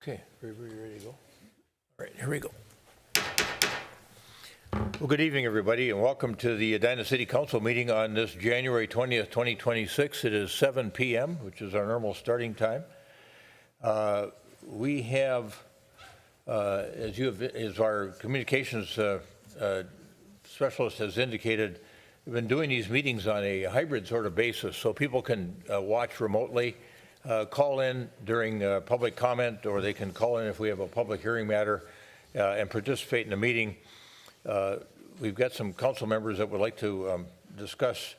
Okay, everybody ready to go? All right, here we go. Well, good evening, everybody, and welcome to the Edina City Council meeting on this January 20th, 2026. It is 7 p.m., which is our normal starting time. We have, as our communications specialist has indicated, we've been doing these meetings on a hybrid sort of basis, so people can watch remotely, call in during public comment, or they can call in if we have a public hearing matter and participate in the meeting. We've got some council members that would like to discuss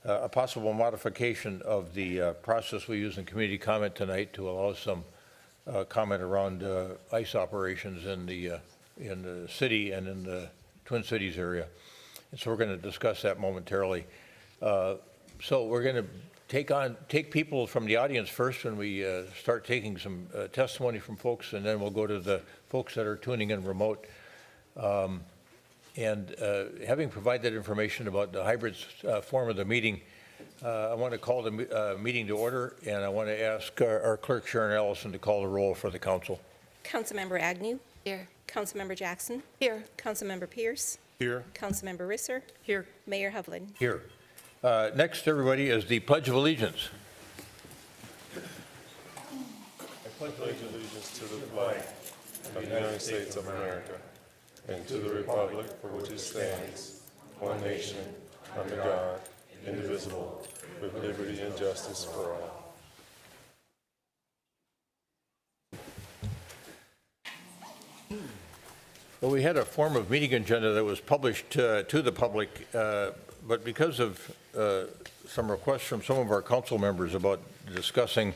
a possible modification of the process we use in community comment tonight to allow some comment around ICE operations in the city and in the Twin Cities area. And so we're going to discuss that momentarily. So we're going to take people from the audience first when we start taking some testimony from folks, and then we'll go to the folks that are tuning in remote. Having provided information about the hybrid form of the meeting, I want to call the meeting to order, and I want to ask our clerk, Sharon Ellison, to call the roll for the council. Councilmember Agnew. Here. Councilmember Jackson. Here. Councilmember Pierce. Here. Councilmember Risser. Here. Mayor Hovland. Here. Next, everybody, is the Pledge of Allegiance. I pledge allegiance to the flag of the United States of America and to the republic for which it stands, one nation, under God, indivisible, with liberty and justice for all. Well, we had a form of meeting agenda that was published to the public, but because of some requests from some of our council members about discussing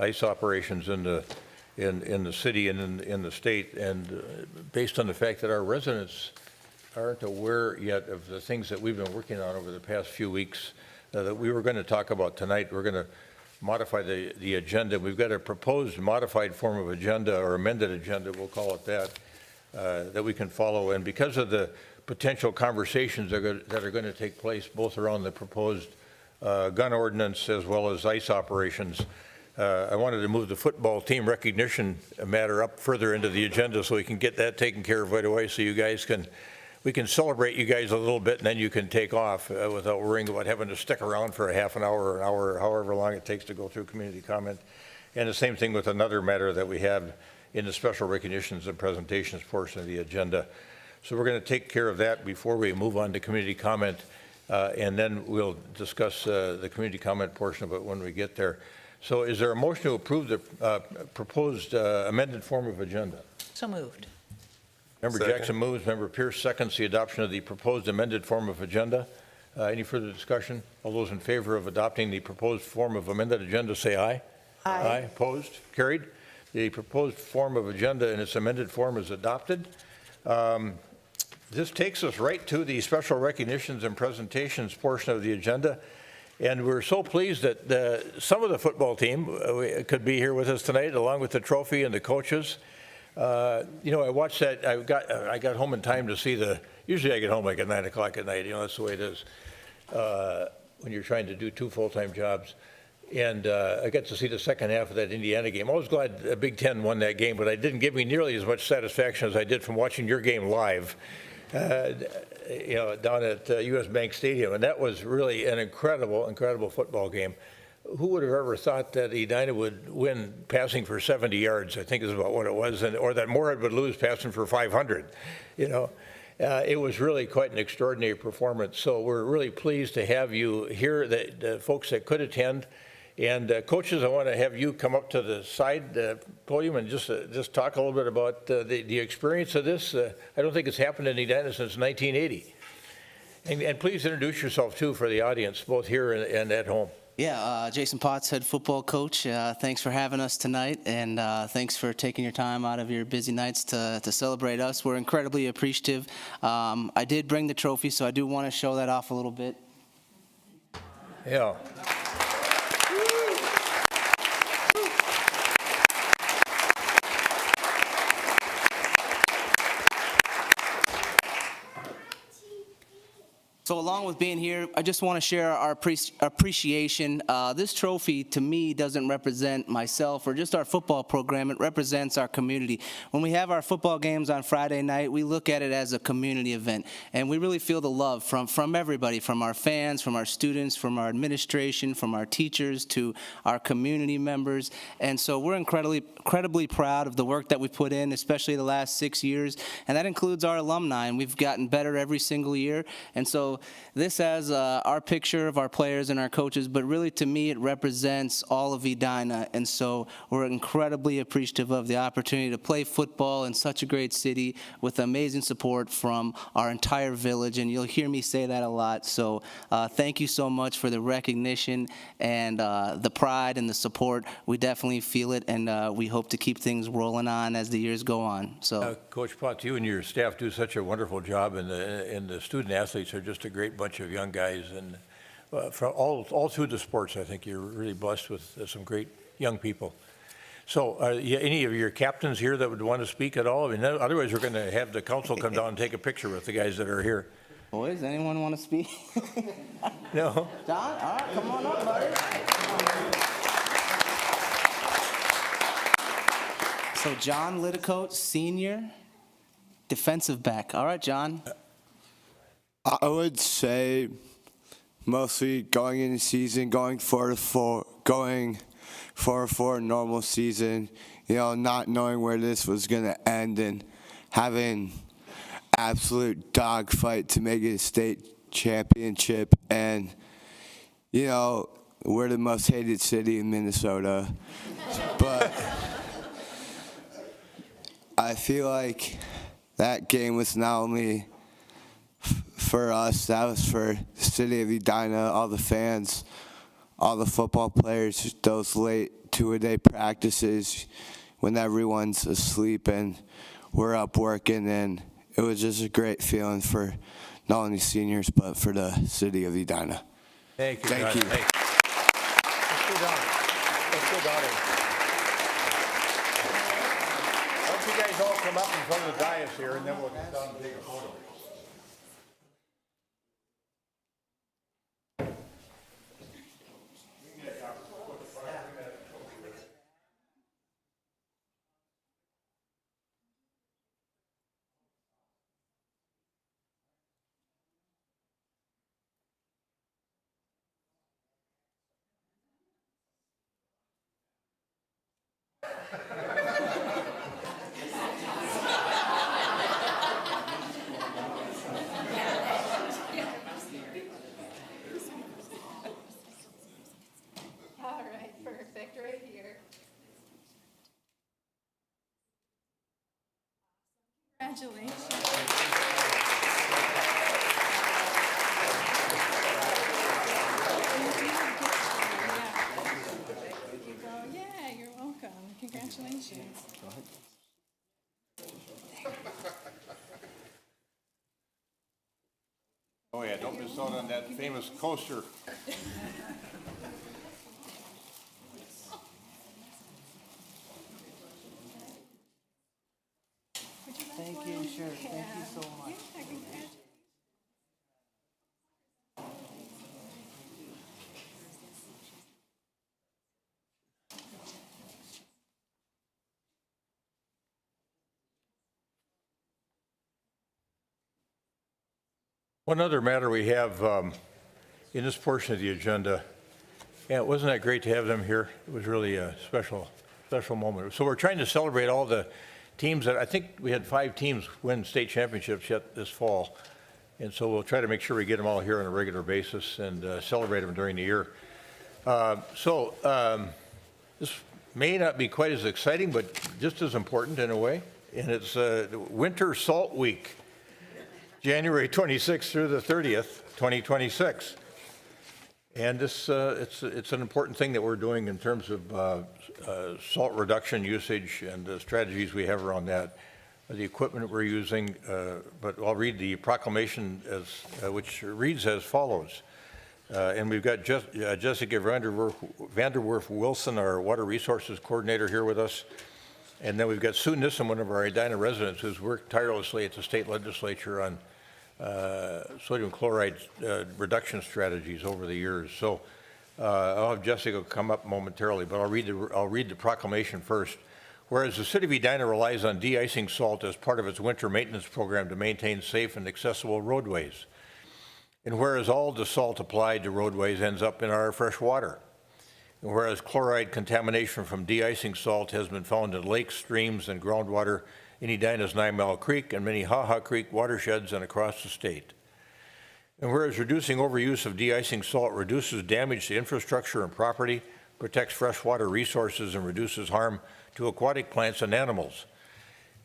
ICE operations in the city and in the state, and based on the fact that our residents aren't aware yet of the things that we've been working on over the past few weeks that we were going to talk about tonight, we're going to modify the agenda. We've got a proposed modified form of agenda, or amended agenda, we'll call it that, that we can follow. And because of the potential conversations that are going to take place both around the proposed gun ordinance as well as ICE operations, I wanted to move the football team recognition matter up further into the agenda so we can get that taken care of right away, so you guys we can celebrate you guys a little bit, and then you can take off without worrying about having to stick around for a half an hour or an hour, however long it takes to go through community comment. And the same thing with another matter that we have in the special recognitions and presentations portion of the agenda. So we're going to take care of that before we move on to community comment, and then we'll discuss the community comment portion of it when we get there. So is there a motion to approve the proposed amended form of agenda? So moved. Member Second. Jackson moves, Member Pierce seconds the adoption of the proposed amended form of agenda. Any further discussion? All those in favor of adopting the proposed form of amended agenda say aye. Aye. Opposed? Carried. The proposed form of agenda in its amended form is adopted. This takes us right to the special recognitions and presentations portion of the agenda. And we're so pleased that some of the football team could be here with us tonight, along with the trophy and the coaches. I watched that. I got home in time to see usually I get home like at 9 o'clock at night. That's the way it is when you're trying to do two full-time jobs. And I got to see the second half of that Indiana game. I was glad Big Ten won that game, but it didn't give me nearly as much satisfaction as I did from watching your game live, down at U.S. Bank Stadium. And that was really an incredible football game. Who would have ever thought that Edina would win passing for 70 yards, I think is about what it was, or that Moorhead would lose passing for 500, It was really quite an extraordinary performance. So we're really pleased to have you here, the folks that could attend. And coaches, I want to have you come up to the side podium and just talk a little bit about the experience of this. I don't think it's happened in Edina since 1980. And please introduce yourself, too, for the audience, both here and at home. Yeah, Jason Potts, head football coach. Thanks for having us tonight, and thanks for taking your time out of your busy nights to celebrate us. We're incredibly appreciative. I did bring the trophy, so I do want to show that off a little bit. Yeah. So along with being here, I just want to share our appreciation. This trophy, to me, doesn't represent myself or just our football program. It represents our community. When we have our football games on Friday night, we look at it as a community event. And we really feel the love from everybody, from our fans, from our students, from our administration, from our teachers to our community members. And so we're incredibly proud of the work that we put in, especially the last 6 years. And that includes our alumni. And we've gotten better every single year. And so this has our picture of our players and our coaches, but really to me it represents all of Edina, and so we're incredibly appreciative of the opportunity to play football in such a great city with amazing support from our entire village, and you'll hear me say that a lot. So thank you so much for the recognition and the pride and the support. We definitely feel it, and we hope to keep things rolling on as the years go on. So Coach Potts, you and your staff do such a wonderful job, and the student athletes are just a great bunch of young guys, and from all through the sports, I think you're really blessed with some great young people. So, any of your captains here that would want to speak at all? I mean, otherwise we're going to have the council come down and take a picture with the guys that are here. boys, anyone want to speak? No? John, all right, come on up, buddy. So John Littlecote, senior, defensive back. All right, John. I would say mostly going into season, going for a normal season, not knowing where this was going to end and having absolute dogfight to make it a state championship. And, we're the most hated city in Minnesota. But I feel like that game was not only for us, that was for the city of Edina, all the fans, all the football players, those late two-a-day practices when everyone's asleep and we're up working, and it was just a great feeling for not only seniors but for the city of Edina. Thank you. Thank you. Hey. Let's go down. Let's go down here. Why don't you guys all come up in front of the dais here, and then we'll get down and take a photo. All right, perfect, right here. Congratulations. Yeah, you're welcome. Congratulations. Oh yeah, don't miss out on that famous coaster. Thank you, sure. Thank you so much. Yeah, congratulations. One other matter we have in this portion of the agenda, wasn't that great to have them here? It was really a special moment. So we're trying to celebrate all the teams that, I think we had 5 teams win state championships yet this fall. And so we'll try to make sure we get them all here on a regular basis and celebrate them during the year. This may not be quite as exciting, but just as important in a way. And it's Winter Salt Week, January 26th through the 30th, 2026. And this, it's an important thing that we're doing in terms of salt reduction usage and the strategies we have around that, the equipment we're using. But I'll read the proclamation which reads as follows. And we've got Jessica Vanderwerf Wilson, our Water Resources Coordinator, here with us. And then we've got Sue Nissen, one of our Edina residents, who's worked tirelessly at the state legislature on sodium chloride reduction strategies over the years. So I'll have Jessica come up momentarily, but I'll read the proclamation first. Whereas the city of Edina relies on de-icing salt as part of its winter maintenance program to maintain safe and accessible roadways. And whereas all the salt applied to roadways ends up in our fresh water. And whereas chloride contamination from de-icing salt has been found in lakes, streams, and groundwater in Edina's 9 Mile Creek and Minnehaha Creek watersheds and across the state. And whereas reducing overuse of de-icing salt reduces damage to infrastructure and property, protects freshwater resources, and reduces harm to aquatic plants and animals.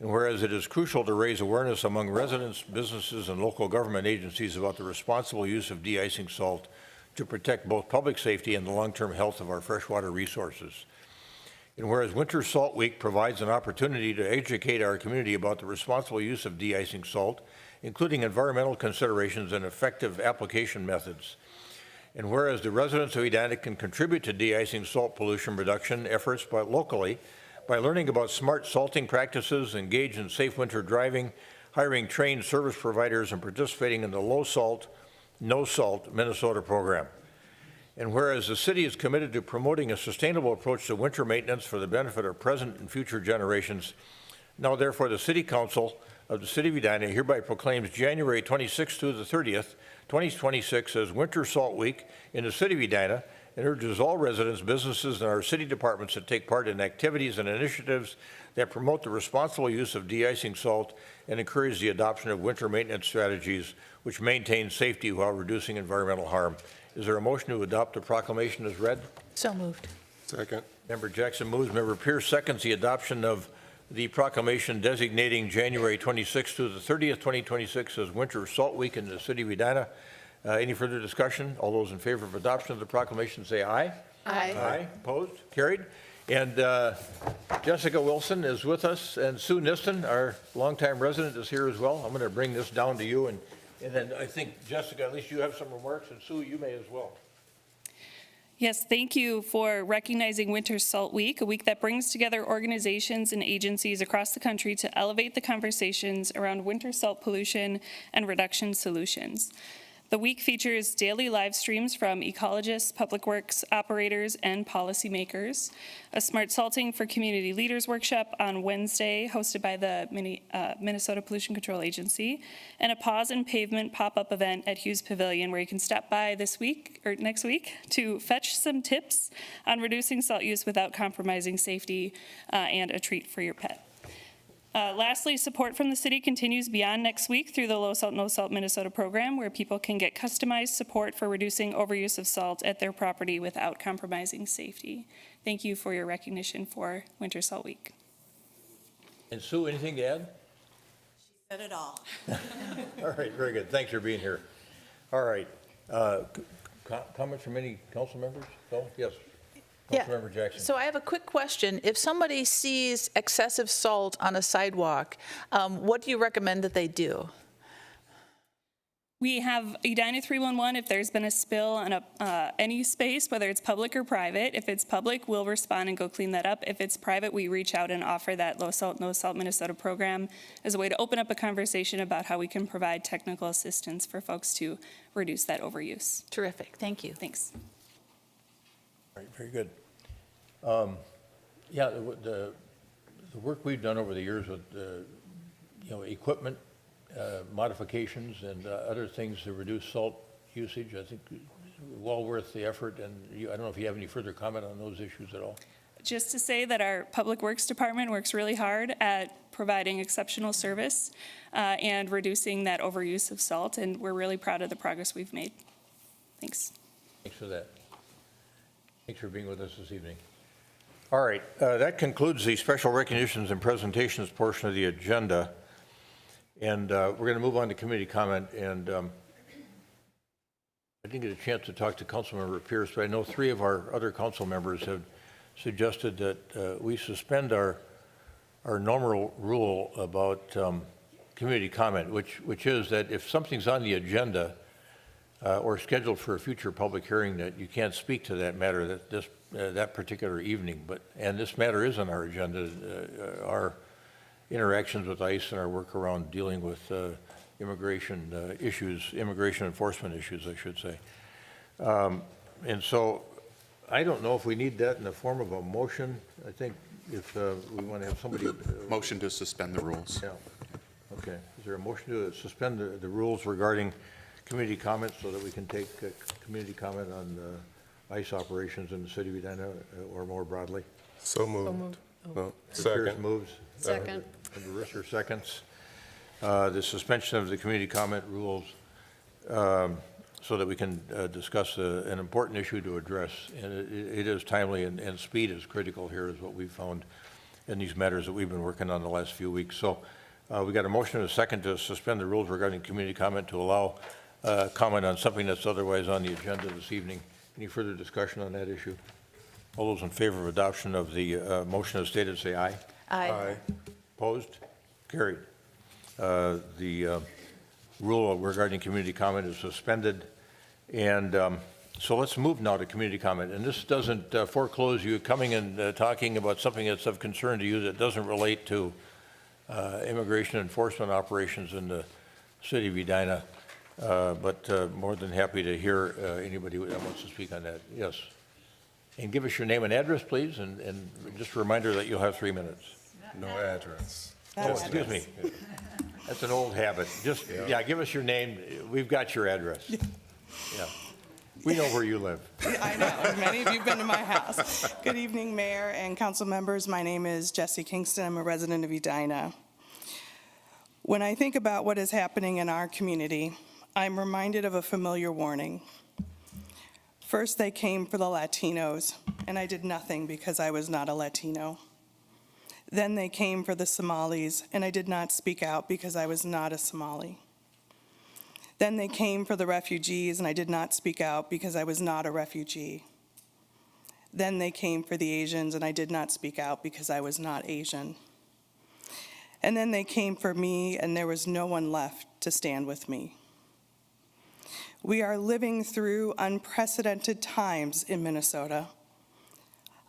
And whereas it is crucial to raise awareness among residents, businesses, and local government agencies about the responsible use of de-icing salt to protect both public safety and the long-term health of our freshwater resources. And whereas Winter Salt Week provides an opportunity to educate our community about the responsible use of de-icing salt, including environmental considerations and effective application methods. And whereas the residents of Edina can contribute to de-icing salt pollution reduction efforts locally by learning about smart salting practices, engage in safe winter driving, hiring trained service providers, and participating in the low salt, no salt Minnesota program. And whereas the city is committed to promoting a sustainable approach to winter maintenance for the benefit of present and future generations, now therefore the City Council of the City of Edina hereby proclaims January 26th to the 30th, 2026 as Winter Salt Week in the City of Edina, and urges all residents, businesses, and our city departments to take part in activities and initiatives that promote the responsible use of de-icing salt and encourage the adoption of winter maintenance strategies which maintain safety while reducing environmental harm. Is there a motion to adopt the proclamation as read? So moved. Second. Member Jackson moves. Member Pierce seconds the adoption of the proclamation designating January 26th to the 30th, 2026 as Winter Salt Week in the City of Edina. Any further discussion? All those in favor of adoption of the proclamation say aye. Aye. Aye. Opposed? Carried. And Jessica Wilson is with us, and Sue Niston, our longtime resident, is here as well. I'm going to bring this down to you, and then I think, Jessica, at least you have some remarks, and Sue, you may as well. Yes, thank you for recognizing Winter Salt Week, a week that brings together organizations and agencies across the country to elevate the conversations around winter salt pollution and reduction solutions. The week features daily live streams from ecologists, public works operators, and policymakers, a Smart Salting for Community Leaders workshop on Wednesday hosted by the Minnesota Pollution Control Agency, and a Pause and Pavement pop-up event at Hughes Pavilion where you can stop by this week or next week to fetch some tips on reducing salt use without compromising safety and a treat for your pet. Lastly, support from the city continues beyond next week through the Low Salt, No Salt Minnesota program, where people can get customized support for reducing overuse of salt at their property without compromising safety. Thank you for your recognition for Winter Salt Week. And Sue, anything to add? Said it all. All right, very good. Thanks for being here. All right. Comments from any council members? No? Yes. Yeah. Councilmember Jackson. So I have a quick question. If somebody sees excessive salt on a sidewalk, what do you recommend that they We have Edina 311 if there's been a spill on any space, whether it's public or private. If it's public, we'll respond and go clean that up. If it's private, we reach out and offer that Low Salt, No Salt Minnesota program as a way to open up a conversation about how we can provide technical assistance for folks to reduce that overuse. Terrific. Thank you. Thanks. All right, very good. Yeah, the work we've done over the years with equipment modifications and other things to reduce salt usage, I think well worth the effort. And I don't know if you have any further comment on those issues at all. Just to say that our Public Works Department works really hard at providing exceptional service and reducing that overuse of salt, and we're really proud of the progress we've made. Thanks. Thanks for that. Thanks for being with us this evening. All right, that concludes the special recognitions and presentations portion of the agenda. And we're going to move on to committee comment. And I didn't get a chance to talk to Councilmember Pierce, but I know 3 of our other council members have suggested that we suspend our normal rule about community comment, which is that if something's on the agenda or scheduled for a future public hearing, that you can't speak to that matter that particular evening. And this matter is on our agenda. Our interactions with ICE and our work around dealing with immigration issues, immigration enforcement issues, I should say. And so I don't know if we need that in the form of a motion. I think if we want to have somebody. Motion to suspend the rules. Yeah. Okay. Is there a motion to suspend the rules regarding community comments so that we can take community comment on ICE operations in the city of Edina or more broadly? So moved. No, Pierce second. moves. Second. Member Risser seconds. The suspension of the community comment rules so that we can discuss an important issue to address. And it is timely, and speed is critical here, is what we've found in these matters that we've been working on the last few weeks. So we got a motion and a second to suspend the rules regarding community comment to allow comment on something that's otherwise on the agenda this evening. Any further discussion on that issue? All those in favor of adoption of the motion as stated, say aye. Aye. Opposed? Carried. The rule regarding community comment is suspended. And so let's move now to community comment. And this doesn't foreclose you coming and talking about something that's of concern to you that doesn't relate to immigration enforcement operations in the city of Edina. But more than happy to hear anybody that wants to speak on that. Yes. And give us your name and address, please, and just a reminder that you'll have 3 minutes. No address. Oh, excuse me. That's an old habit. Just, yeah, give us your name. We've got your address. Yeah. We know where you live. I know. Many of you have been to my house. Good evening, Mayor and council members. My name is Jessie Kingston. I'm a resident of Edina. When I think about what is happening in our community, I'm reminded of a familiar warning. First, they came for the Latinos, and I did nothing because I was not a Latino. Then they came for the Somalis, and I did not speak out because I was not a Somali. Then they came for the refugees, and I did not speak out because I was not a refugee. Then they came for the Asians, and I did not speak out because I was not Asian. And then they came for me, and there was no one left to stand with me. We are living through unprecedented times in Minnesota.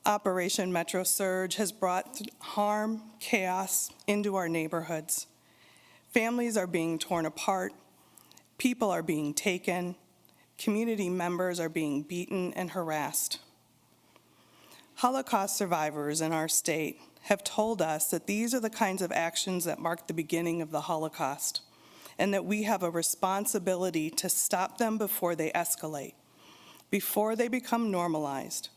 Operation Metro Surge has brought harm, chaos into our neighborhoods. Families are being torn apart. People are being taken. Community members are being beaten and harassed. Holocaust survivors in our state have told us that these are the kinds of actions that marked the beginning of the Holocaust, and that we have a responsibility to stop them before they escalate, before they become normalized,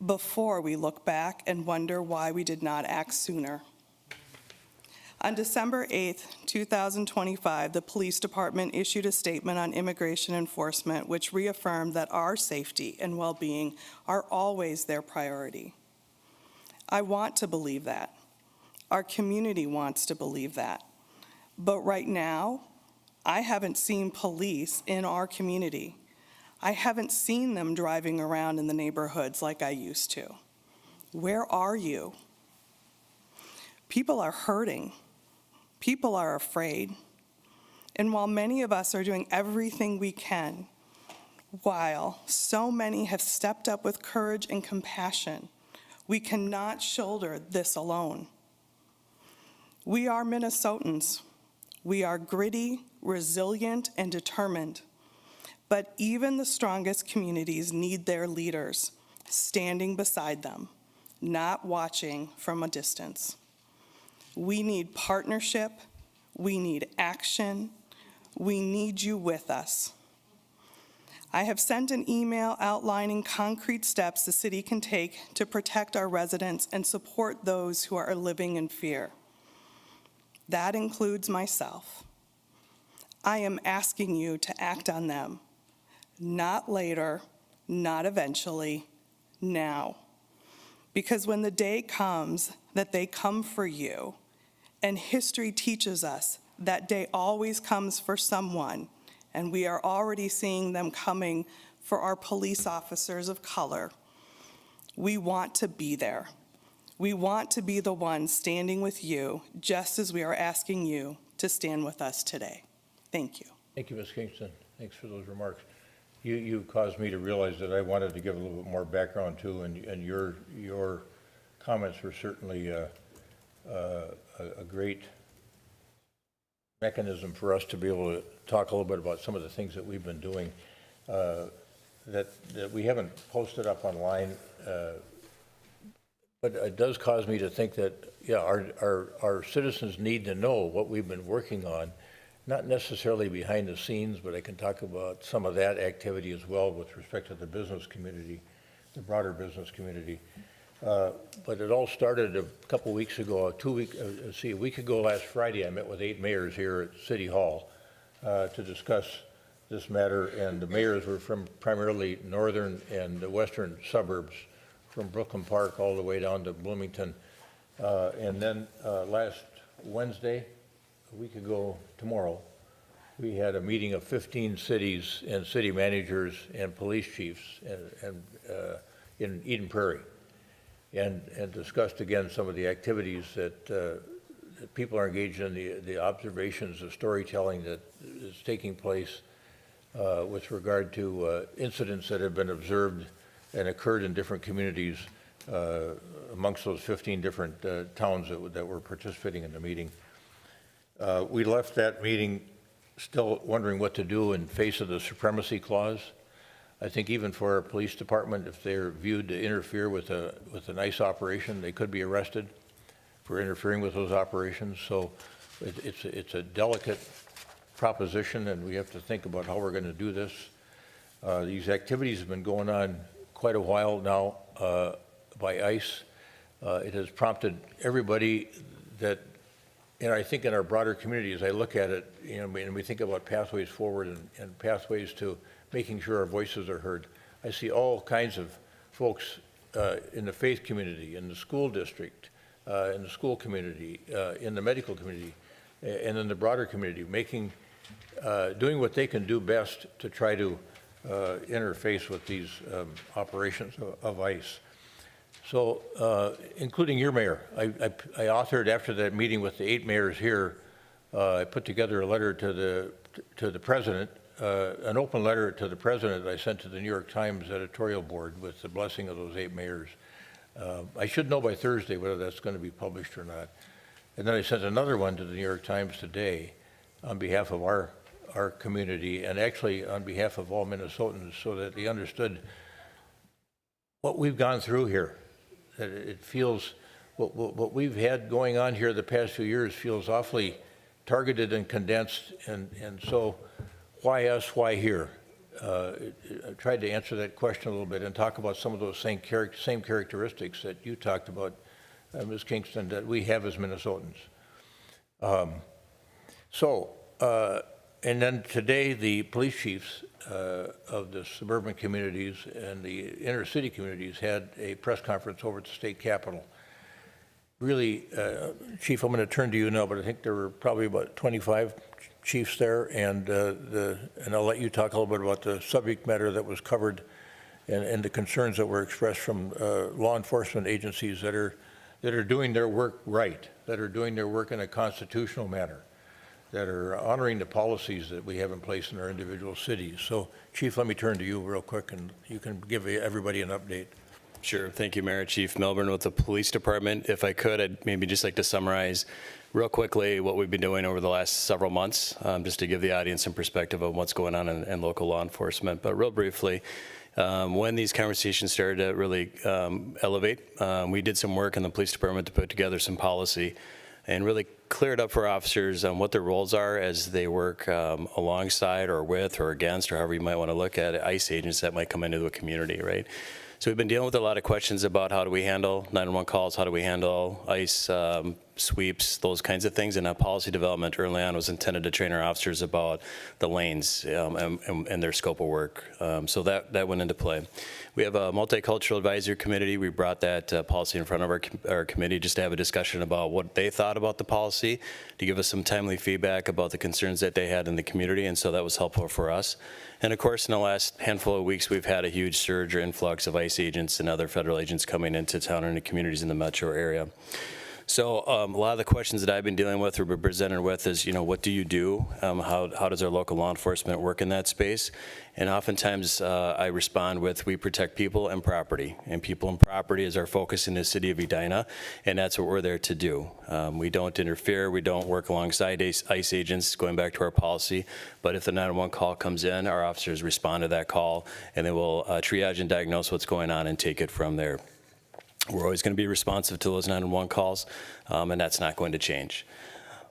before we look back and wonder why we did not act sooner. On December 8th, 2025, the police department issued a statement on immigration enforcement which reaffirmed that our safety and well-being are always their priority. I want to believe that. Our community wants to believe that. But right now, I haven't seen police in our community. I haven't seen them driving around in the neighborhoods like I used to. Where are you? People are hurting. People are afraid. And while many of us are doing everything we can, while so many have stepped up with courage and compassion, we cannot shoulder this alone. We are Minnesotans. We are gritty, resilient, and determined. But even the strongest communities need their leaders standing beside them, not watching from a distance. We need partnership. We need action. We need you with us. I have sent an email outlining concrete steps the city can take to protect our residents and support those who are living in fear. That includes myself. I am asking you to act on them, not later, not eventually, now. Because when the day comes that they come for you, and history teaches us that day always comes for someone, and we are already seeing them coming for our police officers of color, we want to be there. We want to be the ones standing with you, just as we are asking you to stand with us today. Thank you. Thank you, Ms. Kingston. Thanks for those remarks. You caused me to realize that I wanted to give a little bit more background too, and your comments were certainly a great mechanism for us to be able to talk a little bit about some of the things that we've been doing that we haven't posted up online. But it does cause me to think that, yeah, our citizens need to know what we've been working on, not necessarily behind the scenes, but I can talk about some of that activity as well with respect to the business community, the broader business community. But it all started a couple weeks ago, a week ago last Friday, I met with 8 mayors here at City Hall to discuss this matter, and the mayors were from primarily northern and the western suburbs, from Brooklyn Park all the way down to Bloomington. And then last Wednesday, a week ago tomorrow, we had a meeting of 15 cities and city managers and police chiefs in Eden Prairie, and discussed again some of the activities that people are engaged in, the observations, the storytelling that is taking place with regard to incidents that have been observed and occurred in different communities amongst those 15 different towns that were participating in the meeting. We left that meeting still wondering what to do in face of the supremacy clause. I think even for our police department, if they're viewed to interfere with an ICE operation, they could be arrested for interfering with those operations. So it's a delicate proposition, and we have to think about how we're going to do this. These activities have been going on quite a while now by ICE. It has prompted everybody that, and I think in our broader community, as I look at it, and we think about pathways forward and pathways to making sure our voices are heard. I see all kinds of folks in the faith community, in the school district, in the school community, in the medical community, and in the broader community, doing what they can do best to try to interface with these operations of ICE. So, including your mayor, I authored after that meeting with the 8 mayors here. I put together a letter to the president, an open letter to the president I sent to the New York Times editorial board with the blessing of those 8 mayors. I should know by Thursday whether that's going to be published or not. And then I sent another one to the New York Times today on behalf of our community, and actually on behalf of all Minnesotans, so that they understood what we've gone through here. That it feels, what we've had going on here the past few years feels awfully targeted and condensed, and so why us, why here? I tried to answer that question a little bit and talk about some of those same characteristics that you talked about, Ms. Kingston, that we have as Minnesotans. And then today, the police chiefs of the suburban communities and the inner city communities had a press conference over at the state capitol. Really, Chief, I'm going to turn to you now, but I think there were probably about 25 chiefs there, and I'll let you talk a little bit about the subject matter that was covered and the concerns that were expressed from law enforcement agencies that are doing their work right, that are doing their work in a constitutional manner, that are honoring the policies that we have in place in our individual cities. So, Chief, let me turn to you real quick, and you can give everybody an update. Sure. Thank you, Mayor. Chief Milburn with the Police Department. If I could, I'd maybe just like to summarize real quickly what we've been doing over the last several months, just to give the audience some perspective of what's going on in local law enforcement. But real briefly, when these conversations started to really elevate, we did some work in the police department to put together some policy and really clear it up for officers on what their roles are as they work alongside or with or against, or however you might want to look at it, ICE agents that might come into a community, right? So we've been dealing with a lot of questions about how do we handle 911 calls, how do we handle ICE sweeps, those kinds of things. And that policy development early on was intended to train our officers about the lanes and their scope of work. So that went into play. We have a multicultural advisory committee. We brought that policy in front of our committee just to have a discussion about what they thought about the policy, to give us some timely feedback about the concerns that they had in the community, and so that was helpful for us. And of course, in the last handful of weeks, we've had a huge surge or influx of ICE agents and other federal agents coming into town and into communities in the metro area. So a lot of the questions that I've been dealing with or been presented with is, what do you do? How does our local law enforcement work in that space? And oftentimes I respond with, we protect people and property. And people and property is our focus in the city of Edina, and that's what we're there to do. We don't interfere. We don't work alongside ICE agents, going back to our policy. But if the 911 call comes in, our officers respond to that call, and they will triage and diagnose what's going on and take it from there. We're always going to be responsive to those 911 calls, and that's not going to change.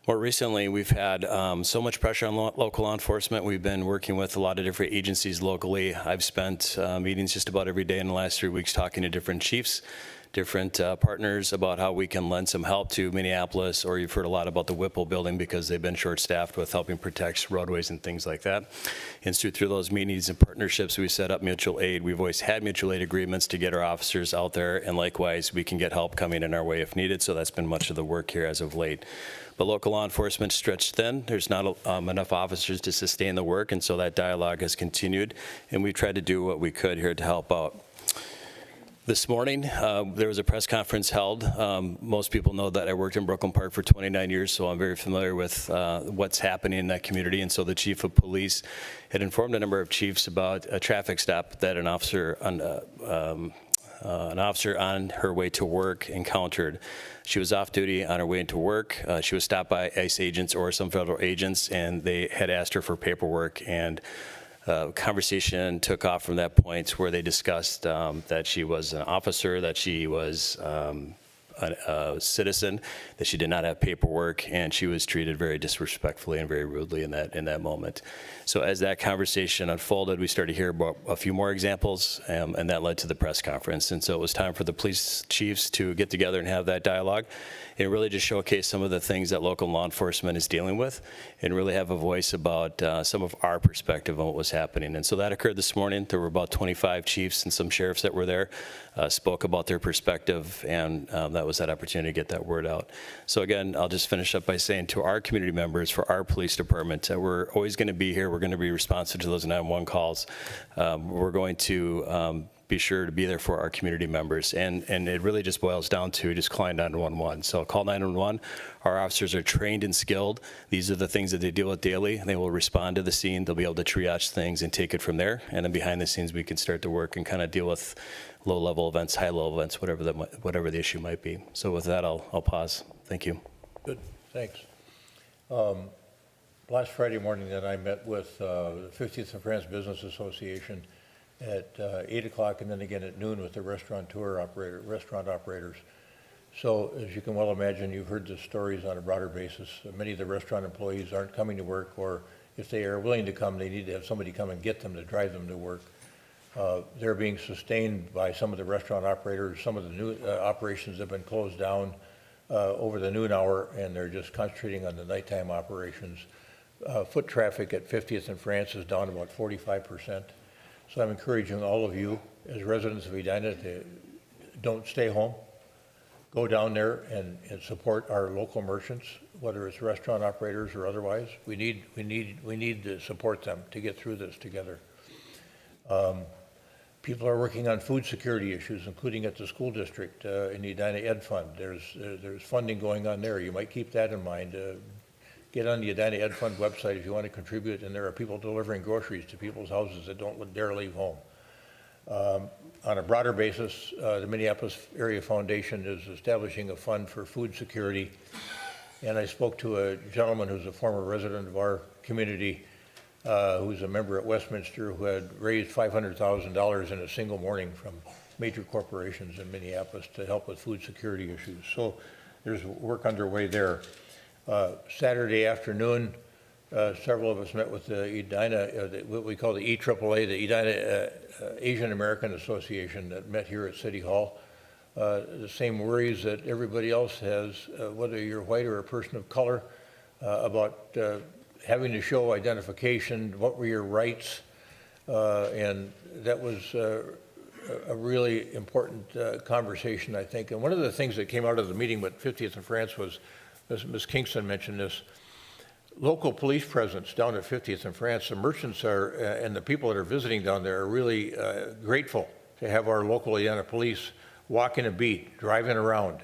More recently, we've had so much pressure on local law enforcement. We've been working with a lot of different agencies locally. I've spent meetings just about every day in the last 3 weeks talking to different chiefs, different partners about how we can lend some help to Minneapolis, or you've heard a lot about the Whipple building because they've been short-staffed with helping protect roadways and things like that. And through those meetings and partnerships, we set up mutual aid. We've always had mutual aid agreements to get our officers out there, and likewise, we can get help coming in our way if needed, so that's been much of the work here as of late. But local law enforcement stretched thin. There's not enough officers to sustain the work, and so that dialogue has continued, and we've tried to do what we could here to help out. This morning, there was a press conference held. Most people know that I worked in Brooklyn Park for 29 years, so I'm very familiar with what's happening in that community. And so the chief of police had informed a number of chiefs about a traffic stop that an officer on her way to work encountered. She was off duty on her way into work. She was stopped by ICE agents or some federal agents, and they had asked her for paperwork. And conversation took off from that point where they discussed that she was an officer, that she was a citizen, that she did not have paperwork, and she was treated very disrespectfully and very rudely in that moment. So as that conversation unfolded, we started to hear about a few more examples, and that led to the press conference. And so it was time for the police chiefs to get together and have that dialogue and really just showcase some of the things that local law enforcement is dealing with and really have a voice about some of our perspective on what was happening. And so that occurred this morning. There were about 25 chiefs and some sheriffs that were there, spoke about their perspective, and that was that opportunity to get that word out. So again, I'll just finish up by saying to our community members, for our police department, we're always going to be here. We're going to be responsive to those 911 calls. We're going to be sure to be there for our community members. And it really just boils down to just calling 911. So call 911. Our officers are trained and skilled. These are the things that they deal with daily. They will respond to the scene. They'll be able to triage things and take it from there. And then behind the scenes, we can start to work and kind of deal with low-level events, high-level events, whatever the issue might be. So with that, I'll pause. Thank you. Good, thanks. Last Friday morning that I met with the 50th of France Business Association at 8 o'clock and then again at noon with the restaurant operators. So as you can well imagine, you've heard the stories on a broader basis. Many of the restaurant employees aren't coming to work, or if they are willing to come, they need to have somebody come and get them to drive them to work. They're being sustained by some of the restaurant operators. Some of the new operations have been closed down over the noon hour, and they're just concentrating on the nighttime operations. Foot traffic at 50th and France is down about 45%. So I'm encouraging all of you as residents of Edina to don't stay home. Go down there and support our local merchants, whether it's restaurant operators or otherwise. We need to support them to get through this together. People are working on food security issues, including at the school district in the Edina Ed Fund. There's funding going on there. You might keep that in mind. Get on the Edina Ed Fund website if you want to contribute, and there are people delivering groceries to people's houses that don't dare leave home. On a broader basis, the Minneapolis Area Foundation is establishing a fund for food security, and I spoke to a gentleman who's a former resident of our community who's a member at Westminster who had raised $500,000 in a single morning from major corporations in Minneapolis to help with food security issues. So there's work underway there. Saturday afternoon, several of us met with the Edina, what we call the EAAA, the Edina Asian American Association, that met here at City Hall. The same worries that everybody else has, whether you're white or a person of color, about having to show identification, what were your rights, and that was a really important conversation, I think. And one of the things that came out of the meeting with 50th and France was, Ms. Kingston mentioned this, local police presence down at 50th and France. The merchants are, and the people that are visiting down there are really grateful to have our local Edina police walking a beat, driving around,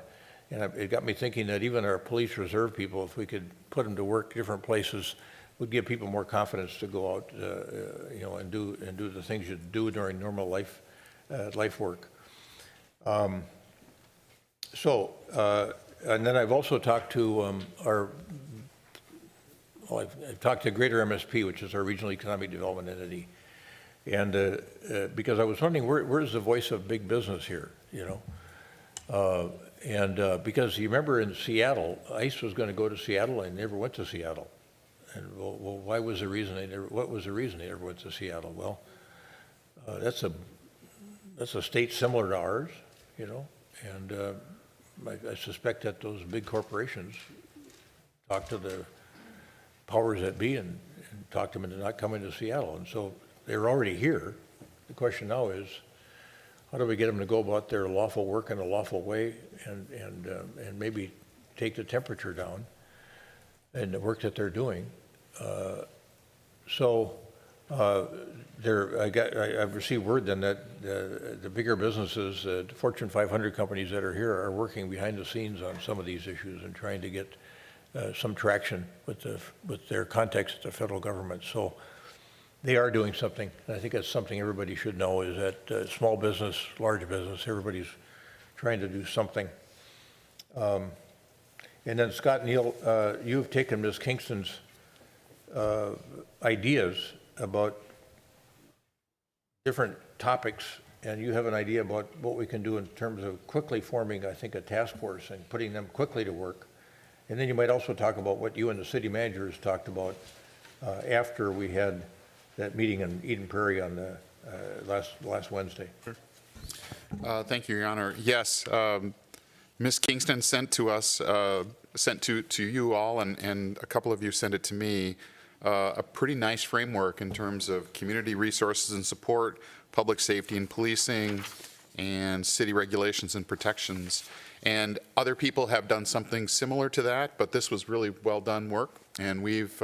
And it got me thinking that even our police reserve people, if we could put them to work different places, would give people more confidence to go out, and do the things you do during normal life work. And then I've also talked to I've talked to Greater MSP, which is our Regional Economic Development Entity, and because I was wondering where's the voice of big business here, because you remember in Seattle, ICE was going to go to Seattle and they never went to Seattle. And well, what was the reason they never went to Seattle? Well, that's a state similar to ours, and I suspect that those big corporations talk to the powers that be and talk them into not coming to Seattle. And so they're already here. The question now is, how do we get them to go about their lawful work in a lawful way and maybe take the temperature down in the work that they're doing? I've received word then that the bigger businesses, the Fortune 500 companies that are here are working behind the scenes on some of these issues and trying to get some traction with their contacts at the federal government. So they are doing something. And I think that's something everybody should know, is that small business, large business, everybody's trying to do something. And then Scott, Neil, you've taken Ms. Kingston's ideas about different topics, and you have an idea about what we can do in terms of quickly forming, I think, a task force and putting them quickly to work. And then you might also talk about what you and the city managers talked about after we had that meeting in Eden Prairie on the last Wednesday. Thank you, Your Honor. Yes, Ms. Kingston sent to us, sent to you all, and a couple of you sent it to me, a pretty nice framework in terms of community resources and support, public safety and policing, and city regulations and protections. And other people have done something similar to that, but this was really well done work. And we've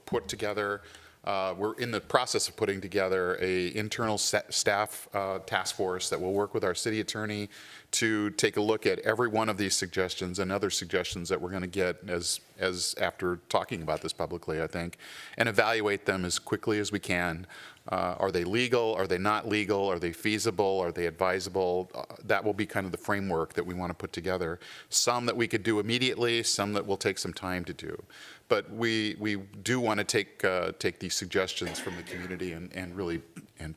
put together, we're in the process of putting together a internal staff task force that will work with our city attorney to take a look at every one of these suggestions and other suggestions that we're going to get as after talking about this publicly, I think, and evaluate them as quickly as we can. Are they legal? Are they not legal? Are they feasible? Are they advisable? That will be kind of the framework that we want to put together. Some that we could do immediately, some that will take some time to do. But we do want to take these suggestions from the community and really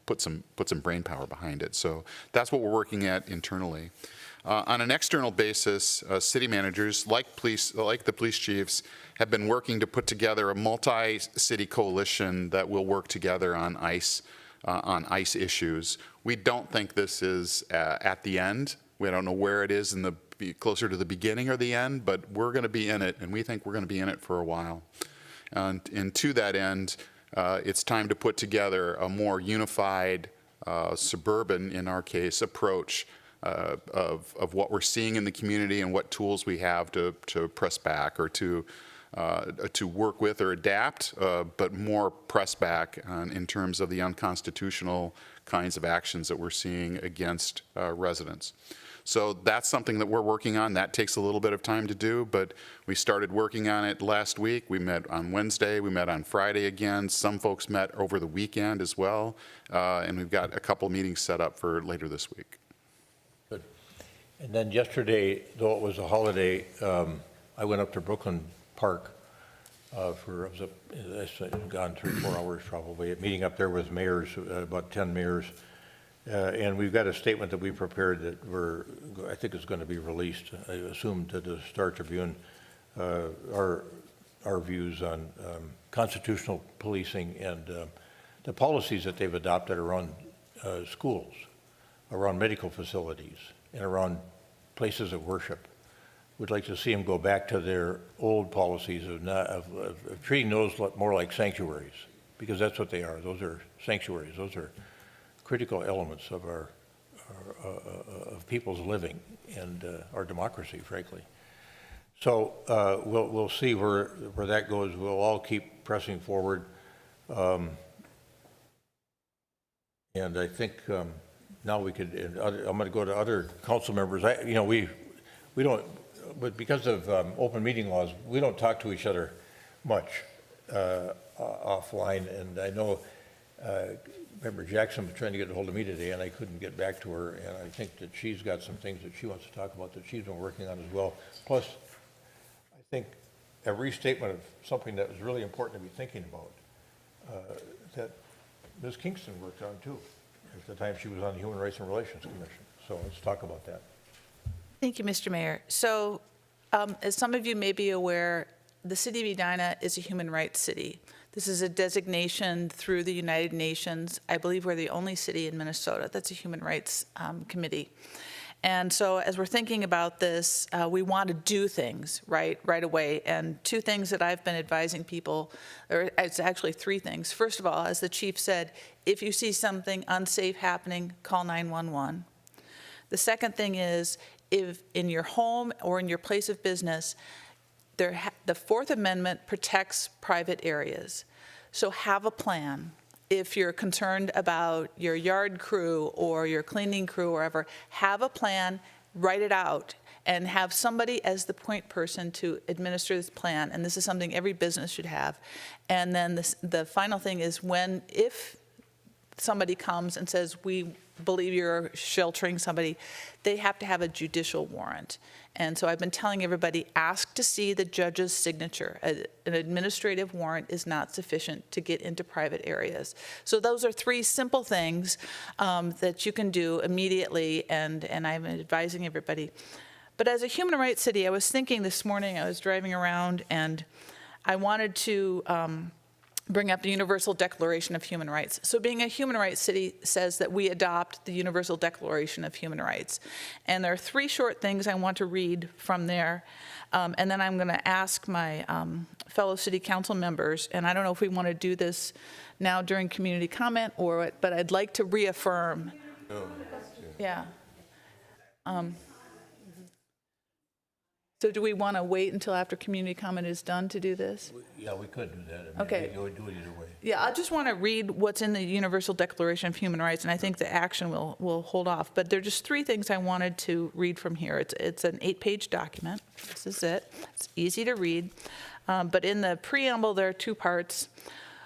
put some brain power behind it. So that's what we're working at internally. On an external basis, city managers, like the police chiefs, have been working to put together a multi-city coalition that will work together on ICE issues. We don't think this is at the end. We don't know where it is closer to the beginning or the end, but we're going to be in it, and we think we're going to be in it for a while. And to that end, it's time to put together a more unified, suburban, in our case, approach of what we're seeing in the community and what tools we have to press back or to work with or adapt, but more press back in terms of the unconstitutional kinds of actions that we're seeing against residents. So that's something that we're working on. That takes a little bit of time to do, but we started working on it last week. We met on Wednesday. We met on Friday again. Some folks met over the weekend as well, and we've got a couple meetings set up for later this week. Good. And then yesterday, though it was a holiday, I went up to Brooklyn Park I've gone 3-4 hours probably, meeting up there with mayors, about 10 mayors. And we've got a statement that we prepared that I think is going to be released. I assume to the Star Tribune, our views on constitutional policing and the policies that they've adopted around schools, around medical facilities, and around places of worship. We'd like to see them go back to their old policies of treating those more like sanctuaries, because that's what they are. Those are sanctuaries. Those are critical elements of of people's living and our democracy, frankly. So we'll see where that goes. We'll all keep pressing forward, and I think now we could. I'm going to go to other council members. We don't. but because of open meeting laws, we don't talk to each other much offline, and I know Member Jackson was trying to get a hold of me today, and I couldn't get back to her, and I think that she's got some things that she wants to talk about that she's been working on as well. Plus, I think a restatement of something that was really important to be thinking about that Ms. Kingston worked on too at the time she was on the Human Rights and Relations Commission. So let's talk about that. Thank you, Mr. Mayor. So, as some of you may be aware, the city of Edina is a human rights city. This is a designation through the United Nations. I believe we're the only city in Minnesota that's a human rights committee. And so as we're thinking about this, we want to do things right away. And two things that I've been advising people, or it's actually three things. First of all, as the chief said, if you see something unsafe happening, call 911. The second thing is, if in your home or in your place of business, the Fourth Amendment protects private areas. So have a plan. If you're concerned about your yard crew or your cleaning crew or whatever, have a plan, write it out, and have somebody as the point person to administer this plan. And this is something every business should have. And then the final thing is if somebody comes and says, we believe you're sheltering somebody, they have to have a judicial warrant. And so I've been telling everybody, ask to see the judge's signature. An administrative warrant is not sufficient to get into private areas. So those are three simple things that you can do immediately, and I'm advising everybody. But as a human rights city, I was thinking this morning, I was driving around, and I wanted to bring up the Universal Declaration of Human Rights. So being a human rights city says that we adopt the Universal Declaration of Human Rights. And there are three short things I want to read from there. And then I'm going to ask my fellow city council members, and I don't know if we want to do this now during community comment or what, but I'd like to reaffirm. Yeah. So do we want to wait until after community comment is done to do this? Yeah, we could do that. I mean, Okay. we would do it either way. Yeah, I just want to read what's in the Universal Declaration of Human Rights, and I think the action will hold off. But there are just three things I wanted to read from here. It's an 8-page document. This is it. It's easy to read. But in the preamble, there are two parts.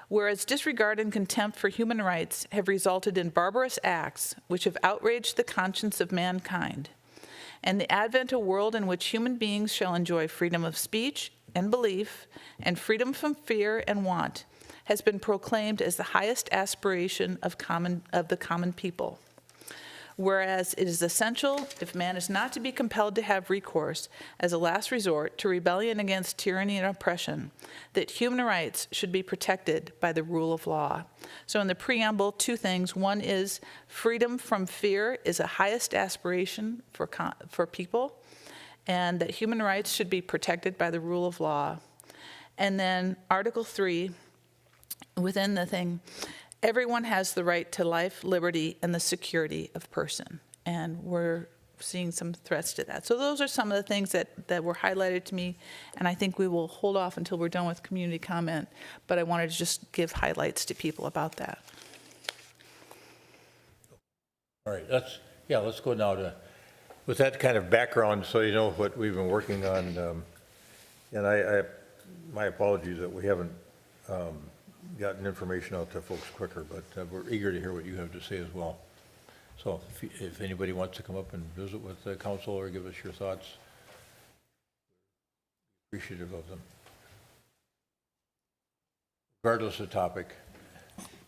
Whereas disregard and contempt for human rights have resulted in barbarous acts which have outraged the conscience of mankind, and the advent of a world in which human beings shall enjoy freedom of speech and belief and freedom from fear and want has been proclaimed as the highest aspiration of the common people. Whereas it is essential, if man is not to be compelled to have recourse as a last resort to rebellion against tyranny and oppression, that human rights should be protected by the rule of law. So in the preamble, two things. One is freedom from fear is a highest aspiration for people, and that human rights should be protected by the rule of law. And then Article 3, within the thing, everyone has the right to life, liberty, and the security of person. And we're seeing some threats to that. So those are some of the things that were highlighted to me, and I think we will hold off until we're done with community comment, but I wanted to just give highlights to people about that. All right, let's go now to, with that kind of background, so you know what we've been working on. And my apologies that we haven't gotten information out to folks quicker, but we're eager to hear what you have to say as well. So if anybody wants to come up and visit with the council or give us your thoughts, appreciative of them, regardless of topic.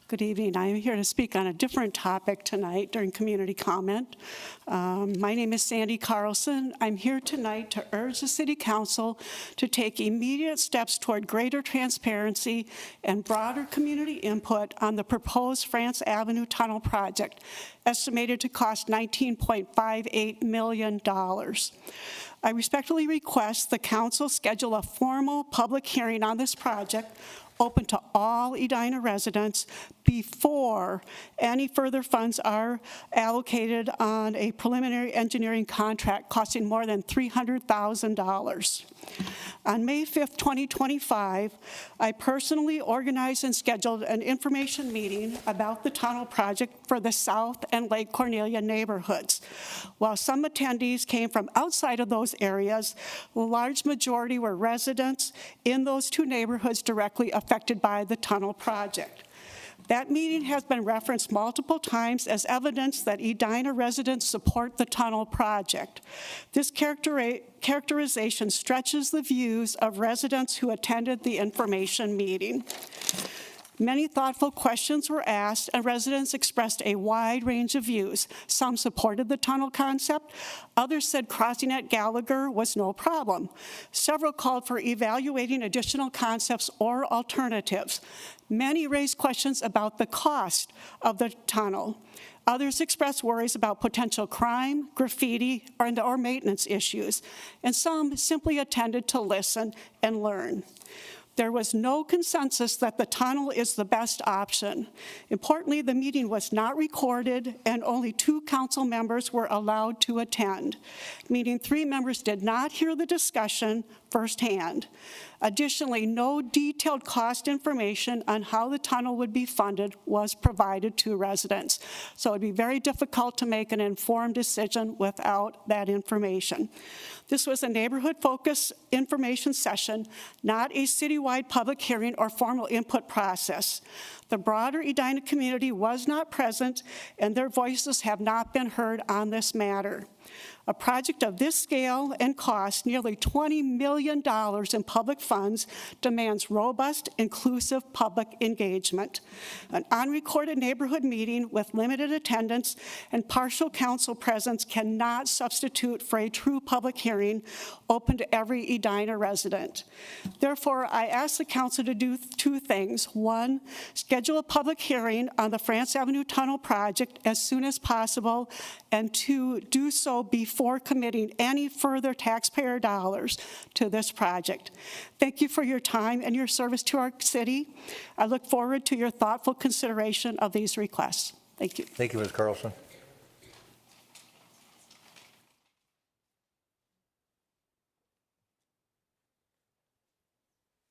Good evening. I am here to speak on a different topic tonight during community comment. My name is Sandy Carlson. I'm here tonight to urge the City Council to take immediate steps toward greater transparency and broader community input on the proposed France Avenue Tunnel project, estimated to cost $19.58 million. I respectfully request the Council schedule a formal public hearing on this project open to all Edina residents before any further funds are allocated on a preliminary engineering contract costing more than $300,000. On May 5th, 2025, I personally organized and scheduled an information meeting about the tunnel project for the South and Lake Cornelia neighborhoods. While some attendees came from outside of those areas, a large majority were residents in those two neighborhoods directly affected by the tunnel project. That meeting has been referenced multiple times as evidence that Edina residents support the tunnel project. This characterization stretches the views of residents who attended the information meeting. Many thoughtful questions were asked, and residents expressed a wide range of views. Some supported the tunnel concept. Others said crossing at Gallagher was no problem. Several called for evaluating additional concepts or alternatives. Many raised questions about the cost of the tunnel. Others expressed worries about potential crime, graffiti, or maintenance issues. And some simply attended to listen and learn. There was no consensus that the tunnel is the best option. Importantly, the meeting was not recorded, and only 2 council members were allowed to attend, meaning 3 members did not hear the discussion firsthand. Additionally, no detailed cost information on how the tunnel would be funded was provided to residents. So it'd be very difficult to make an informed decision without that information. This was a neighborhood-focused information session, not a citywide public hearing or formal input process. The broader Edina community was not present, and their voices have not been heard on this matter. A project of this scale and cost, nearly $20 million in public funds, demands robust, inclusive public engagement. An unrecorded neighborhood meeting with limited attendance and partial council presence cannot substitute for a true public hearing open to every Edina resident. Therefore, I ask the council to do 2 things. 1, schedule a public hearing on the France Avenue Tunnel project as soon as possible, and 2, do so before committing any further taxpayer dollars to this project. Thank you for your time and your service to our city. I look forward to your thoughtful consideration of these requests. Thank you. Thank you, Ms. Carlson.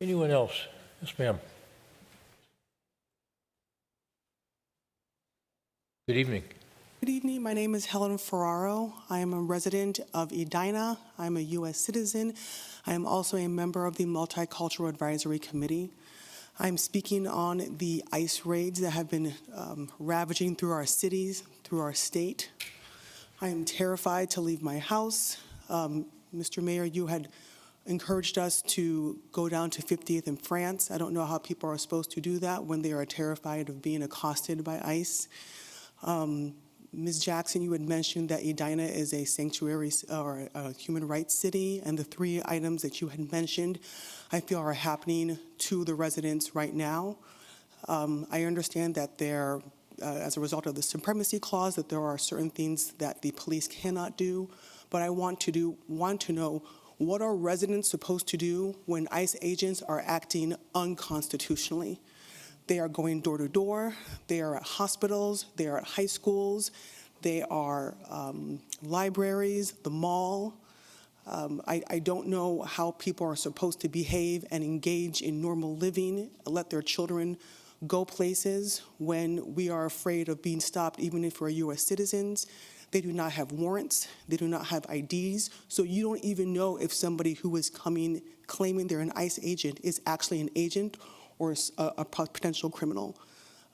Anyone else? Yes, ma'am. Good evening. Good evening. My name is Helen Ferraro. I am a resident of Edina. I'm a U.S. citizen. I am also a member of the Multicultural Advisory Committee. I'm speaking on the ICE raids that have been ravaging through our cities, through our state. I am terrified to leave my house. Mr. Mayor, you had encouraged us to go down to 50th in France. I don't know how people are supposed to do that when they are terrified of being accosted by ICE. Ms. Jackson, you had mentioned that Edina is a sanctuary or a human rights city, and the 3 items that you had mentioned, I feel are happening to the residents right now. I understand that there, as a result of the supremacy clause, that there are certain things that the police cannot do, but I want to know, what are residents supposed to do when ICE agents are acting unconstitutionally? They are going door to door, they are at hospitals, they are at high schools, they are libraries, the mall. I don't know how people are supposed to behave and engage in normal living, let their children go places when we are afraid of being stopped, even if we're U.S. citizens. They do not have warrants, they do not have IDs, so you don't even know if somebody who is coming claiming they're an ICE agent is actually an agent or a potential criminal.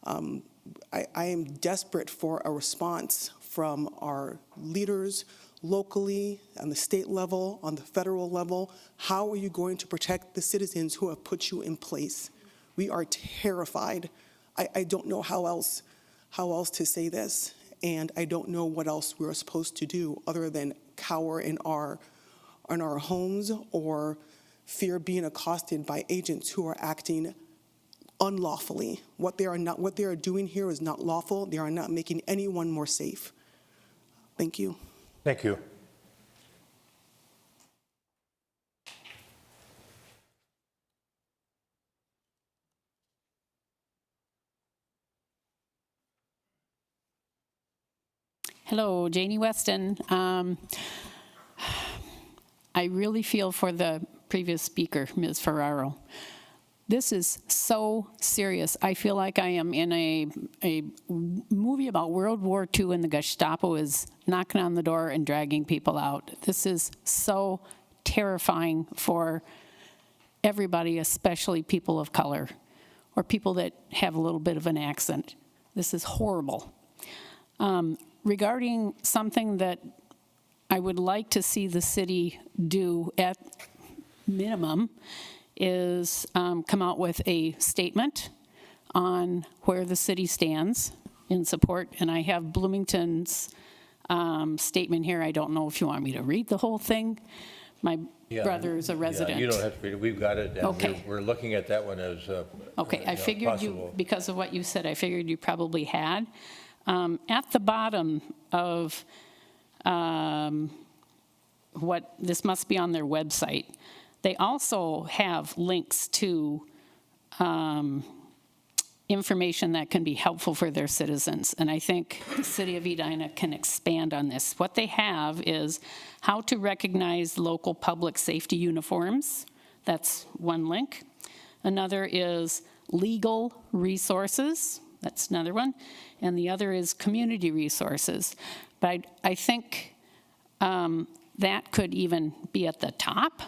I am desperate for a response from our leaders locally, on the state level, on the federal level. How are you going to protect the citizens who have put you in place? We are terrified. I don't know how else to say this, and I don't know what else we're supposed to do other than cower in our homes or fear being accosted by agents who are acting unlawfully. What they are doing here is not lawful. They are not making anyone more safe. Thank you. Thank you. Hello, Janie Weston. I really feel for the previous speaker, Ms. Ferraro. This is so serious. I feel like I am in a movie about World War II and the Gestapo is knocking on the door and dragging people out. This is so terrifying for everybody, especially people of color or people that have a little bit of an accent. This is horrible. Regarding something that I would like to see the city do at minimum is come out with a statement on where the city stands in support. And I have Bloomington's statement here. I don't know if you want me to read the whole thing. My brother is a resident. You don't have to read it. We've got it. And Okay. we're looking at that one as Okay, I figured possible. because of what you said, I figured you probably had. At the bottom of what, this must be on their website, they also have links to information that can be helpful for their citizens. And I think the city of Edina can expand on this. What they have is how to recognize local public safety uniforms. That's one link. Another is legal resources. That's another one. And the other is community resources. But I think that could even be at the top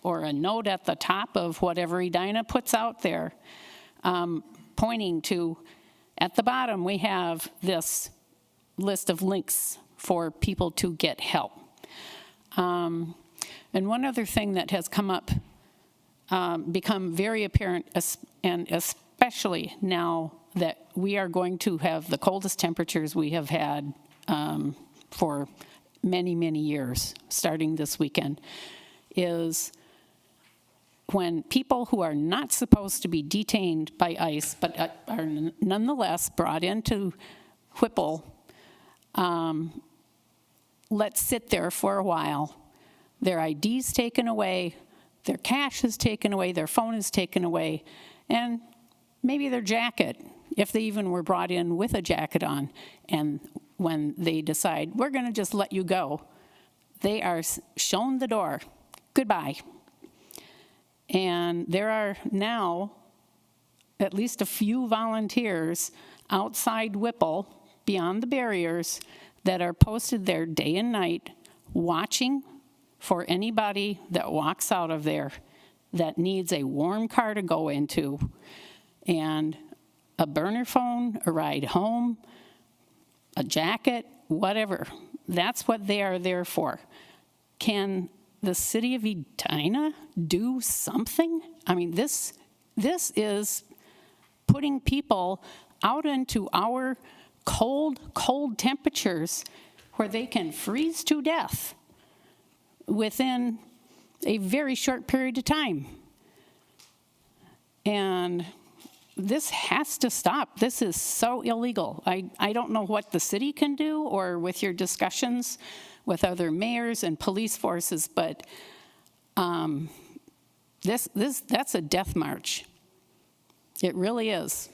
or a note at the top of whatever Edina puts out there, pointing to, at the bottom, we have this list of links for people to get help. And one other thing that has come up, become very apparent, and especially now that we are going to have the coldest temperatures we have had for many, many years, starting this weekend, is when people who are not supposed to be detained by ICE, but are nonetheless brought into Whipple, let sit there for a while, their ID's taken away, their cash is taken away, their phone is taken away, and maybe their jacket, if they even were brought in with a jacket on, and when they decide, we're gonna just let you go, they are shown the door, goodbye. And there are now at least a few volunteers outside Whipple, beyond the barriers, that are posted there day and night, watching for anybody that walks out of there that needs a warm car to go into, and a burner phone, a ride home, a jacket, whatever. That's what they are there for. Can the city of Edina do something? I mean, this is putting people out into our cold temperatures where they can freeze to death within a very short period of time. And this has to stop. This is so illegal. I don't know what the city can do or with your discussions with other mayors and police forces, but that's a death march. It really is.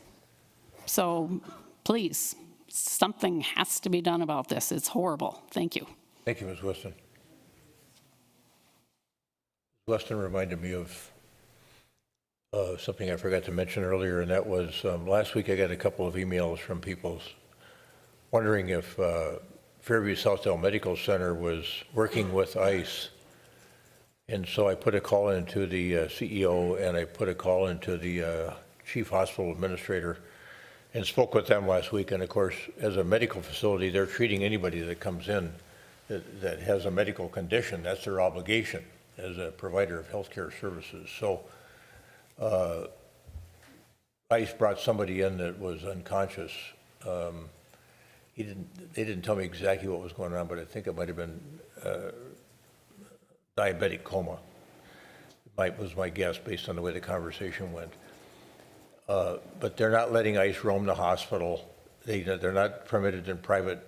So please, something has to be done about this. It's horrible. Thank you. Thank you, Ms. Weston. Weston reminded me of something I forgot to mention earlier, and that was last week I got a couple of emails from people wondering if Fairview Southdale Medical Center was working with ICE. And so I put a call into the CEO and I put a call into the chief hospital administrator and spoke with them last week. And of course, as a medical facility, they're treating anybody that comes in that has a medical condition. That's their obligation as a provider of healthcare services. So ICE brought somebody in that was unconscious. They didn't tell me exactly what was going on, but I think it might have been diabetic coma. Was my guess based on the way the conversation went. But they're not letting ICE roam the hospital. They're not permitted in private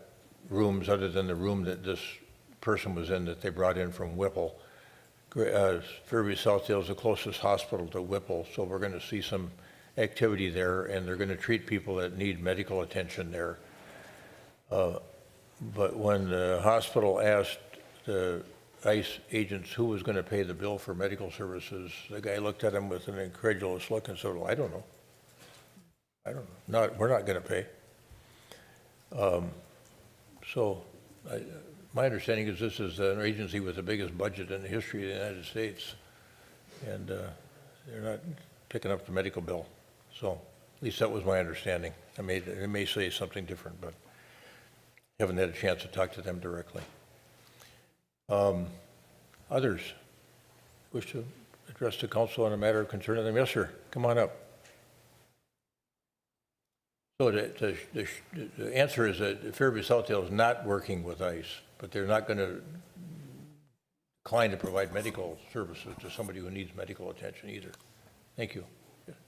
rooms other than the room that this person was in that they brought in from Whipple. Fairview Southdale is the closest hospital to Whipple, so we're going to see some activity there, and they're going to treat people that need medical attention there. But when the hospital asked the ICE agents who was going to pay the bill for medical services, the guy looked at him with an incredulous look and said, well, I don't know. We're not going to pay. My understanding is this is an agency with the biggest budget in the history of the United States, and they're not picking up the medical bill. So at least that was my understanding. They may say something different, but haven't had a chance to talk to them directly. Others wish to address the council on a matter of concern to them? Yes, sir. Come on up. So the answer is that Fairview Southdale is not working with ICE, but they're not going to decline to provide medical services to somebody who needs medical attention either. Thank you.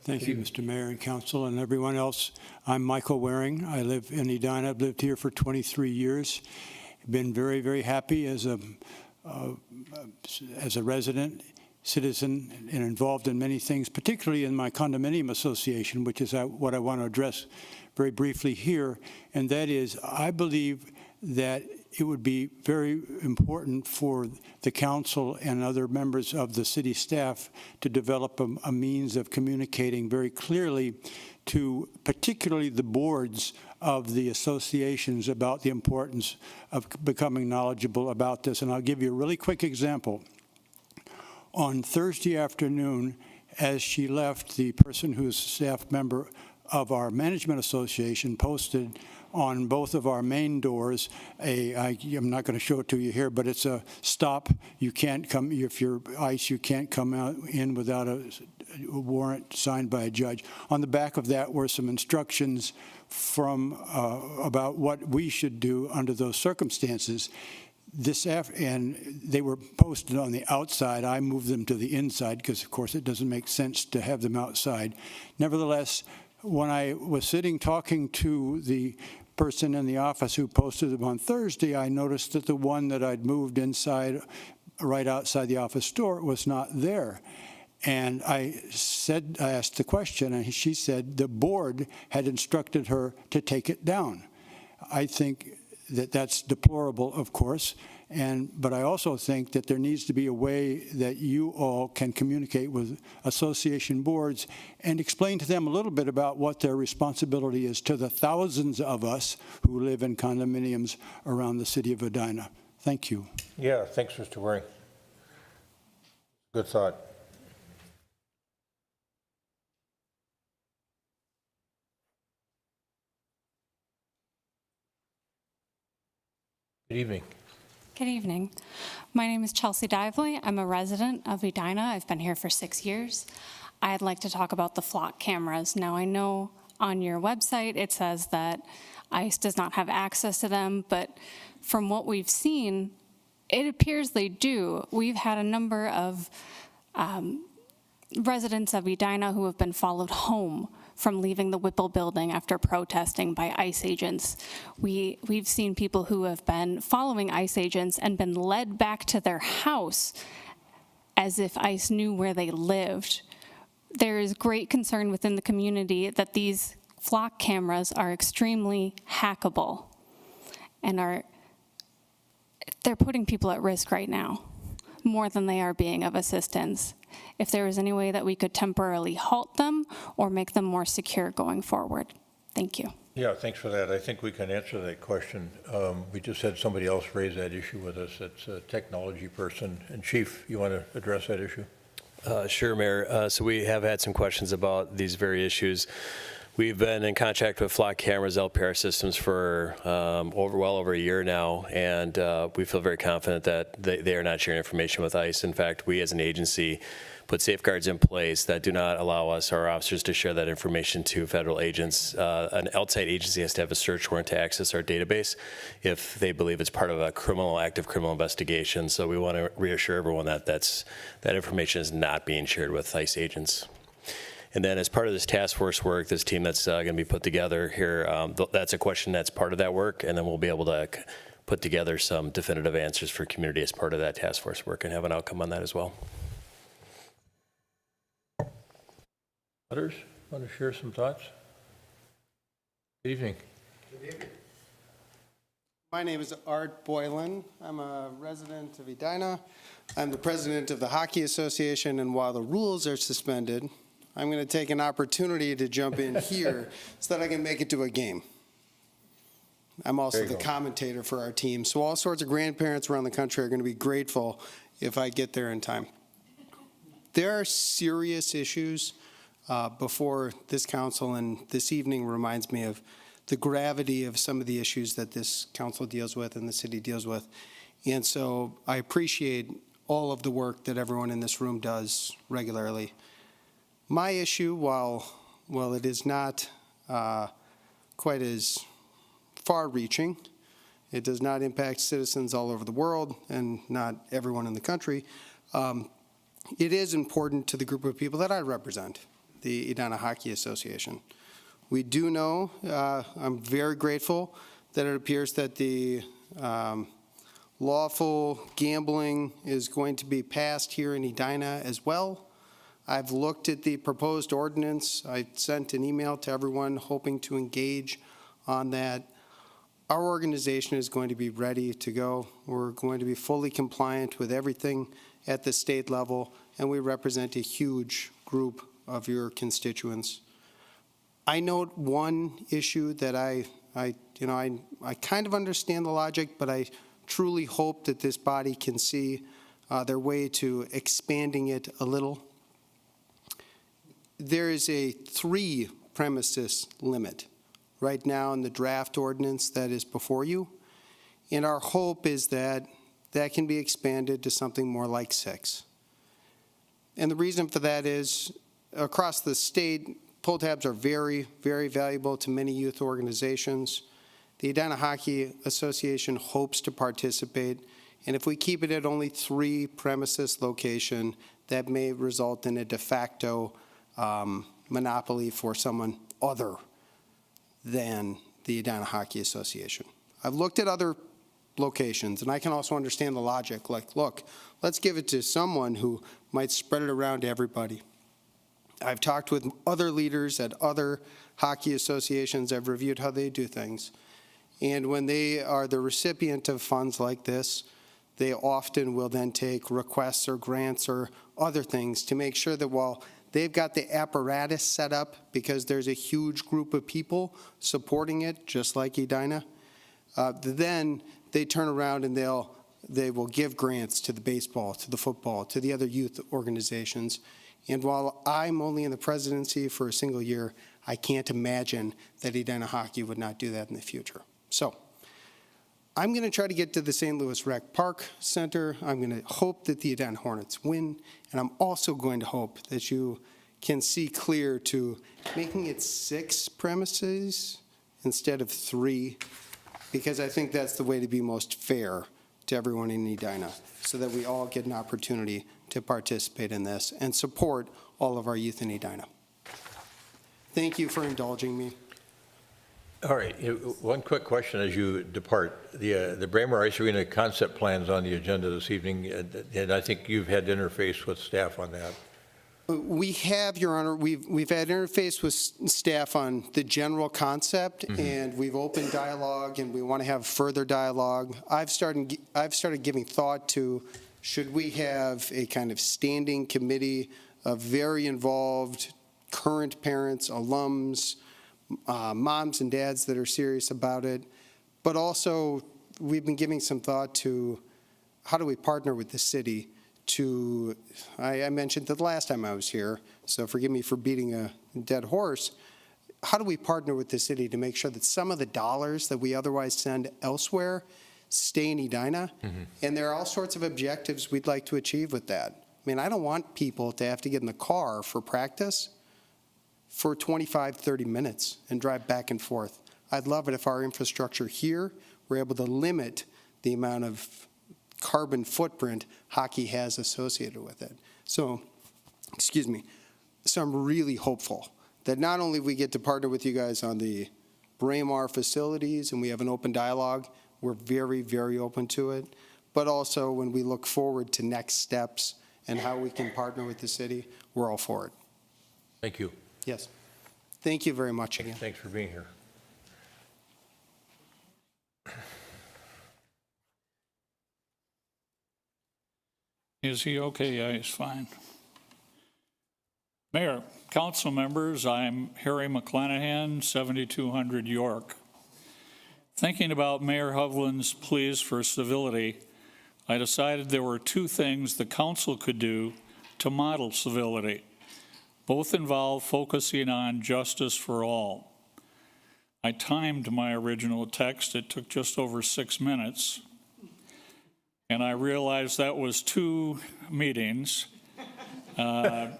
Thank you, Mr. Mayor and Council and everyone else. I'm Michael Waring. I live in Edina. I've lived here for 23 years. Been very, very happy as a resident, citizen, and involved in many things, particularly in my condominium association, which is what I want to address very briefly here. And that is, I believe that it would be very important for the council and other members of the city staff to develop a means of communicating very clearly to particularly the boards of the associations about the importance of becoming knowledgeable about this. And I'll give you a really quick example. On Thursday afternoon, as she left, the person who's a staff member of our management association posted on both of our main doors I'm not going to show it to you here, but it's a stop. You can't come, if you're ICE, you can't come in without a warrant signed by a judge. On the back of that were some instructions from about what we should do under those circumstances. And they were posted on the outside. I moved them to the inside because, of course, it doesn't make sense to have them outside. Nevertheless, when I was sitting talking to the person in the office who posted them on Thursday, I noticed that the one that I'd moved inside, right outside the office door, was not there. And I asked the question, and she said the board had instructed her to take it down. I think that that's deplorable, of course, but I also think that there needs to be a way that you all can communicate with association boards and explain to them a little bit about what their responsibility is to the thousands of us who live in condominiums around the city of Edina. Thank you. Yeah, thanks, Mr. Waring. Good thought. Good evening. Good evening. My name is Chelsea Dively. I'm a resident of Edina. I've been here for 6 years. I'd like to talk about the flock cameras. Now, I know on your website it says that ICE does not have access to them, but from what we've seen, it appears they do. We've had a number of residents of Edina who have been followed home from leaving the Whipple building after protesting by ICE agents. We've seen people who have been following ICE agents and been led back to their house as if ICE knew where they lived. There is great concern within the community that these flock cameras are extremely hackable and they're putting people at risk right now, more than they are being of assistance. If there was any way that we could temporarily halt them or make them more secure going forward. Thank you. Yeah, thanks for that. I think we can answer that question. We just had somebody else raise that issue with us. It's a technology person. And Chief, you want to address that issue? Sure, Mayor. So we have had some questions about these very issues. We've been in contact with flock cameras, LPR systems for well over a year now, and we feel very confident that they are not sharing information with ICE. In fact, we as an agency put safeguards in place that do not allow us, our officers, to share that information to federal agents. An outside agency has to have a search warrant to access our database if they believe it's part of a active criminal investigation. So we want to reassure everyone that that information is not being shared with ICE agents. And then as part of this task force work, this team that's going to be put together here, that's a question that's part of that work, and then we'll be able to put together some definitive answers for community as part of that task force work and have an outcome on that as well. Others want to share some thoughts? Good evening. Good evening. My name is Art Boylan. I'm a resident of Edina. I'm the president of the Hockey Association, and while the rules are suspended, I'm going to take an opportunity to jump in here so that I can make it to a game. I'm also the commentator for our team, so all sorts of grandparents around the country are going to be grateful if I get there in time. There are serious issues before this council, and this evening reminds me of the gravity of some of the issues that this council deals with and the city deals with. And so I appreciate all of the work that everyone in this room does regularly. My issue, while it is not quite as far-reaching, it does not impact citizens all over the world and not everyone in the country. It is important to the group of people that I represent, the Edina Hockey Association. We do know, I'm very grateful that it appears that the lawful gambling is going to be passed here in Edina as well. I've looked at the proposed ordinance. I sent an email to everyone hoping to engage on that. Our organization is going to be ready to go. We're going to be fully compliant with everything at the state level, and we represent a huge group of your constituents. I note one issue that I kind of understand the logic, but I truly hope that this body can see their way to expanding it a little. There is a 3 premises limit right now in the draft ordinance that is before you, and our hope is that that can be expanded to something more like 6. And the reason for that is, across the state, pull tabs are very, very valuable to many youth organizations. The Edina Hockey Association hopes to participate, and if we keep it at only 3 premises location, that may result in a de facto monopoly for someone other than the Edina Hockey Association. I've looked at other locations, and I can also understand the logic. Like, look, let's give it to someone who might spread it around to everybody. I've talked with other leaders at other hockey associations. I've reviewed how they do things. And when they are the recipient of funds like this, they often will then take requests or grants or other things to make sure that while they've got the apparatus set up, because there's a huge group of people supporting it, just like Edina, then they turn around and they will give grants to the baseball, to the football, to the other youth organizations. And while I'm only in the presidency for a single year, I can't imagine that Edina Hockey would not do that in the future. So I'm going to try to get to the St. Louis Rec Park Center. I'm going to hope that the Edina Hornets win. And I'm also going to hope that you can see clear to making it 6 premises instead of 3, because I think that's the way to be most fair to everyone in Edina, so that we all get an opportunity to participate in this and support all of our youth in Edina. Thank you for indulging me. All right, one quick question as you depart. The Braemar Ice Arena concept plan's on the agenda this evening, and I think you've had interface with staff on that. We have, Your Honor. We've had interface with staff on the general concept, and we've opened dialogue, and we want to have further dialogue. I've started giving thought to, should we have a kind of standing committee of very involved current parents, alums, moms and dads that are serious about it, but also we've been giving some thought to how do we partner with the city to, I mentioned that the last time I was here, so forgive me for beating a dead horse. How do we partner with the city to make sure that some of the dollars that we otherwise send elsewhere stay in Edina? And there are all sorts of objectives we'd like to achieve with that. I mean, I don't want people to have to get in the car for practice for 25, 30 minutes and drive back and forth. I'd love it if our infrastructure here were able to limit the amount of carbon footprint hockey has associated with it. So, excuse me. So I'm really hopeful that not only we get to partner with you guys on the Braemar facilities and we have an open dialogue, we're very, very open to it, but also when we look forward to next steps and how we can partner with the city, we're all for it. Thank you. Yes. Thank you very much again. Thanks for being here. Is he okay? Yeah, he's fine. Mayor, council members, I'm Harry McClanahan, 7200 York. Thinking about Mayor Hovland's pleas for civility, I decided there were two things the council could do to model civility. Both involve focusing on justice for all. I timed my original text. It took just over 6 minutes. And I realized that was 2 meetings. And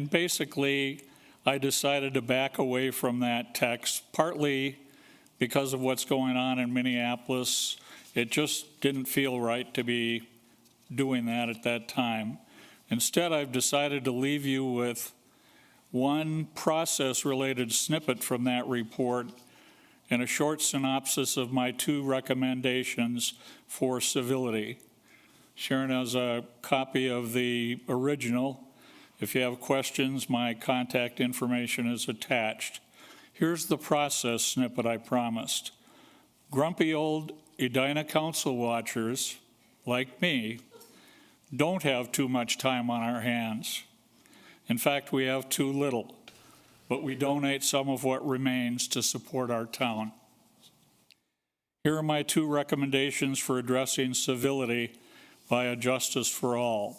basically, I decided to back away from that text, partly because of what's going on in Minneapolis. It just didn't feel right to be doing that at that time. Instead, I've decided to leave you with one process-related snippet from that report and a short synopsis of my 2 recommendations for civility. Sharon has a copy of the original. If you have questions, my contact information is attached. Here's the process snippet I promised. Grumpy old Edina council watchers, like me, don't have too much time on our hands. In fact, we have too little, but we donate some of what remains to support our town. Here are my 2 recommendations for addressing civility via Justice for All.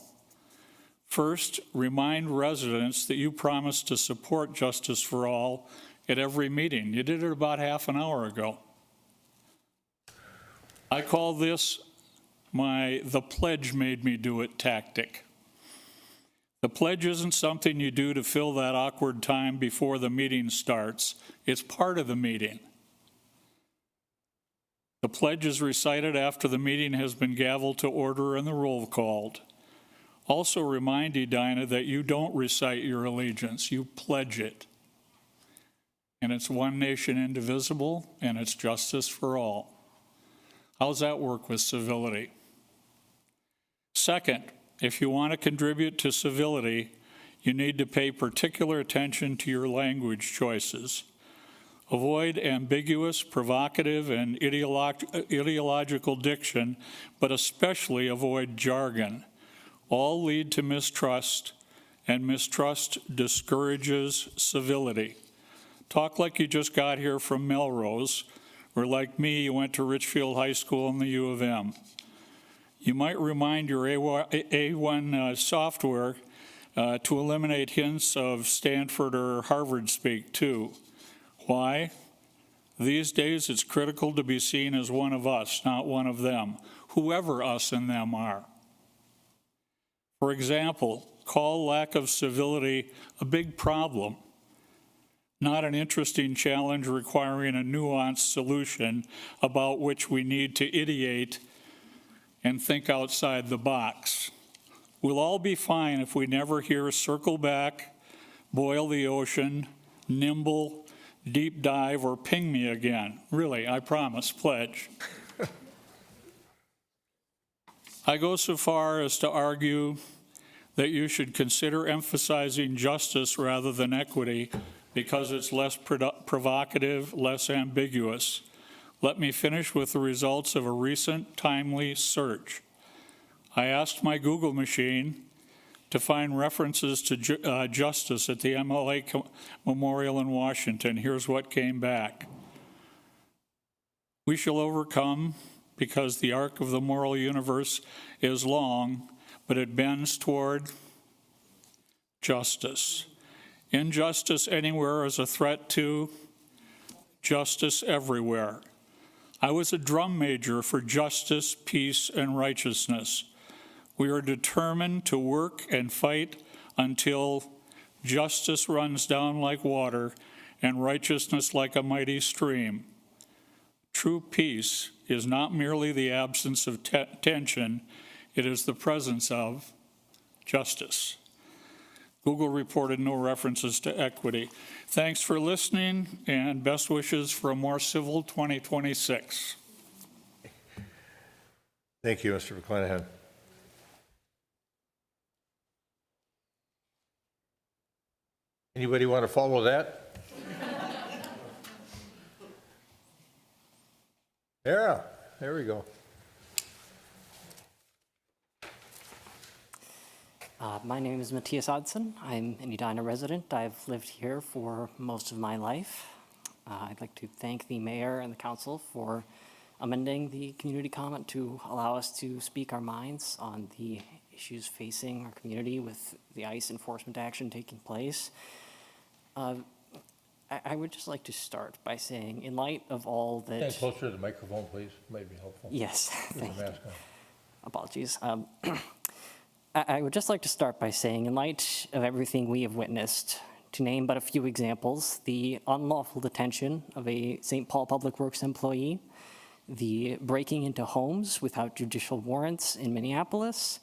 First, remind residents that you promised to support Justice for All at every meeting. You did it about half an hour ago. I call this my "the pledge made me do it" tactic. The pledge isn't something you do to fill that awkward time before the meeting starts. It's part of the meeting. The pledge is recited after the meeting has been gavelled to order and the roll called. Also remind Edina that you don't recite your allegiance, you pledge it. And it's one nation indivisible, and it's justice for all. How's that work with civility? Second, if you want to contribute to civility, you need to pay particular attention to your language choices. Avoid ambiguous, provocative, and ideological diction, but especially avoid jargon. All lead to mistrust, and mistrust discourages civility. Talk like you just got here from Melrose, or like me, you went to Richfield High School and the U of M. You might remind your A1 software to eliminate hints of Stanford or Harvard speak too. Why? These days it's critical to be seen as one of us, not one of them, whoever us and them are. For example, call lack of civility a big problem, not an interesting challenge requiring a nuanced solution about which we need to ideate and think outside the box. We'll all be fine if we never hear circle back, boil the ocean, nimble, deep dive, or ping me again. Really, I promise, pledge. I go so far as to argue that you should consider emphasizing justice rather than equity because it's less provocative, less ambiguous. Let me finish with the results of a recent timely search. I asked my Google machine to find references to justice at the MLA Memorial in Washington. Here's what came back. We shall overcome because the arc of the moral universe is long, but it bends toward justice. Injustice anywhere is a threat to justice everywhere. I was a drum major for justice, peace, and righteousness. We are determined to work and fight until justice runs down like water and righteousness like a mighty stream. True peace is not merely the absence of tension, it is the presence of justice. Google reported no references to equity. Thanks for listening, and best wishes for a more civil 2026. Thank you, Mr. McClanahan. Anybody want to follow that? Yeah, there we go. My name is Matthias Odson. I'm an Edina resident. I've lived here for most of my life. I'd like to thank the mayor and the council for amending the community comment to allow us to speak our minds on the issues facing our community with the ICE enforcement action taking place. I would just like to start by saying, in light of all that... Stand closer to the microphone, please. Might be helpful. Yes, With thank the you. mask on. Apologies. I would just like to start by saying, in light of everything we have witnessed, to name but a few examples, the unlawful detention of a St. Paul Public Works employee, the breaking into homes without judicial warrants in Minneapolis,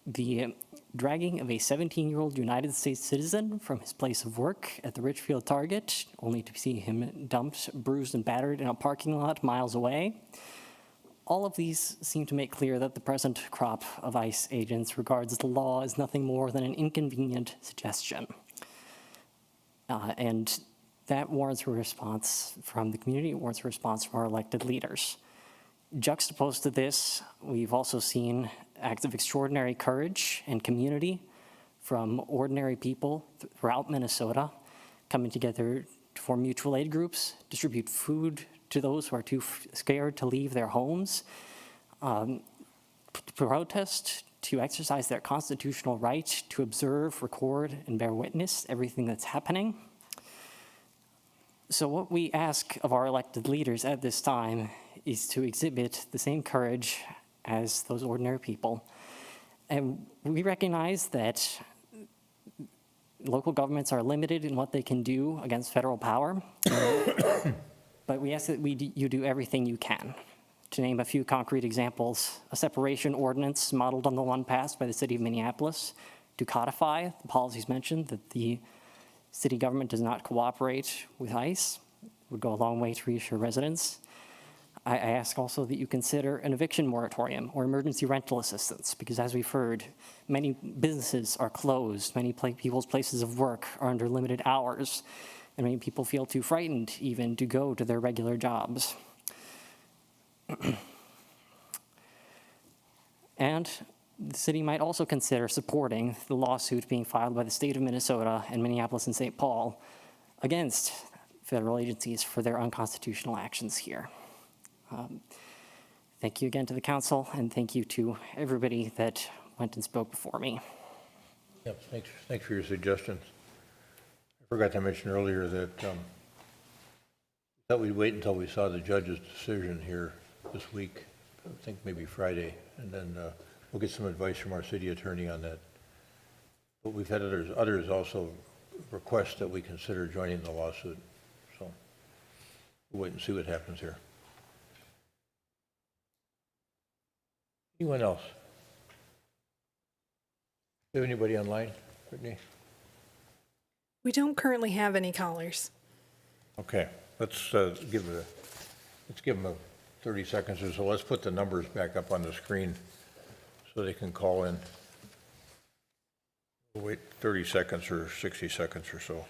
the dragging of a 17-year-old United States citizen from his place of work at the Richfield Target, only to see him dumped, bruised, and battered in a parking lot miles away. All of these seem to make clear that the present crop of ICE agents regards the law as nothing more than an inconvenient suggestion. And that warrants a response from the community, it warrants a response from our elected leaders. Juxtaposed to this, we've also seen acts of extraordinary courage and community from ordinary people throughout Minnesota coming together to form mutual aid groups, distribute food to those who are too scared to leave their homes, to protest, to exercise their constitutional right to observe, record, and bear witness everything that's happening. So what we ask of our elected leaders at this time is to exhibit the same courage as those ordinary people. And we recognize that local governments are limited in what they can do against federal power. But we ask that you do everything you can. To name a few concrete examples, a separation ordinance modeled on the one passed by the city of Minneapolis to codify the policies mentioned that the city government does not cooperate with ICE would go a long way to reassure residents. I ask also that you consider an eviction moratorium or emergency rental assistance, because as we've heard, many businesses are closed, many people's places of work are under limited hours, and many people feel too frightened even to go to their regular jobs. And the city might also consider supporting the lawsuit being filed by the state of Minnesota and Minneapolis and St. Paul against federal agencies for their unconstitutional actions here. Thank you again to the council, and thank you to everybody that went and spoke before me. Yep, thanks for your suggestions. I forgot to mention earlier that we'd wait until we saw the judge's decision here this week, I think maybe Friday, and then we'll get some advice from our city attorney on that. But we've had others also request that we consider joining the lawsuit, so we'll wait and see what happens here. Anyone else? Do you have anybody online, Brittany? We don't currently have any callers. Okay, let's give them 30 seconds or so. Let's put the numbers back up on the screen so they can call in. We'll wait 30 seconds or 60 seconds or so.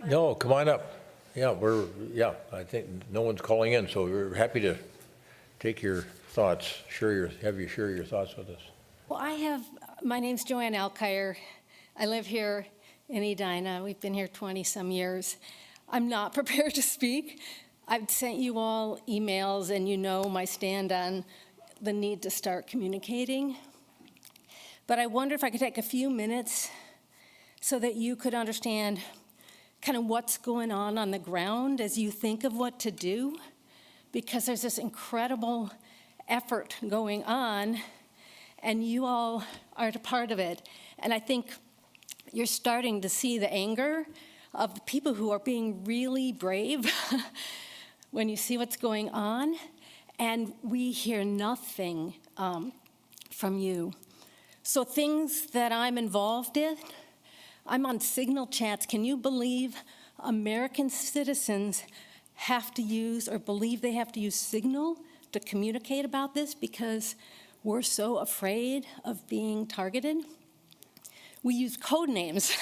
No, come on up. Yeah, I think no one's calling in, so we're happy to take your thoughts, have you share your thoughts with us. Well, my name's Joanne Alkire. I live here in Edina. We've been here 20-some years. I'm not prepared to speak. I've sent you all emails, and you know my stand on the need to start communicating. But I wonder if I could take a few minutes so that you could understand kind of what's going on the ground as you think of what to do, because there's this incredible effort going on, and you all are a part of it. And I think you're starting to see the anger of the people who are being really brave when you see what's going on, and we hear nothing from you. So things that I'm involved in, I'm on Signal chats. Can you believe American citizens have to use or believe they have to use Signal to communicate about this because we're so afraid of being targeted? We use code names.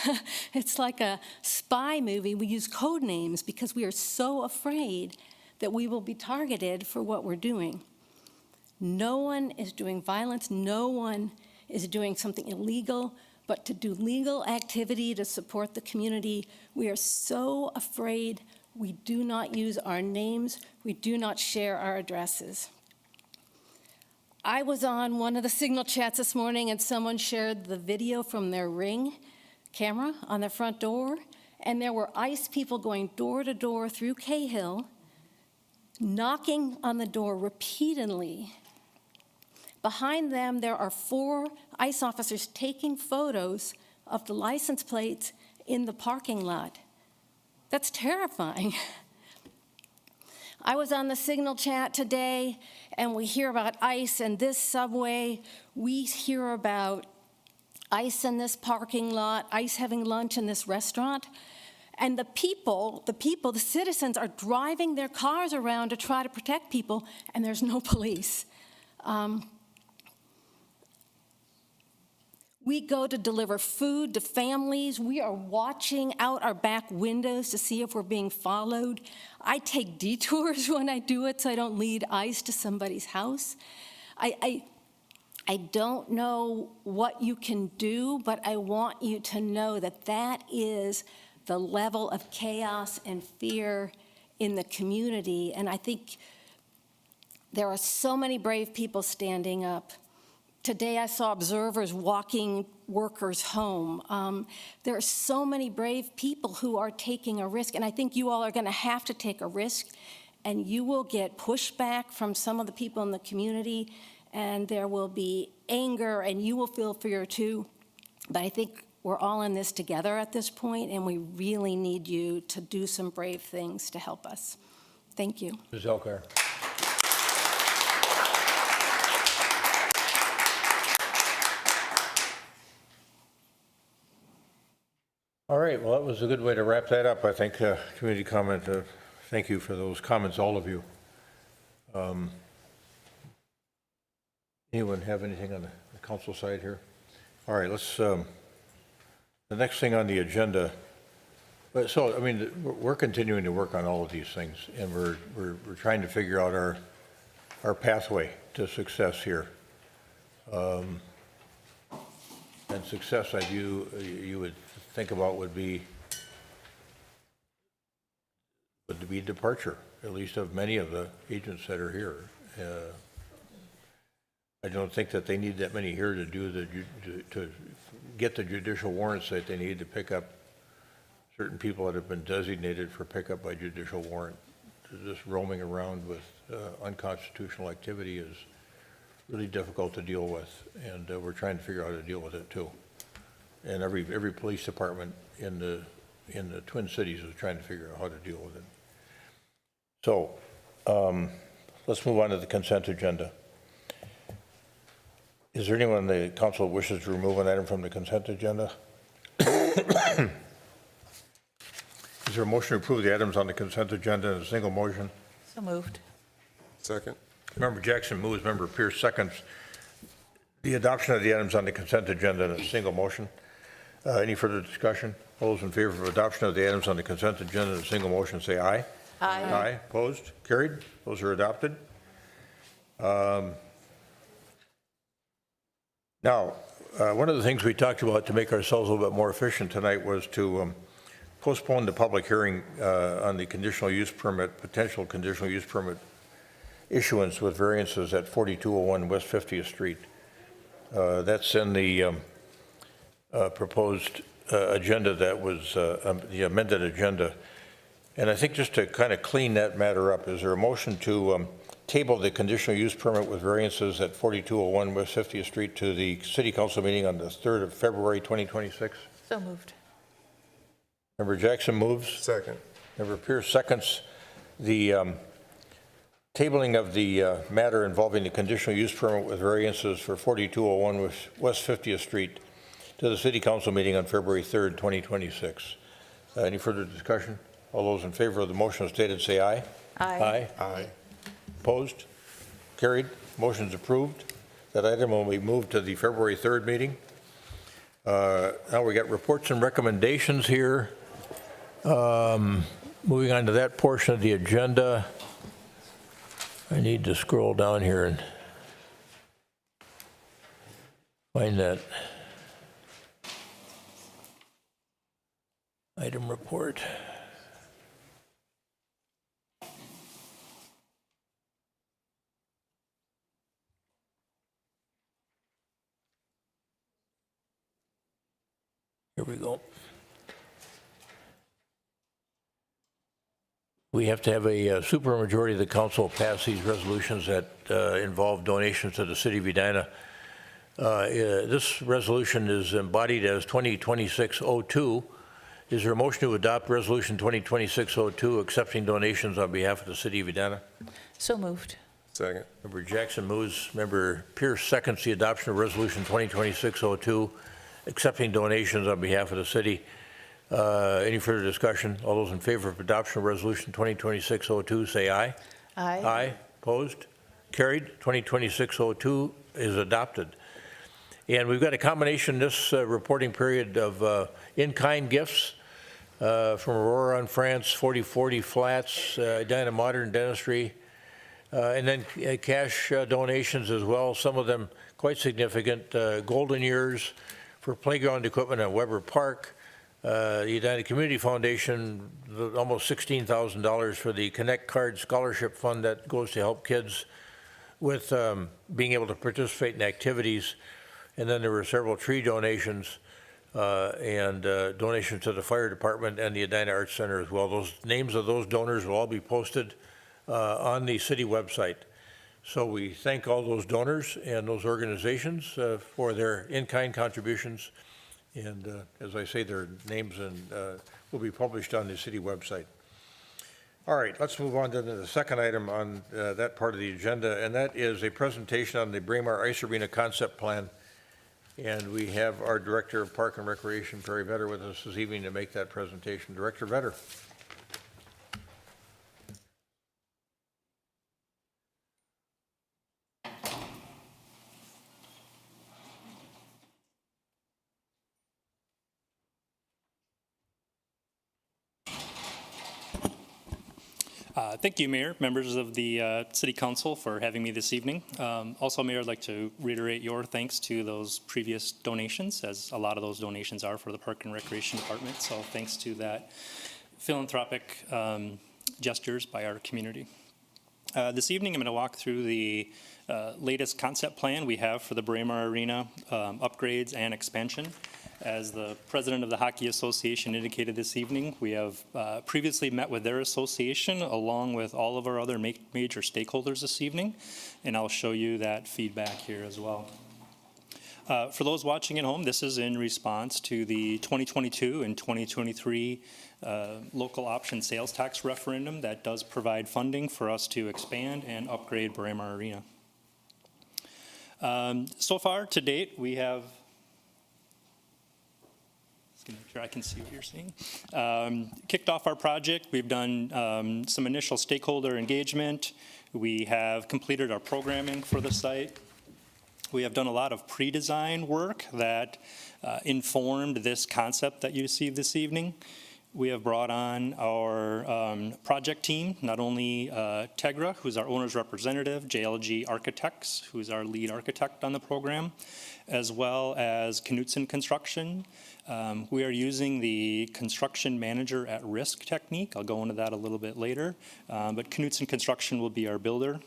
It's like a spy movie. We use code names because we are so afraid that we will be targeted for what we're doing. No one is doing violence. No one is doing something illegal, but to do legal activity to support the community, we are so afraid. We do not use our names. We do not share our addresses. I was on one of the Signal chats this morning, and someone shared the video from their Ring camera on their front door, and there were ICE people going door to door through Cahill, knocking on the door repeatedly. Behind them, there are 4 ICE officers taking photos of the license plates in the parking lot. That's terrifying. I was on the Signal chat today, and we hear about ICE and this subway. We hear about ICE in this parking lot, ICE having lunch in this restaurant. And the citizens are driving their cars around to try to protect people, and there's no police. We go to deliver food to families. We are watching out our back windows to see if we're being followed. I take detours when I do it so I don't lead ICE to somebody's house. I don't know what you can do, but I want you to know that that is the level of chaos and fear in the community. And I think there are so many brave people standing up. Today I saw observers walking workers home. There are so many brave people who are taking a risk, and I think you all are going to have to take a risk, and you will get pushback from some of the people in the community, and there will be anger, and you will feel fear too. But I think we're all in this together at this point, and we really need you to do some brave things to help us. Thank you. Ms. Elkhart. All right, well, that was a good way to wrap that up. I think community comment, thank you for those comments, all of you. Anyone have anything on the council side here? All right, let's, the next thing on the agenda, so, I mean, we're continuing to work on all of these things, and we're trying to figure out our pathway to success here. And success, you would think about would be departure, at least of many of the agents that are here. I don't think that they need that many here to do to get the judicial warrants that they need to pick up certain people that have been designated for pickup by judicial warrant. Just roaming around with unconstitutional activity is really difficult to deal with, and we're trying to figure out how to deal with it too. And every police department in the Twin Cities is trying to figure out how to deal with it. So let's move on to the consent agenda. Is there anyone in the council who wishes to remove an item from the consent agenda? Is there a motion to approve the items on the consent agenda in a single motion? So moved. Second. Member Jackson moves, Member Pierce seconds the adoption of the items on the consent agenda in a single motion. Any further discussion? All those in favor of adoption of the items on the consent agenda in a single motion say aye. Aye. Aye. Opposed? Carried. Those are adopted. Now, one of the things we talked about to make ourselves a little bit more efficient tonight was to postpone the public hearing on the conditional use permit, potential conditional use permit issuance with variances at 4201 West 50th Street. That's in the proposed agenda that was the amended agenda. And I think just to kind of clean that matter up, is there a motion to table the conditional use permit with variances at 4201 West 50th Street to the City Council meeting on the 3rd of February 2026? So moved. Member Jackson moves. Second. Member Pierce seconds. The tabling of the matter involving the conditional use permit with variances for 4201 West 50th Street to the City Council meeting on February 3rd, 2026. Any further discussion? All those in favor of the motion as stated say aye. Aye. Aye. Opposed? Carried. Motion's approved. That item will be moved to the February 3rd meeting. Now we got reports and recommendations here. Moving on to that portion of the agenda, I need to scroll down here and find that item report. Here we go. We have to have a supermajority of the council pass these resolutions that involve donations to the city of Edina. This resolution is embodied as 2026-02. Is there a motion to adopt resolution 2026-02 accepting donations on behalf of the city of Edina? So moved. Second. Member Jackson moves. Member Pierce seconds the adoption of resolution 2026-02 accepting donations on behalf of the city. Any further discussion? All those in favor of adoption of resolution 2026-02 say aye. Aye. Aye. Opposed? Carried. 2026-02 is adopted. And we've got a combination this reporting period of in-kind gifts from Aurora in France, 4040 Flats, Edina Modern Dentistry, and then cash donations as well, some of them quite significant. Golden Years for playground equipment at Weber Park. The Edina Community Foundation, almost $16,000 for the Connect Card Scholarship Fund that goes to help kids with being able to participate in activities. And then there were several tree donations and donations to the fire department and the Edina Arts Center as well. Those names of those donors will all be posted on the city website. So we thank all those donors and those organizations for their in-kind contributions. And as I say, their names and will be published on the city website. All right, let's move on to the second item on that part of the agenda, and that is a presentation on the Braemar Ice Arena concept plan. And we have our Director of Park and Recreation, Perry Vetter, with us this evening to make that presentation. Director Vetter. Thank you, Mayor, members of the City Council for having me this evening. Also, Mayor, I'd like to reiterate your thanks to those previous donations, as a lot of those donations are for the Park and Recreation Department. So thanks to that philanthropic gestures by our community. This evening, I'm going to walk through the latest concept plan we have for the Braemar Arena upgrades and expansion. As the president of the Hockey Association indicated this evening, we have previously met with their association along with all of our other major stakeholders this evening, and I'll show you that feedback here as well. For those watching at home, this is in response to the 2022 and 2023 local option sales tax referendum that does provide funding for us to expand and upgrade Braemar Arena. So far to date, we have make sure I can see what you're seeing. Kicked off our project. We've done some initial stakeholder engagement. We have completed our programming for the site. We have done a lot of pre-design work that informed this concept that you see this evening. We have brought on our project team, not only Tegra, who's our owner's representative, JLG Architects, who's our lead architect on the program, as well as Knutson Construction. We are using the construction manager at risk technique. I'll go into that a little bit later, but Knutson Construction will be our builder.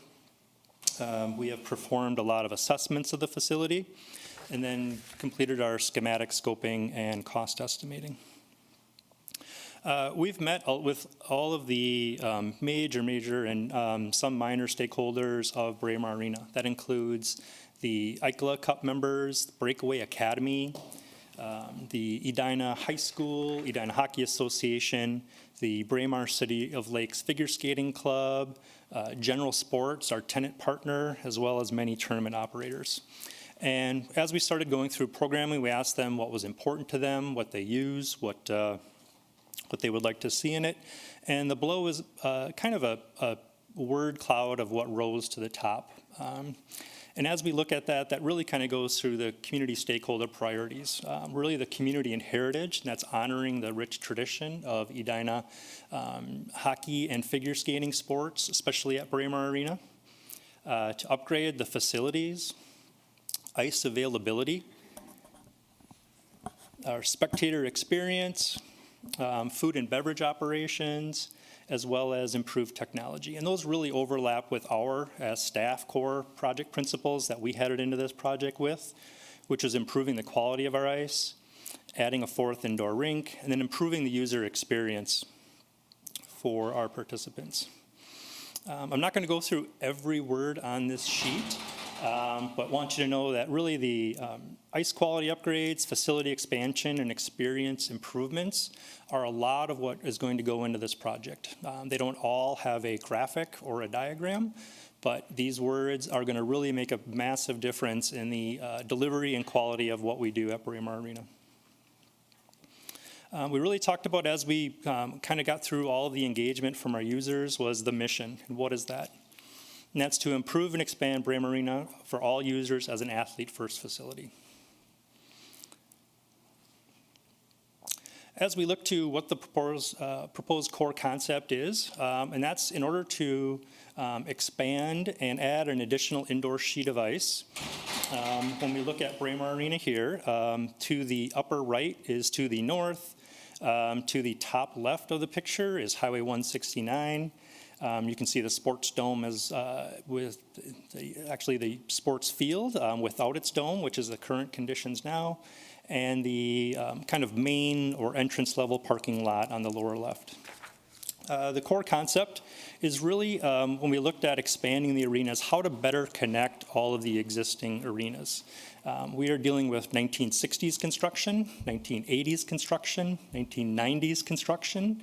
We have performed a lot of assessments of the facility and then completed our schematic scoping and cost estimating. We've met with all of the major and some minor stakeholders of Braemar Arena. That includes the ICLA Cup members, Breakaway Academy, the Edina High School, Edina Hockey Association, the Braemar City of Lakes Figure Skating Club, General Sports, our tenant partner, as well as many tournament operators. And as we started going through programming, we asked them what was important to them, what they use, what they would like to see in it. And the below is kind of a word cloud of what rose to the top. And as we look at that, that really kind of goes through the community stakeholder priorities, really the community and heritage, and that's honoring the rich tradition of Edina hockey and figure skating sports, especially at Braemar Arena, to upgrade the facilities, ice availability, our spectator experience, food and beverage operations, as well as improved technology. And those really overlap with our, as staff, core project principles that we headed into this project with, which is improving the quality of our ice, adding a 4th indoor rink, and then improving the user experience for our participants. I'm not going to go through every word on this sheet, but want you to know that really the ice quality upgrades, facility expansion, and experience improvements are a lot of what is going to go into this project. They don't all have a graphic or a diagram, but these words are going to really make a massive difference in the delivery and quality of what we do at Braemar Arena. We really talked about, as we kind of got through all of the engagement from our users, was the mission. And what is that? And that's to improve and expand Braemar Arena for all users as an athlete-first facility. As we look to what the proposed core concept is, and that's in order to expand and add an additional indoor sheet of ice. When we look at Braemar Arena here, to the upper right is to the north. To the top left of the picture is Highway 169. You can see the sports dome as with actually the sports field without its dome, which is the current conditions now, and the kind of main or entrance level parking lot on the lower left. The core concept is really, when we looked at expanding the arenas, how to better connect all of the existing arenas. We are dealing with 1960s construction, 1980s construction, 1990s construction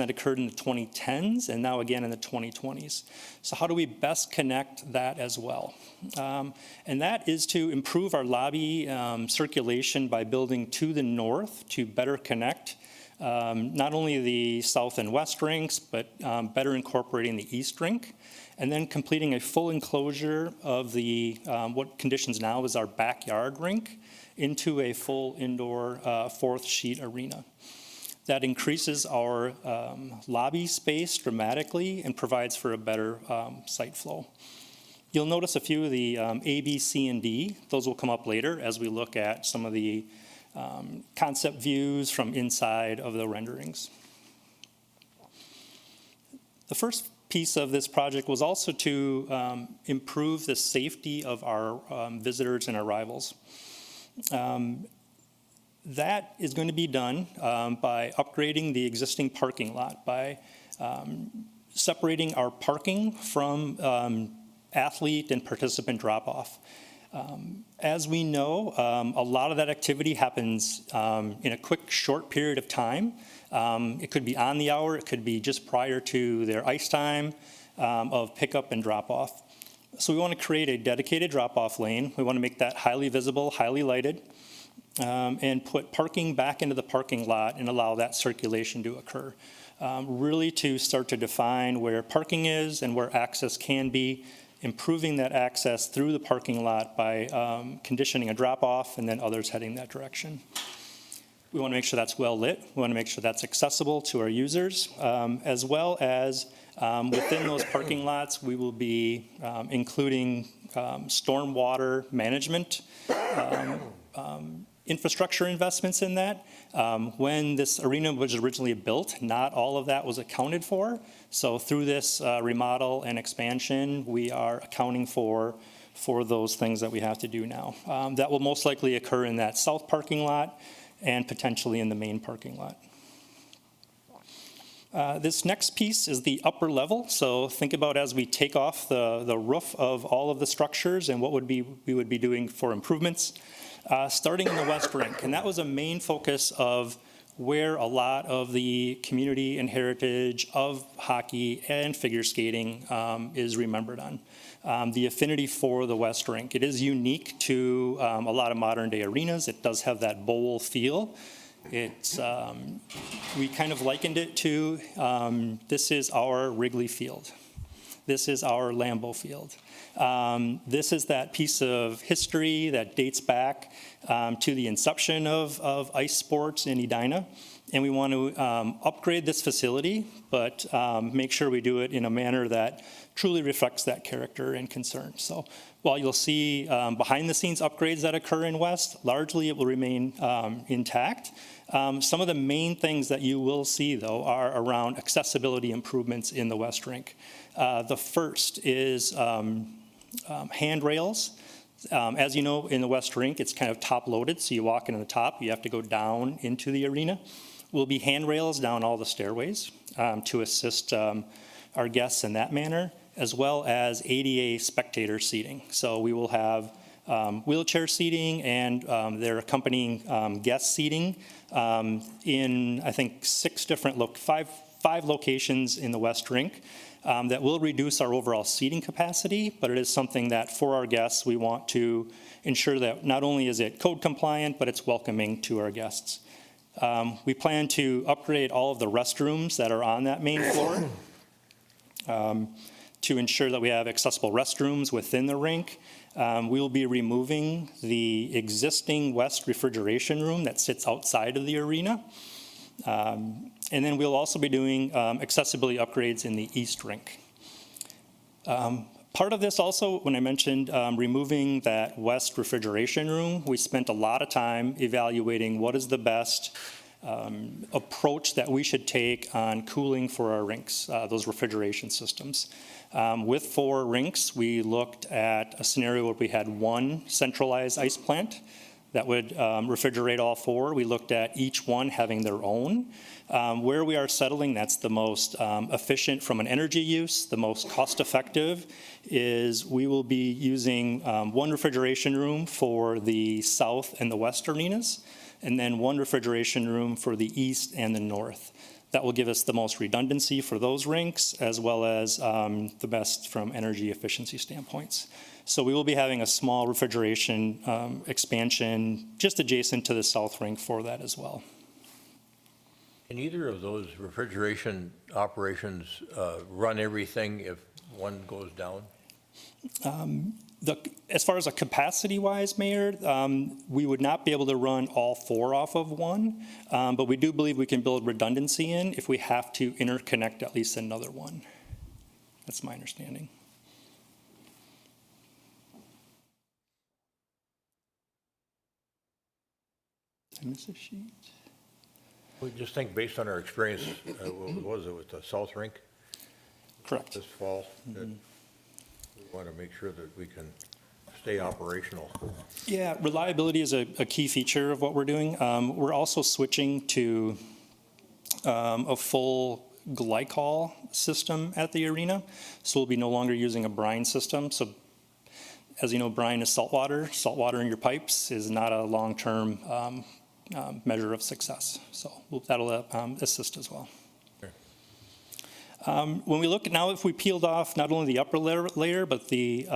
that occurred in the 2010s, and now again in the 2020s. So how do we best connect that as well? And that is to improve our lobby circulation by building to the north to better connect not only the south and west rinks, but better incorporating the east rink, and then completing a full enclosure of the what conditions now is our backyard rink into a full indoor 4th sheet arena. That increases our lobby space dramatically and provides for a better site flow. You'll notice a few of the A, B, C, and D. Those will come up later as we look at some of the concept views from inside of the renderings. The first piece of this project was also to improve the safety of our visitors and arrivals. That is going to be done by upgrading the existing parking lot, by separating our parking from athlete and participant drop-off. As we know, a lot of that activity happens in a quick, short period of time. It could be on the hour, it could be just prior to their ice time of pickup and drop-off. So we want to create a dedicated drop-off lane. We want to make that highly visible, highly lighted, and put parking back into the parking lot and allow that circulation to occur. Really to start to define where parking is and where access can be, improving that access through the parking lot by conditioning a drop-off and then others heading that direction. We want to make sure that's well lit. We want to make sure that's accessible to our users, as well as within those parking lots, we will be including stormwater management, infrastructure investments in that. When this arena was originally built, not all of that was accounted for. So through this remodel and expansion, we are accounting for those things that we have to do now. That will most likely occur in that south parking lot and potentially in the main parking lot. This next piece is the upper level. So think about as we take off the roof of all of the structures and what we would be doing for improvements, starting in the West Rink. And that was a main focus of where a lot of the community and heritage of hockey and figure skating is remembered on. The affinity for the West Rink. It is unique to a lot of modern day arenas. It does have that bowl feel. It's, we kind of likened it to, this is our Wrigley Field. This is our Lambeau Field. This is that piece of history that dates back to the inception of ice sports in Edina. And we want to upgrade this facility, but make sure we do it in a manner that truly reflects that character and concern. So while you'll see behind the scenes upgrades that occur in West, largely it will remain intact. Some of the main things that you will see, though, are around accessibility improvements in the West Rink. The first is handrails. As you know, in the West Rink, it's kind of top-loaded, so you walk in on the top, you have to go down into the arena. Will be handrails down all the stairways to assist our guests in that manner, as well as ADA spectator seating. So we will have wheelchair seating and their accompanying guest seating in, I think, five locations in the West Rink. That will reduce our overall seating capacity, but it is something that for our guests, we want to ensure that not only is it code compliant, but it's welcoming to our guests. We plan to upgrade all of the restrooms that are on that main floor to ensure that we have accessible restrooms within the rink. We will be removing the existing West refrigeration room that sits outside of the arena. And then we'll also be doing accessibility upgrades in the East Rink. Part of this also, when I mentioned removing that West refrigeration room, we spent a lot of time evaluating what is the best approach that we should take on cooling for our rinks, those refrigeration systems. With 4 rinks, we looked at a scenario where we had one centralized ice plant that would refrigerate all 4. We looked at each one having their own. Where we are settling, that's the most efficient from an energy use, the most cost-effective, is we will be using one refrigeration room for the south and the west arenas, and then one refrigeration room for the east and the north. That will give us the most redundancy for those rinks, as well as the best from energy efficiency standpoints. So we will be having a small refrigeration expansion just adjacent to the south rink for that as well. Can either of those refrigeration operations run everything if one goes down? As far as a capacity-wise, Mayor, we would not be able to run all 4 off of one, but we do believe we can build redundancy in if we have to interconnect at least another one. That's my understanding. Did I miss a sheet? We just think based on our experience, what was it with the South Rink? Correct. This fall, that we want to make sure that we can stay operational. Yeah, reliability is a key feature of what we're doing. We're also switching to a full glycol system at the arena, so we'll be no longer using a brine system. So as you know, brine is salt water. Salt water in your pipes is not a long-term measure of success. So that'll assist as well. When we look at now, if we peeled off not only the upper layer, but the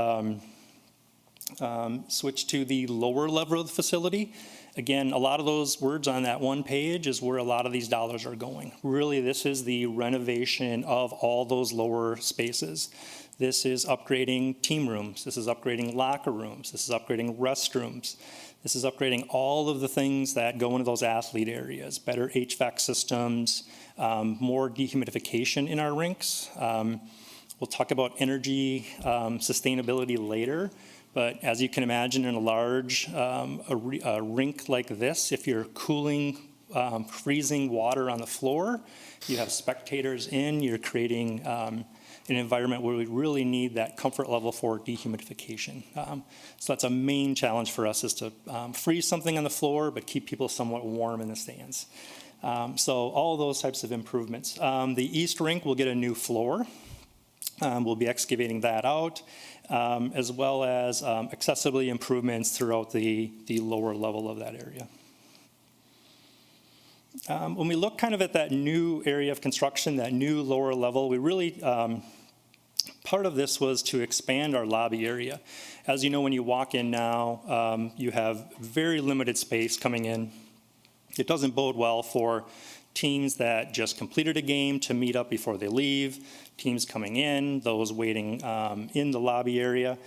switch to the lower level of the facility, again, a lot of those words on that one page is where a lot of these dollars are going. Really, this is the renovation of all those lower spaces. This is upgrading team rooms. This is upgrading locker rooms. This is upgrading restrooms. This is upgrading all of the things that go into those athlete areas, better HVAC systems, more dehumidification in our rinks. We'll talk about energy sustainability later, but as you can imagine, in a large a rink like this, if you're cooling freezing water on the floor, you have spectators in, you're creating an environment where we really need that comfort level for dehumidification. So that's a main challenge for us, is to freeze something on the floor, but keep people somewhat warm in the stands. So all those types of improvements. The East Rink will get a new floor. We'll be excavating that out, as well as accessibility improvements throughout the lower level of that area. When we look kind of at that new area of construction, that new lower level, we really, part of this was to expand our lobby area. As you know, when you walk in now, you have very limited space coming in. It doesn't bode well for teams that just completed a game to meet up before they leave, teams coming in, those waiting in the lobby area.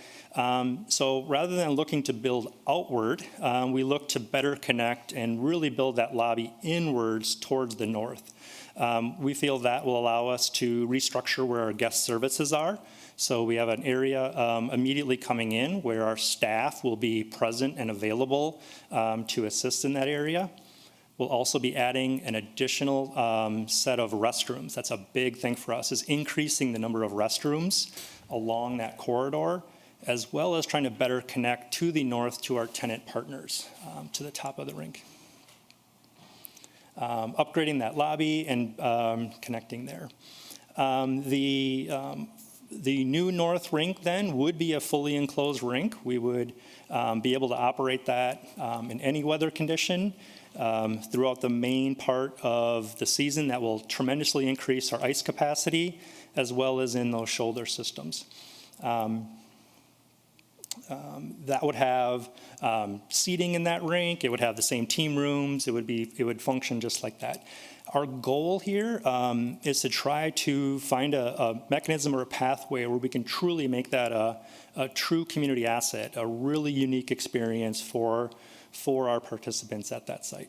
So rather than looking to build outward, we look to better connect and really build that lobby inwards towards the north. We feel that will allow us to restructure where our guest services are. So we have an area immediately coming in where our staff will be present and available to assist in that area. We'll also be adding an additional set of restrooms. That's a big thing for us, is increasing the number of restrooms along that corridor, as well as trying to better connect to the north to our tenant partners to the top of the rink. Upgrading that lobby and connecting there. The new north rink then would be a fully enclosed rink. We would be able to operate that in any weather condition. Throughout the main part of the season, that will tremendously increase our ice capacity, as well as in those shoulder systems. That would have seating in that rink. It would have the same team rooms. It would function just like that. Our goal here is to try to find a mechanism or a pathway where we can truly make that a true community asset, a really unique experience for our participants at that site.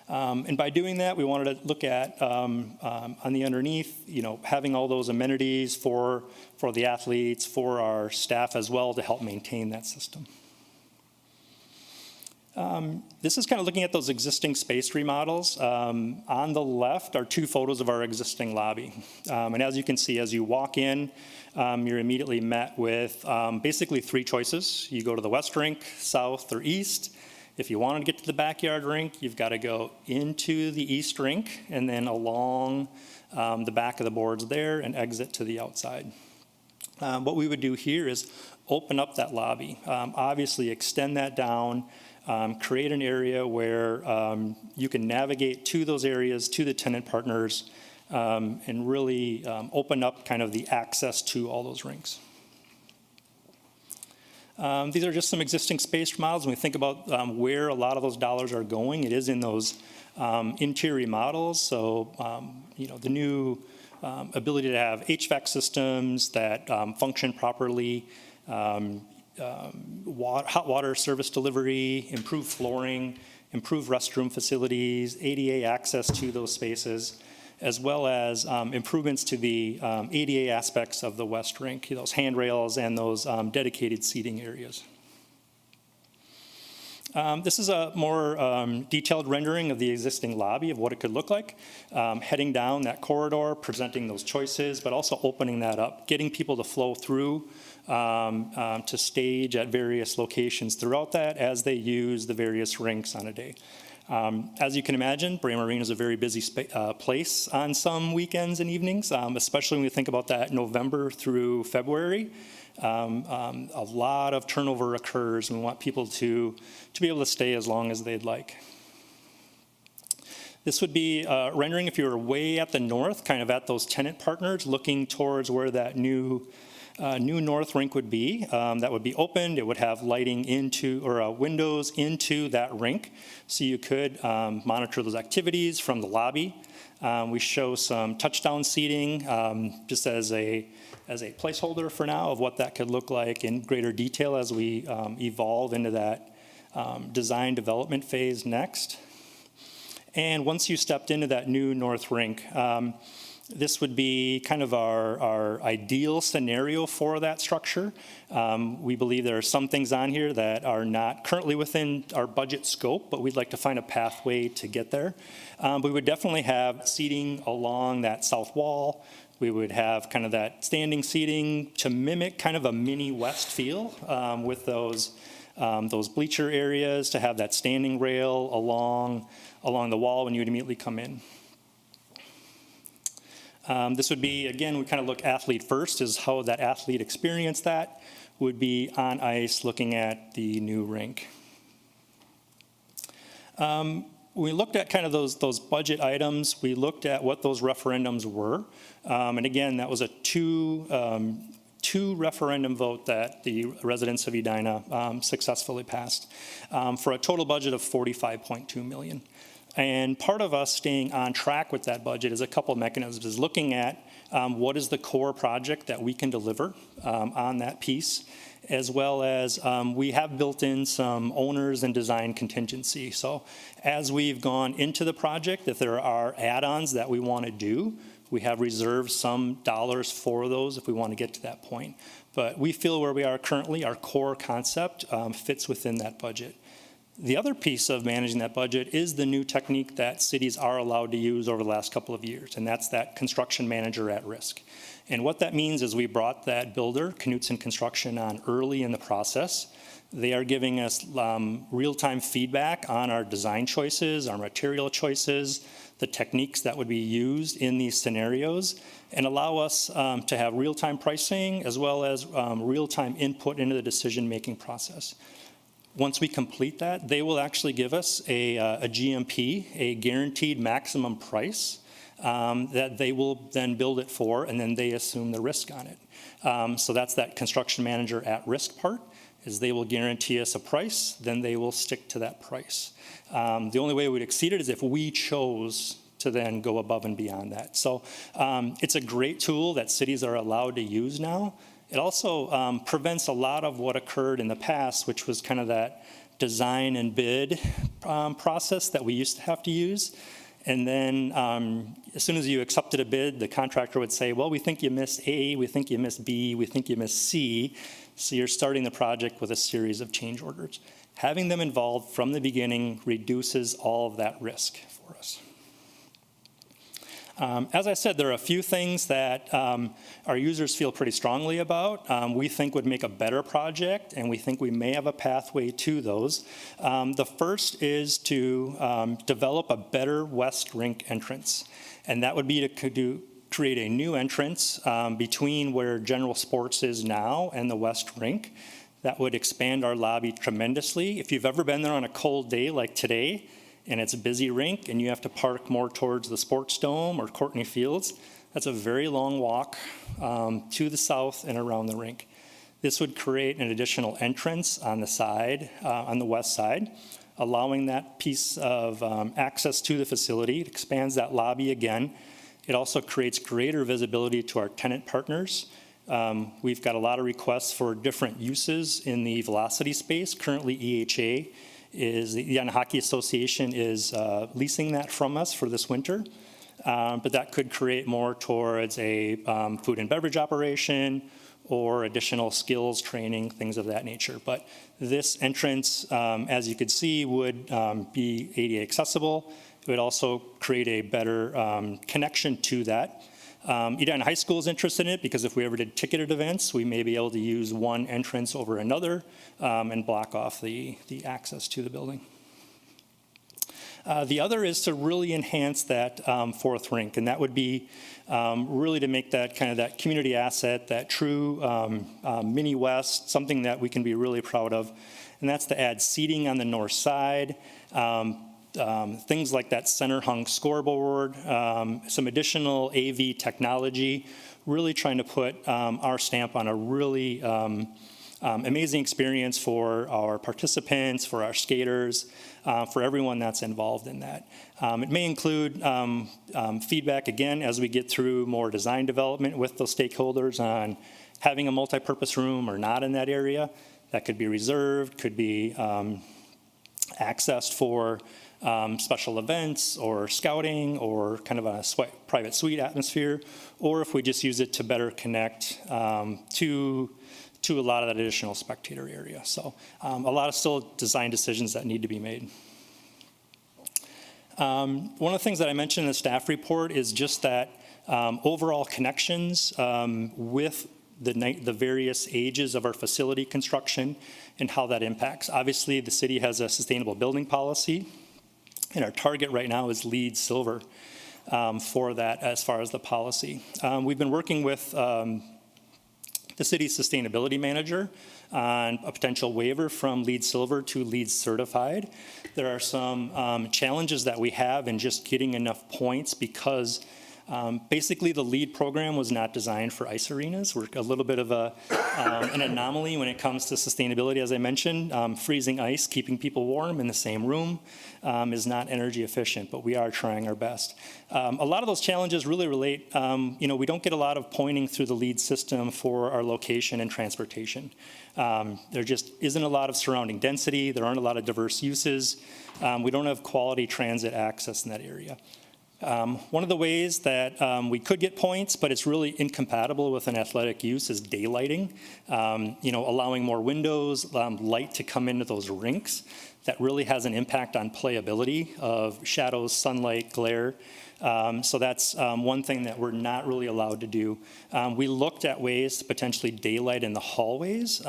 And by doing that, we wanted to look at, on the underneath, having all those amenities for the athletes, for our staff as well, to help maintain that system. This is kind of looking at those existing space remodels. On the left are 2 photos of our existing lobby. And as you can see, as you walk in, you're immediately met with basically 3 choices. You go to the west rink, south, or east. If you want to get to the backyard rink, you've got to go into the east rink and then along the back of the boards there and exit to the outside. What we would do here is open up that lobby, obviously extend that down, create an area where you can navigate to those areas, to the tenant partners, and really open up kind of the access to all those rinks. These are just some existing space remodels. When we think about where a lot of those dollars are going, it is in those interior remodels. So, the new ability to have HVAC systems that function properly, hot water service delivery, improved flooring, improved restroom facilities, ADA access to those spaces, as well as improvements to the ADA aspects of the west rink, those handrails and those dedicated seating areas. This is a more detailed rendering of the existing lobby of what it could look like. Heading down that corridor, presenting those choices, but also opening that up, getting people to flow through to stage at various locations throughout that as they use the various rinks on a day. As you can imagine, Bray Marine is a very busy place on some weekends and evenings, especially when we think about that November through February. A lot of turnover occurs, and we want people to be able to stay as long as they'd like. This would be rendering if you were way at the north, kind of at those tenant partners, looking towards where that new north rink would be. That would be opened. It would have lighting into, or windows into that rink, so you could monitor those activities from the lobby. We show some touchdown seating just as a placeholder for now of what that could look like in greater detail as we evolve into that design development phase next. And once you stepped into that new north rink, this would be kind of our ideal scenario for that structure. We believe there are some things on here that are not currently within our budget scope, but we'd like to find a pathway to get there. We would definitely have seating along that south wall. We would have kind of that standing seating to mimic kind of a mini west feel with those those bleacher areas, to have that standing rail along the wall when you would immediately come in. This would be, again, we kind of look athlete first, is how that athlete experienced that would be on ice looking at the new rink. We looked at kind of those budget items. We looked at what those referendums were. And again, that was a two referendum vote that the residents of Edina successfully passed for a total budget of $45.2 million. And part of us staying on track with that budget is a couple of mechanisms, is looking at what is the core project that we can deliver on that piece, as well as we have built in some owners and design contingency. So as we've gone into the project, if there are add-ons that we want to do, we have reserved some dollars for those if we want to get to that point. But we feel where we are currently, our core concept fits within that budget. The other piece of managing that budget is the new technique that cities are allowed to use over the last couple of years, and that's that construction manager at risk. And what that means is we brought that builder, Knutson Construction, on early in the process. They are giving us real-time feedback on our design choices, our material choices, the techniques that would be used in these scenarios, and allow us to have real-time pricing as well as real-time input into the decision-making process. Once we complete that, they will actually give us a GMP, a guaranteed maximum price, that they will then build it for, and then they assume the risk on it. So that's that construction manager at risk part, is they will guarantee us a price, then they will stick to that price. The only way we'd exceed it is if we chose to then go above and beyond that. So it's a great tool that cities are allowed to use now. It also prevents a lot of what occurred in the past, which was kind of that design and bid process that we used to have to use. And then as soon as you accepted a bid, the contractor would say, well, we think you missed A, we think you missed B, we think you missed C. So you're starting the project with a series of change orders. Having them involved from the beginning reduces all of that risk for us. As I said, there are a few things that our users feel pretty strongly about, we think would make a better project, and we think we may have a pathway to those. The first is to develop a better west rink entrance, and that would be to create a new entrance between where General Sports is now and the west rink. That would expand our lobby tremendously. If you've ever been there on a cold day like today, and it's a busy rink, and you have to park more towards the Sports Dome or Courtney Fields, that's a very long walk to the south and around the rink. This would create an additional entrance on the side, on the west side, allowing that piece of access to the facility. It expands that lobby again. It also creates greater visibility to our tenant partners. We've got a lot of requests for different uses in the velocity space. Currently, EHA the Edina Hockey Association is leasing that from us for this winter, but that could create more towards a food and beverage operation or additional skills training, things of that nature. But this entrance, as you could see, would be ADA accessible. It would also create a better connection to that. Edina High School is interested in it because if we ever did ticketed events, we may be able to use one entrance over another and block off the access to the building. The other is to really enhance that fourth rink, and that would be really to make that kind of that community asset, that true mini West, something that we can be really proud of, and that's to add seating on the north side, things like that center hung scoreboard, some additional AV technology, really trying to put our stamp on a really amazing experience for our participants, for our skaters, for everyone that's involved in that. It may include feedback, again, as we get through more design development with those stakeholders on having a multi-purpose room or not in that area. That could be reserved, could be accessed for special events or scouting or kind of a private suite atmosphere, or if we just use it to better connect to a lot of that additional spectator area. So a lot of still design decisions that need to be made. One of the things that I mentioned in the staff report is just that overall connections with the various ages of our facility construction and how that impacts. Obviously, the city has a sustainable building policy, and our target right now is LEED Silver for that as far as the policy. We've been working with the city's sustainability manager on a potential waiver from LEED Silver to LEED Certified. There are some challenges that we have in just getting enough points because basically the LEED program was not designed for ice arenas. We're a little bit of an anomaly when it comes to sustainability, as I mentioned. Freezing ice, keeping people warm in the same room is not energy efficient, but we are trying our best. A lot of those challenges really relate, we don't get a lot of pointing through the LEED system for our location and transportation. There just isn't a lot of surrounding density. There aren't a lot of diverse uses. We don't have quality transit access in that area. One of the ways that we could get points, but it's really incompatible with an athletic use, is daylighting. Allowing more windows, light to come into those rinks. That really has an impact on playability of shadows, sunlight, glare. So that's one thing that we're not really allowed to do. We looked at ways to potentially daylight in the hallways,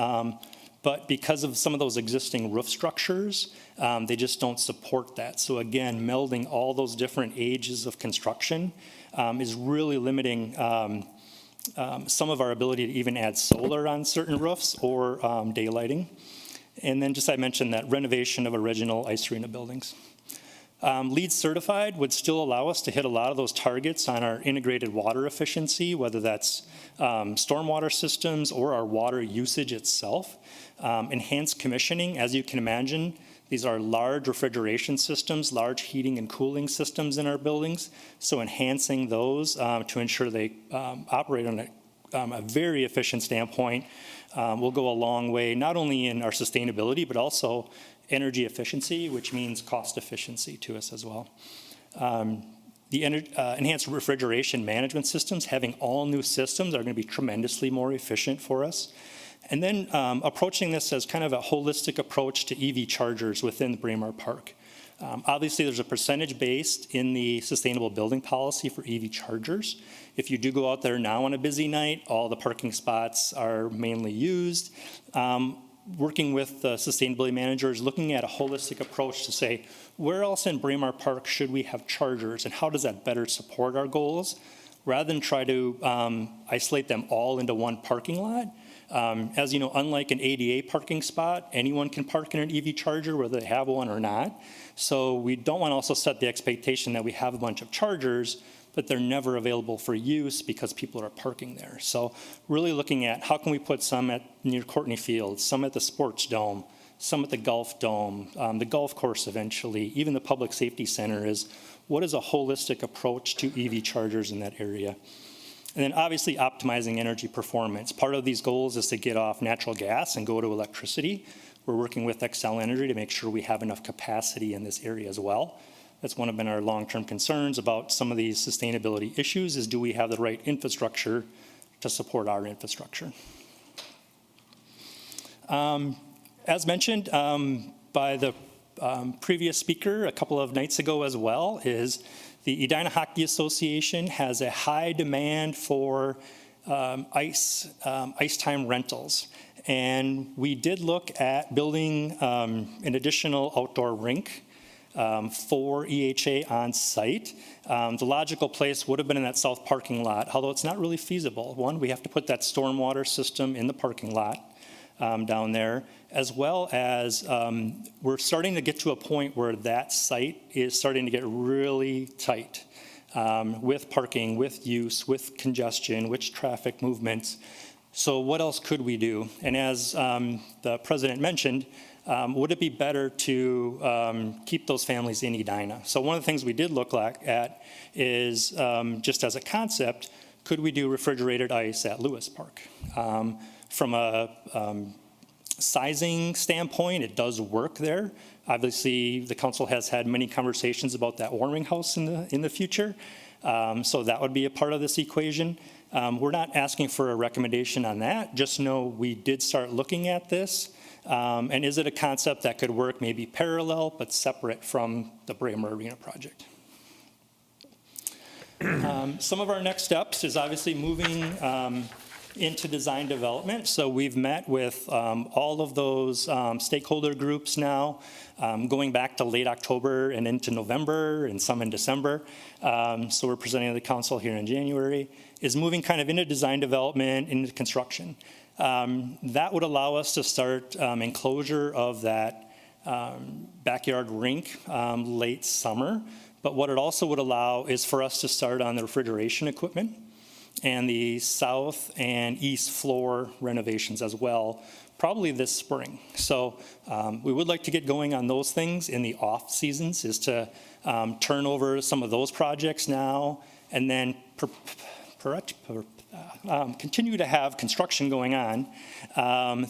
but because of some of those existing roof structures, they just don't support that. So again, melding all those different ages of construction is really limiting some of our ability to even add solar on certain roofs or daylighting. And then just I mentioned that renovation of original ice arena buildings. LEED certified would still allow us to hit a lot of those targets on our integrated water efficiency, whether that's stormwater systems or our water usage itself. Enhanced commissioning, as you can imagine, these are large refrigeration systems, large heating and cooling systems in our buildings. So enhancing those to ensure they operate on a very efficient standpoint will go a long way, not only in our sustainability, but also energy efficiency, which means cost efficiency to us as well. The enhanced refrigeration management systems, having all new systems, are going to be tremendously more efficient for us. And then approaching this as kind of a holistic approach to EV chargers within the Braemar Park. Obviously, there's a percentage based in the sustainable building policy for EV chargers. If you do go out there now on a busy night, all the parking spots are mainly used. Working with the sustainability managers, looking at a holistic approach to say, where else in Braemar Park should we have chargers and how does that better support our goals? Rather than try to isolate them all into one parking lot. As you know, unlike an ADA parking spot, anyone can park in an EV charger whether they have one or not. So we don't want to also set the expectation that we have a bunch of chargers, but they're never available for use because people are parking there. So really looking at how can we put some near Courtney Field, some at the Sports Dome, some at the Golf Dome, the golf course eventually, even the Public Safety Center is what is a holistic approach to EV chargers in that area. And then obviously optimizing energy performance. Part of these goals is to get off natural gas and go to electricity. We're working with Xcel Energy to make sure we have enough capacity in this area as well. That's one of our long-term concerns about some of these sustainability issues is do we have the right infrastructure to support our infrastructure? As mentioned by the previous speaker a couple of nights ago as well, is the Edina Hockey Association has a high demand for ice time rentals. And we did look at building an additional outdoor rink for EHA on site. The logical place would have been in that south parking lot, although it's not really feasible. One, we have to put that stormwater system in the parking lot down there, as well as we're starting to get to a point where that site is starting to get really tight with parking, with use, with congestion, with traffic movements. So what else could we do? And as the president mentioned, would it be better to keep those families in Edina? So one of the things we did look at is, just as a concept, could we do refrigerated ice at Lewis Park? From a sizing standpoint, it does work there. Obviously, the council has had many conversations about that warming house in the future. So that would be a part of this equation. We're not asking for a recommendation on that. Just know we did start looking at this. And is it a concept that could work maybe parallel but separate from the Braemar Arena project? Some of our next steps is obviously moving into design development. So we've met with all of those stakeholder groups now, going back to late October and into November and some in December. So we're presenting to the council here in January, is moving kind of into design development, into construction. That would allow us to start enclosure of that backyard rink late summer. But what it also would allow is for us to start on the refrigeration equipment and the south and east floor renovations as well, probably this spring. So we would like to get going on those things in the off seasons, is to turn over some of those projects now, and then continue to have construction going on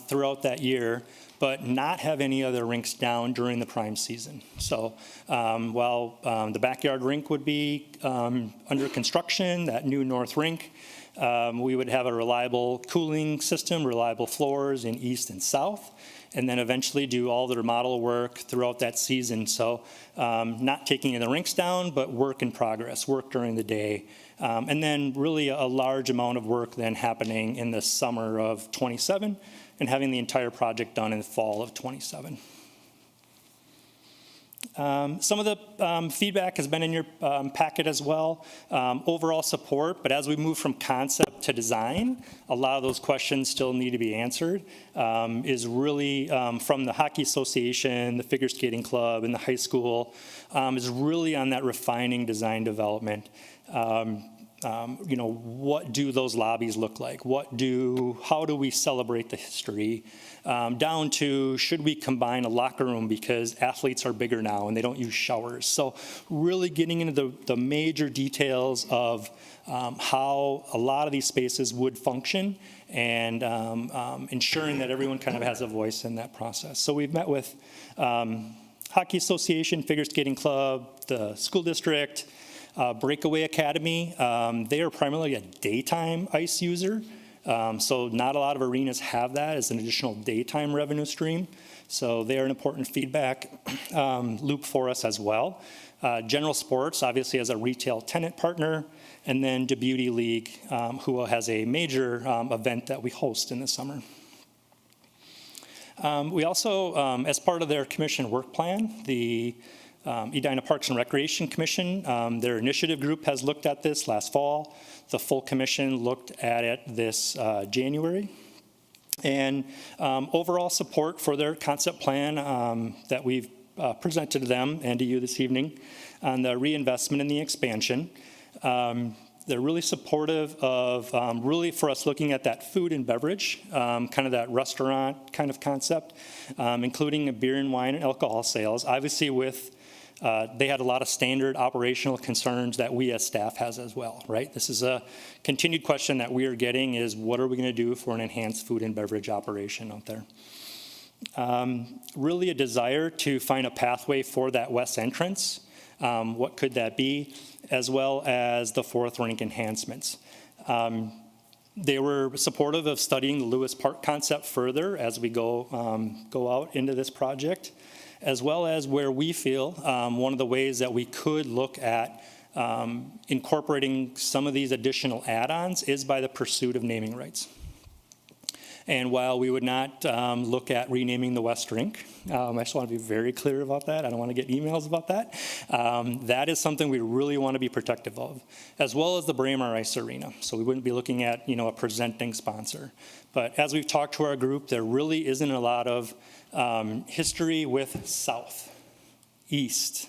throughout that year, but not have any other rinks down during the prime season. So while the backyard rink would be under construction, that new north rink, we would have a reliable cooling system, reliable floors in east and south, and then eventually do all the remodel work throughout that season. So not taking the rinks down, but work in progress, work during the day. And then really a large amount of work then happening in the summer of 27 and having the entire project done in the fall of 27. Some of the feedback has been in your packet as well. Overall support, but as we move from concept to design, a lot of those questions still need to be answered, is really from the Hockey Association, the Figure Skating Club, and the high school, is really on that refining design development. What do those lobbies look like? How do we celebrate the history? Down to, should we combine a locker room because athletes are bigger now and they don't use showers? So really getting into the major details of how a lot of these spaces would function, and ensuring that everyone kind of has a voice in that process. So we've met with Hockey Association, Figure Skating Club, the school district, Breakaway Academy. They are primarily a daytime ice user, so not a lot of arenas have that as an additional daytime revenue stream. So they are an important feedback loop for us as well. General Sports, obviously, as a retail tenant partner, and then DeBeauty League, who has a major event that we host in the summer. We also, as part of their commission work plan, the Edina Parks and Recreation Commission, their initiative group has looked at this last fall. The full commission looked at it this January. And overall support for their concept plan that we've presented to them and to you this evening on the reinvestment and the expansion. They're really supportive of really for us looking at that food and beverage, kind of that restaurant kind of concept, including a beer and wine and alcohol sales. Obviously they had a lot of standard operational concerns that we as staff has as well, right? This is a continued question that we are getting, is what are we going to do for an enhanced food and beverage operation out there? Really a desire to find a pathway for that west entrance. What could that be? As well as the fourth rink enhancements. They were supportive of studying the Lewis Park concept further as we go out into this project, as well as where we feel one of the ways that we could look at incorporating some of these additional add-ons is by the pursuit of naming rights. And while we would not look at renaming the West Rink, I just want to be very clear about that. I don't want to get emails about that. That is something we really want to be protective of, as well as the Braemar Ice Arena. So we wouldn't be looking at, a presenting sponsor. But as we've talked to our group, there really isn't a lot of history with south, east,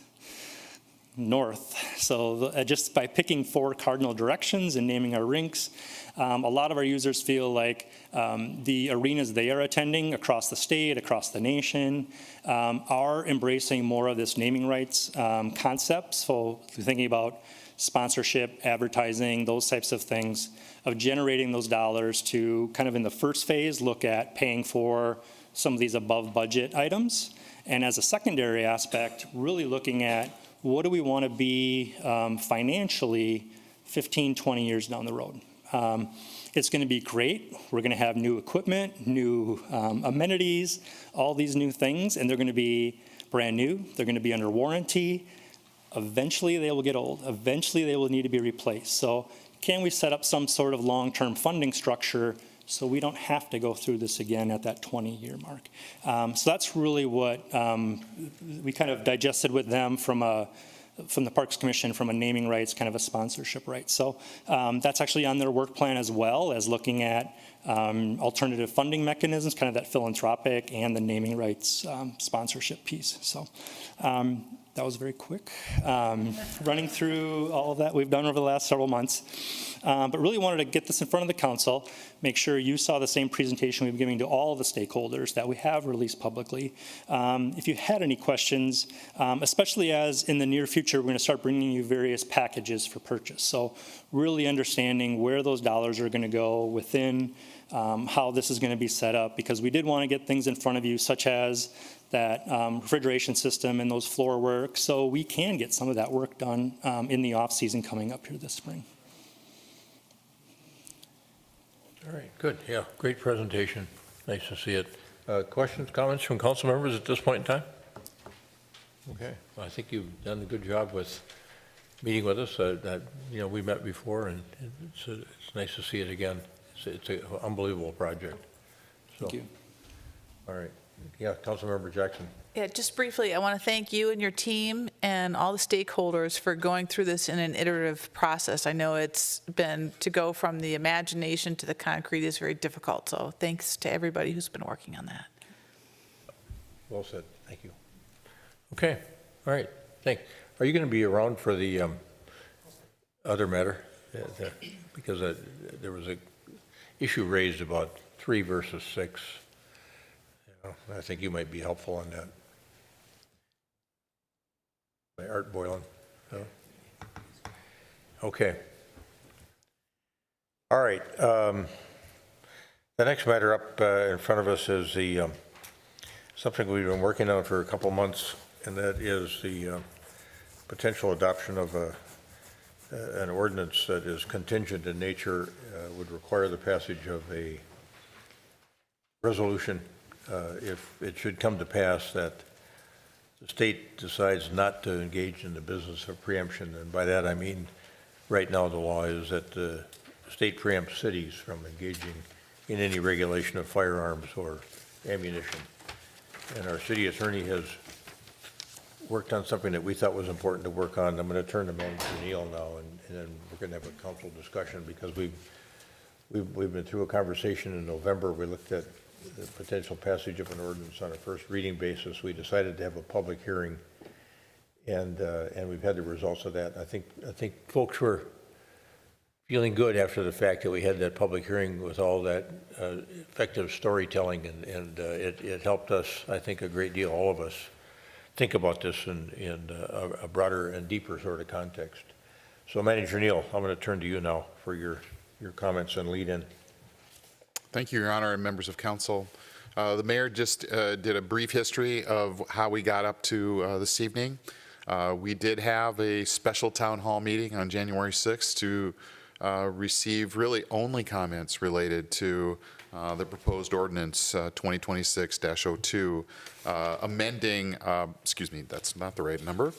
north. So just by picking 4 cardinal directions and naming our rinks, a lot of our users feel like the arenas they are attending across the state, across the nation, are embracing more of this naming rights concept. So thinking about sponsorship, advertising, those types of things, of generating those dollars to kind of in the first phase look at paying for some of these above budget items. And as a secondary aspect, really looking at what do we want to be financially 15, 20 years down the road. It's going to be great. We're going to have new equipment, new amenities, all these new things, and they're going to be brand new. They're going to be under warranty. Eventually, they will get old. Eventually, they will need to be replaced. So can we set up some sort of long-term funding structure so we don't have to go through this again at that 20-year mark? So that's really what we kind of digested with them from the Parks Commission, from a naming rights, kind of a sponsorship right. So that's actually on their work plan, as well as looking at alternative funding mechanisms, kind of that philanthropic and the naming rights sponsorship piece. So that was very quick, running through all of that we've done over the last several months. But really wanted to get this in front of the council, make sure you saw the same presentation we've been giving to all of the stakeholders that we have released publicly. If you had any questions, especially as in the near future, we're going to start bringing you various packages for purchase. So really understanding where those dollars are going to go within, how this is going to be set up, because we did want to get things in front of you, such as that refrigeration system and those floor work, so we can get some of that work done in the off season coming up here this spring. All right, good. Yeah, great presentation. Nice to see it. Questions, comments from council members at this point in time? Okay, well, I think you've done a good job with meeting with us. We met before, and it's nice to see it again. It's an unbelievable project. So, thank you. All right. Yeah, Councilmember Jackson. Yeah, just briefly, I want to thank you and your team and all the stakeholders for going through this in an iterative process. I know it's been, to go from the imagination to the concrete is very difficult. So thanks to everybody who's been working on that. Well said. Thank you. Okay. All right. Are you going to be around for the other matter? Because there was a issue raised about 3 versus 6. I think you might be helpful on that. By Art Boylan. No? Okay. All right. The next matter up in front of us is something we've been working on for a couple months, and that is the potential adoption of an ordinance that is contingent in nature, would require the passage of a resolution if it should come to pass that the state decides not to engage in the business of preemption. And by that I mean, right now the law is that the state preempts cities from engaging in any regulation of firearms or ammunition. And our city attorney has worked on something that we thought was important to work on. I'm going to turn to Manager Neal now, and then we're going to have a council discussion, because we've been through a conversation in November. We looked at the potential passage of an ordinance on a first reading basis. We decided to have a public hearing, and we've had the results of that. I think folks were feeling good after the fact that we had that public hearing with all that effective storytelling, and it helped us, I think, a great deal, all of us, think about this in a broader and deeper sort of context. So, Manager Neal, I'm going to turn to you now for your comments and lead in. Thank you, Your Honor, and members of council. The mayor just did a brief history of how we got up to this evening. We did have a special town hall meeting on January 6th to receive really only comments related to the proposed ordinance 2026-02, amending, excuse me, that's not the right number,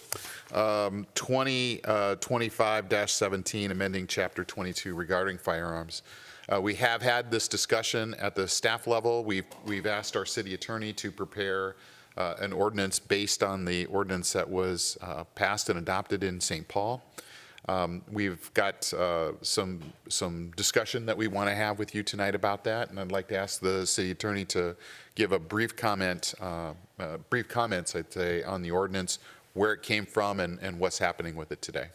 2025-17, amending Chapter 22 regarding firearms. We have had this discussion at the staff level. We've asked our city attorney to prepare an ordinance based on the ordinance that was passed and adopted in St. Paul. We've got some discussion that we want to have with you tonight about that, and I'd like to ask the city attorney to give a brief comments, I'd say, on the ordinance, where it came from, and what's happening with it today.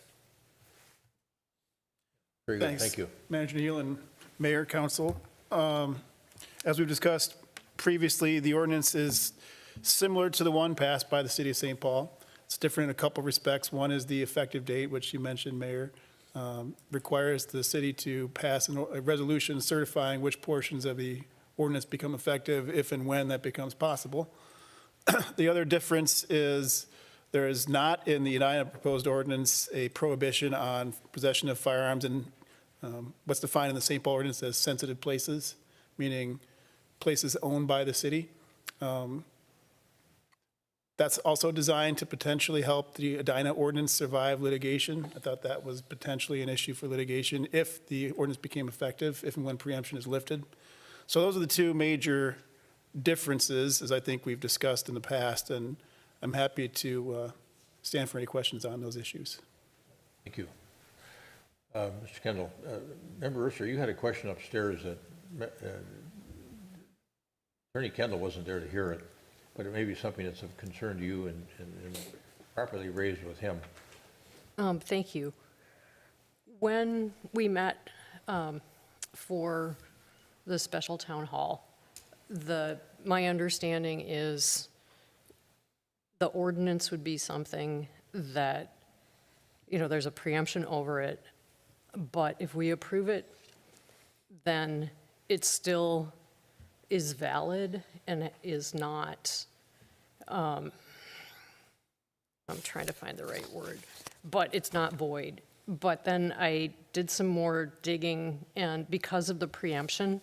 Very good. Thanks. Thank you. Manager Neal and Mayor, Council. As we've discussed previously, the ordinance is similar to the one passed by the City of St. Paul. It's different in a couple respects. One is the effective date, which you mentioned, Mayor, requires the city to pass a resolution certifying which portions of the ordinance become effective if and when that becomes possible. The other difference is there is not in the Edina proposed ordinance a prohibition on possession of firearms in what's defined in the St. Paul ordinance as sensitive places, meaning places owned by the city. That's also designed to potentially help the Edina ordinance survive litigation. I thought that was potentially an issue for litigation if the ordinance became effective, if and when preemption is lifted. So those are the two major differences, as I think we've discussed in the past, and I'm happy to stand for any questions on those issues. Thank you. Mr. Kendall, Member Urster, you had a question upstairs that Attorney Kendall wasn't there to hear it, but it may be something that's of concern to you and properly raised with him. Thank you. When we met for the special town hall, my understanding is the ordinance would be something that, there's a preemption over it, but if we approve it, then it still is valid and it is not, I'm trying to find the right word, but it's not void. But then I did some more digging, and because of the preemption,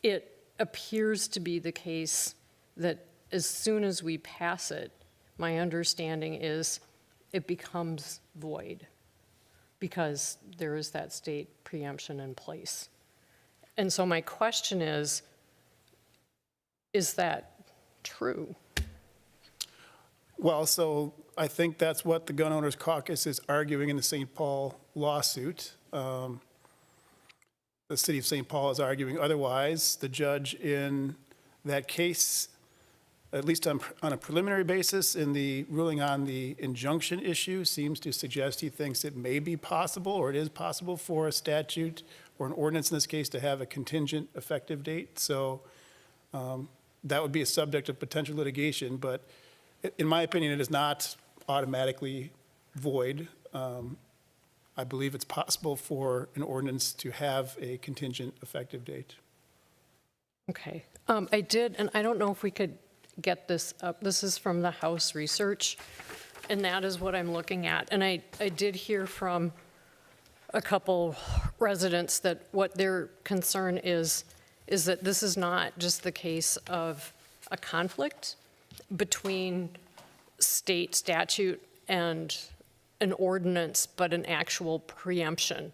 it appears to be the case that as soon as we pass it, my understanding is it becomes void because there is that state preemption in place. And so my question is that true? Well, so I think that's what the Gun Owners Caucus is arguing in the St. Paul lawsuit. The city of St. Paul is arguing otherwise. The judge in that case, at least on a preliminary basis, in the ruling on the injunction issue, seems to suggest he thinks it may be possible, or it is possible, for a statute or an ordinance in this case to have a contingent effective date. So that would be a subject of potential litigation, but in my opinion, it is not automatically void. I believe it's possible for an ordinance to have a contingent effective date. Okay. I did, and I don't know if we could get this up. This is from the House research, and that is what I'm looking at. And I did hear from a couple residents that what their concern is that this is not just the case of a conflict between state statute and an ordinance, but an actual preemption.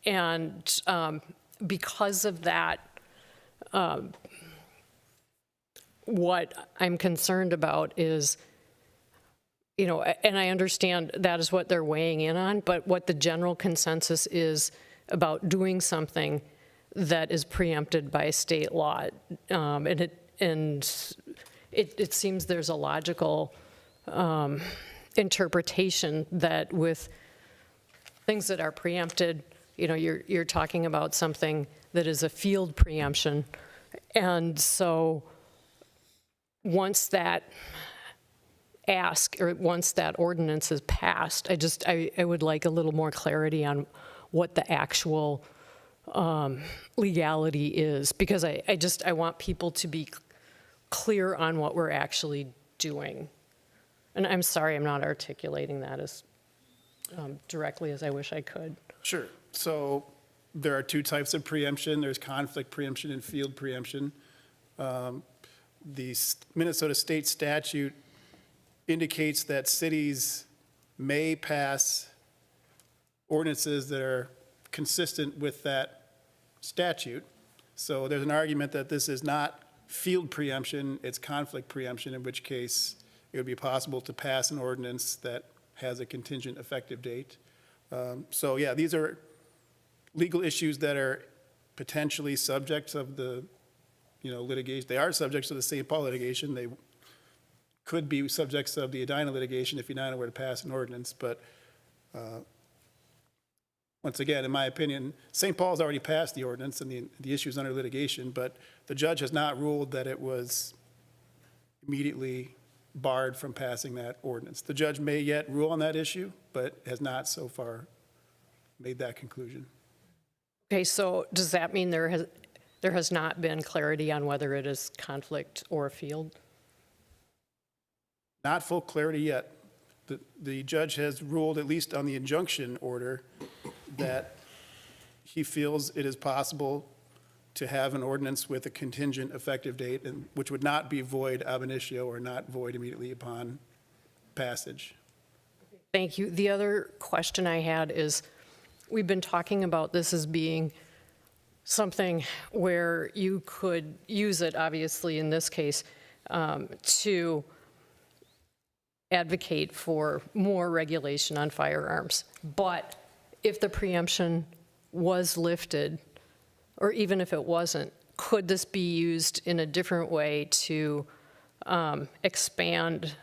And because of that, what I'm concerned about is, and I understand that is what they're weighing in on, but what the general consensus is about doing something that is preempted by state law. And it seems there's a logical interpretation that with things that are preempted, you're talking about something that is a field preemption. And so once that once that ordinance is passed, I would like a little more clarity on what the actual legality is, because I want people to be clear on what we're actually doing. And I'm sorry I'm not articulating that as directly as I wish I could. Sure. So there are two types of preemption. There's conflict preemption and field preemption. The Minnesota state statute indicates that cities may pass ordinances that are consistent with that statute. So there's an argument that this is not field preemption, it's conflict preemption, in which case it would be possible to pass an ordinance that has a contingent effective date. So yeah, these are legal issues that are potentially subjects of the litigation. They are subjects of the St. Paul litigation. They could be subjects of the Edina litigation if Edina were to pass an ordinance. But once again, in my opinion, St. Paul's already passed the ordinance and the issue is under litigation, but the judge has not ruled that it was immediately barred from passing that ordinance. The judge may yet rule on that issue, but has not so far made that conclusion. Okay, so does that mean there has not been clarity on whether it is conflict or a field? Not full clarity yet. The judge has ruled, at least on the injunction order, that he feels it is possible to have an ordinance with a contingent effective date, and which would not be void ab initio or not void immediately upon passage. Thank you. The other question I had is, we've been talking about this as being something where you could use it, obviously, in this case, to advocate for more regulation on firearms. But if the preemption was lifted, or even if it wasn't, could this be used in a different way to expand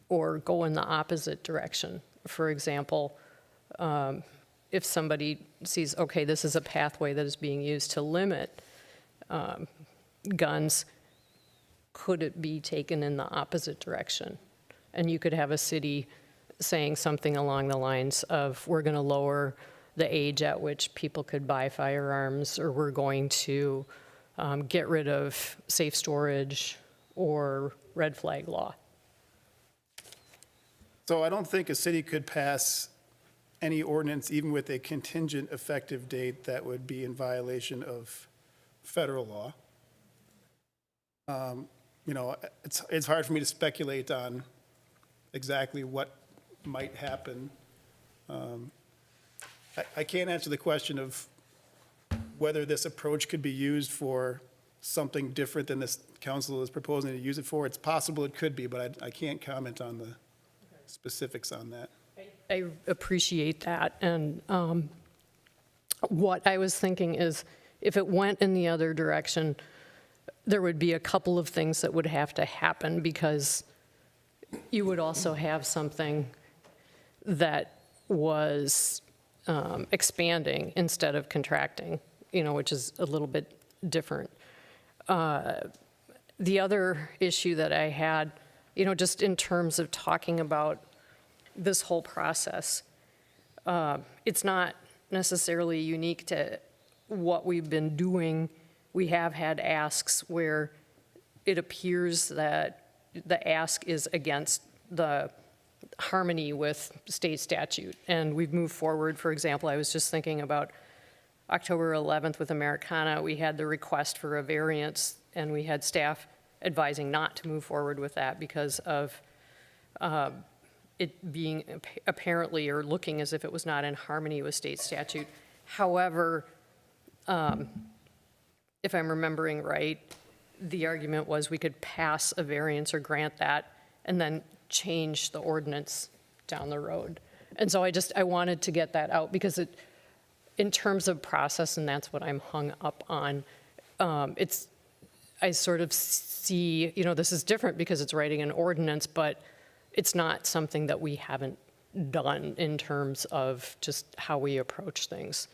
or go in the opposite direction? For example, if somebody sees, okay, this is a pathway that is being used to limit guns, could it be taken in the opposite direction? And you could have a city saying something along the lines of, we're going to lower the age at which people could buy firearms, or we're going to get rid of safe storage or red flag law. So I don't think a city could pass any ordinance, even with a contingent effective date, that would be in violation of federal law. You know, it's hard for me to speculate on exactly what might happen. I can't answer the question of whether this approach could be used for something different than this council is proposing to use it for. It's possible it could be, but I can't comment on the specifics on that. I appreciate that. And what I was thinking is, if it went in the other direction, there would be a couple of things that would have to happen, because you would also have something that was expanding instead of contracting, you know, which is a little bit different. The other issue that I had, you know, just in terms of talking about this whole process, it's not necessarily unique to what we've been doing. We have had asks where it appears that the ask is against the harmony with state statute, and we've moved forward. For example, I was just thinking about October 11th with Americana. We had the request for a variance, and we had staff advising not to move forward with that because of it being apparently, or looking as if it was not in harmony with state statute. However, if I'm remembering right, the argument was we could pass a variance or grant that and then change the ordinance down the road. And so I wanted to get that out, because in terms of process, and that's what I'm hung up on, I sort of see, you know, this is different because it's writing an ordinance, but it's not something that we haven't done in terms of just how we approach things.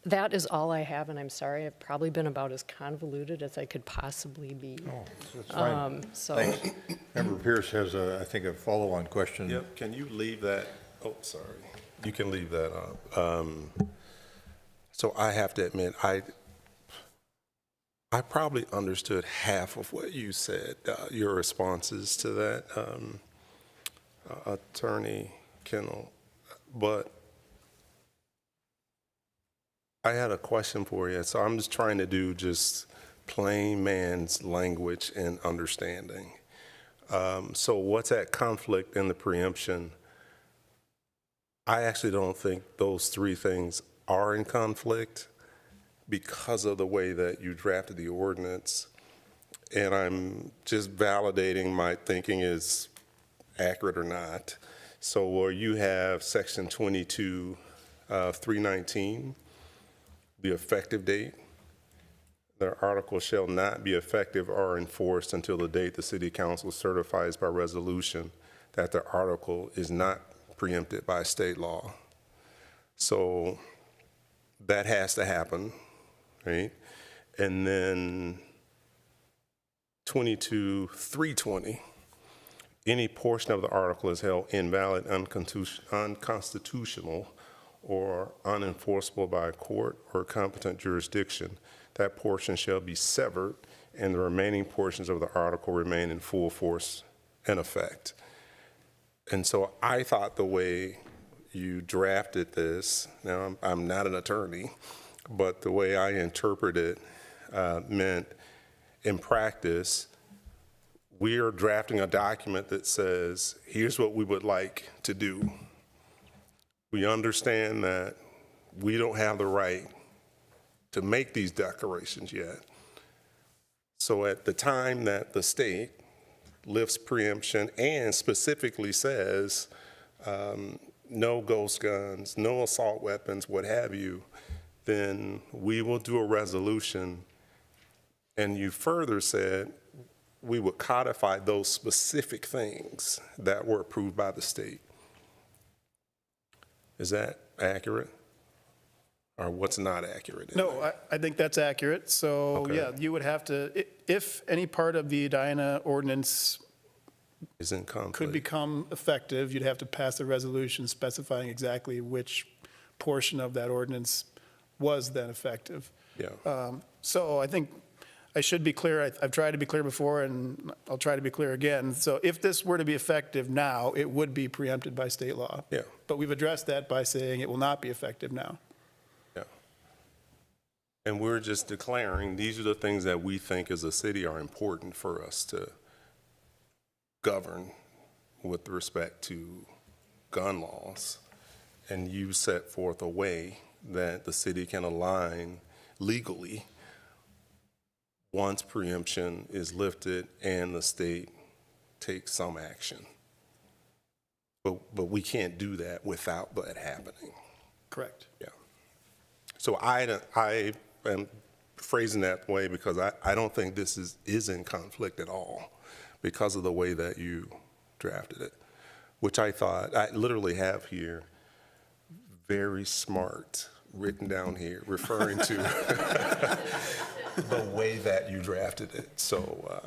That is all I have, and I'm sorry, I've probably been about as convoluted as I could possibly be. Oh, that's fine. Thanks. Member Pierce has, I think, a follow-on question. Yep, can you leave that? Oh, sorry. You can leave that up. So I have to admit, I probably understood half of what you said, your responses to that, Attorney Kendall, but I had a question for you. So I'm just trying to do just plain man's language and understanding. So what's at conflict in the preemption? I actually don't think those three things are in conflict because of the way that you drafted the ordinance. And I'm just validating my thinking is accurate or not. So where you have section 22, 319, the effective date, the article shall not be effective or enforced until the date the city council certifies by resolution that the article is not preempted by state law. So that has to happen, right? And then 22-320, any portion of the article is held invalid, unconstitutional, or unenforceable by a court or competent jurisdiction. That portion shall be severed, and the remaining portions of the article remain in full force and effect. And so I thought the way you drafted this, now I'm not an attorney, but the way I interpret it meant in practice, we are drafting a document that says, here's what we would like to do. We understand that we don't have the right to make these declarations yet. So at the time that the state lifts preemption and specifically says no ghost guns, no assault weapons, what have you, then we will do a resolution. And you further said we would codify those specific things that were approved by the state. Is that accurate? Or what's not accurate? No, I think that's accurate. So, Okay. yeah, you would have to, if any part of the Edina ordinance is in conflict, could become effective, you'd have to pass a resolution specifying exactly which portion of that ordinance was then effective. Yeah. So I think I should be clear. I've tried to be clear before, and I'll try to be clear again. So if this were to be effective now, it would be preempted by state law. Yeah. But we've addressed that by saying it will not be effective now. Yeah. And we're just declaring these are the things that we think as a city are important for us to govern with respect to gun laws. And you set forth a way that the city can align legally once preemption is lifted and the state takes some action. But we can't do that without that happening. Correct. Yeah. So I am phrasing that way because I don't think this is in conflict at all because of the way that you drafted it, which I thought, I literally have here, very smart, written down here, referring to the way that you drafted it. So,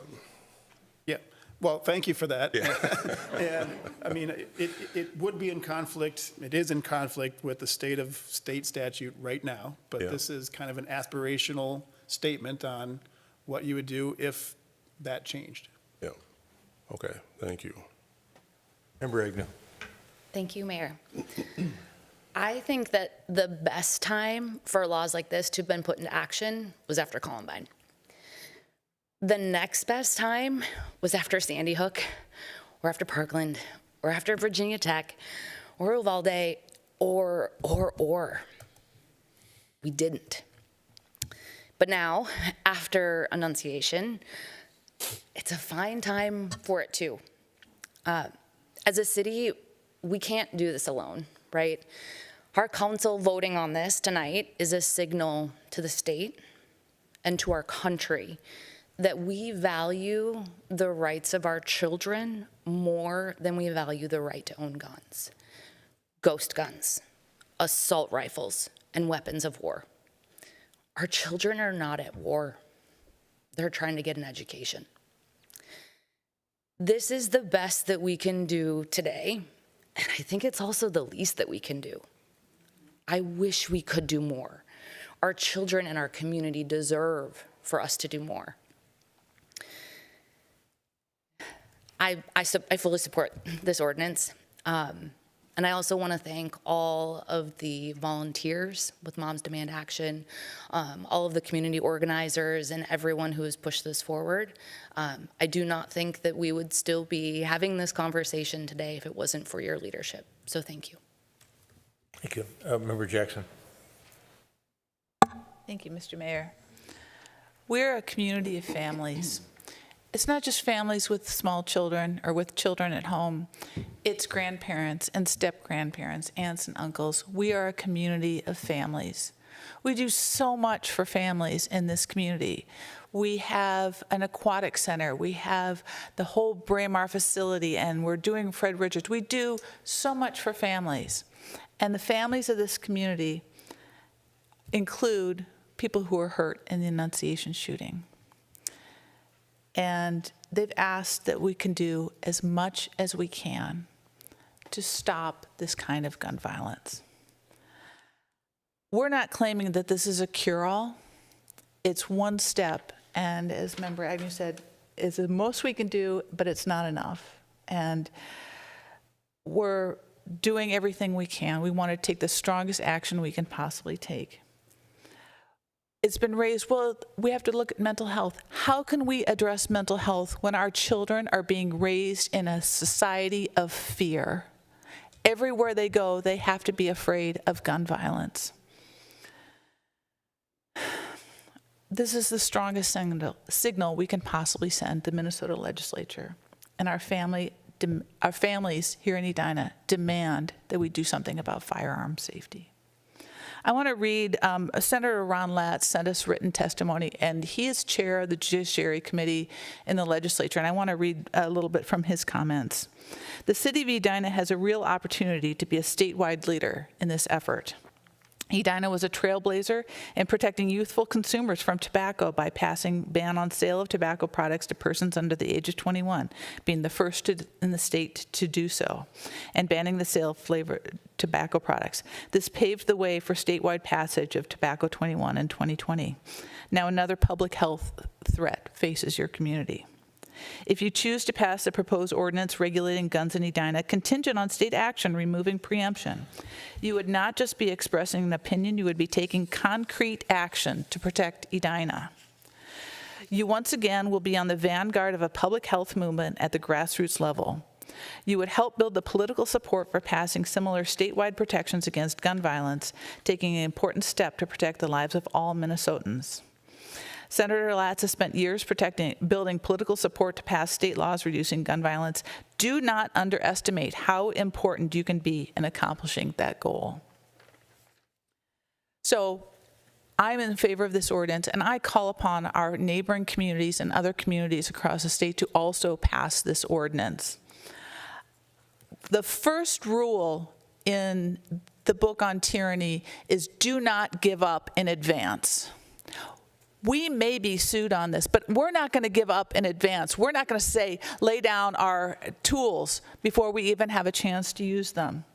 Yeah. Well, thank you for that. Yeah. And, I mean, it would be in conflict, it is in conflict with the state statute right now, but Yeah. this is kind of an aspirational statement on what you would do if that changed. yeah. Okay, thank you. Member Edina. Thank you, Mayor. I think that the best time for laws like this to have been put into action was after Columbine. The next best time was after Sandy Hook, or after Parkland, or after Virginia Tech, or Uvalde, or. We didn't. But now, after Annunciation, it's a fine time for it too. As a city, we can't do this alone, right? Our council voting on this tonight is a signal to the state and to our country that we value the rights of our children more than we value the right to own guns. Ghost guns, assault rifles, and weapons of war. Our children are not at war. They're trying to get an education. This is the best that we can do today, and I think it's also the least that we can do. I wish we could do more. Our children and our community deserve for us to do more. I fully support this ordinance. And I also want to thank all of the volunteers with Moms Demand Action, all of the community organizers, and everyone who has pushed this forward. I do not think that we would still be having this conversation today if it wasn't for your leadership. So thank you. Thank you. Member Jackson. Thank you, Mr. Mayor. We're a community of families. It's not just families with small children or with children at home. It's grandparents and step-grandparents, aunts and uncles. We are a community of families. We do so much for families in this community. We have an aquatic center. We have the whole Braemar facility, and we're doing Fred Richards. We do so much for families. And the families of this community include people who were hurt in the Annunciation shooting. And they've asked that we can do as much as we can to stop this kind of gun violence. We're not claiming that this is a cure-all. It's one step, and as Member Agnew said, it's the most we can do, but it's not enough. And we're doing everything we can. We want to take the strongest action we can possibly take. It's been raised, well, we have to look at mental health. How can we address mental health when our children are being raised in a society of fear? Everywhere they go, they have to be afraid of gun violence. This is the strongest signal we can possibly send the Minnesota legislature. And our families here in Edina demand that we do something about firearm safety. I want to read, Senator Ron Latz sent us written testimony, and he is chair of the Judiciary Committee in the legislature, and I want to read a little bit from his comments. The city of Edina has a real opportunity to be a statewide leader in this effort. Edina was a trailblazer in protecting youthful consumers from tobacco by passing ban on sale of tobacco products to persons under the age of 21, being the first in the state to do so, and banning the sale of flavored tobacco products. This paved the way for statewide passage of Tobacco 21 in 2020. Now another public health threat faces your community. If you choose to pass the proposed ordinance regulating guns in Edina contingent on state action removing preemption, you would not just be expressing an opinion, you would be taking concrete action to protect Edina. You once again will be on the vanguard of a public health movement at the grassroots level. You would help build the political support for passing similar statewide protections against gun violence, taking an important step to protect the lives of all Minnesotans. Senator Latz has spent years building political support to pass state laws reducing gun violence. Do not underestimate how important you can be in accomplishing that goal. So I'm in favor of this ordinance, and I call upon our neighboring communities and other communities across the state to also pass this ordinance. The first rule in the book on tyranny is do not give up in advance. We may be sued on this, but we're not going to give up in advance. We're not going to lay down our tools before we even have a chance to use them.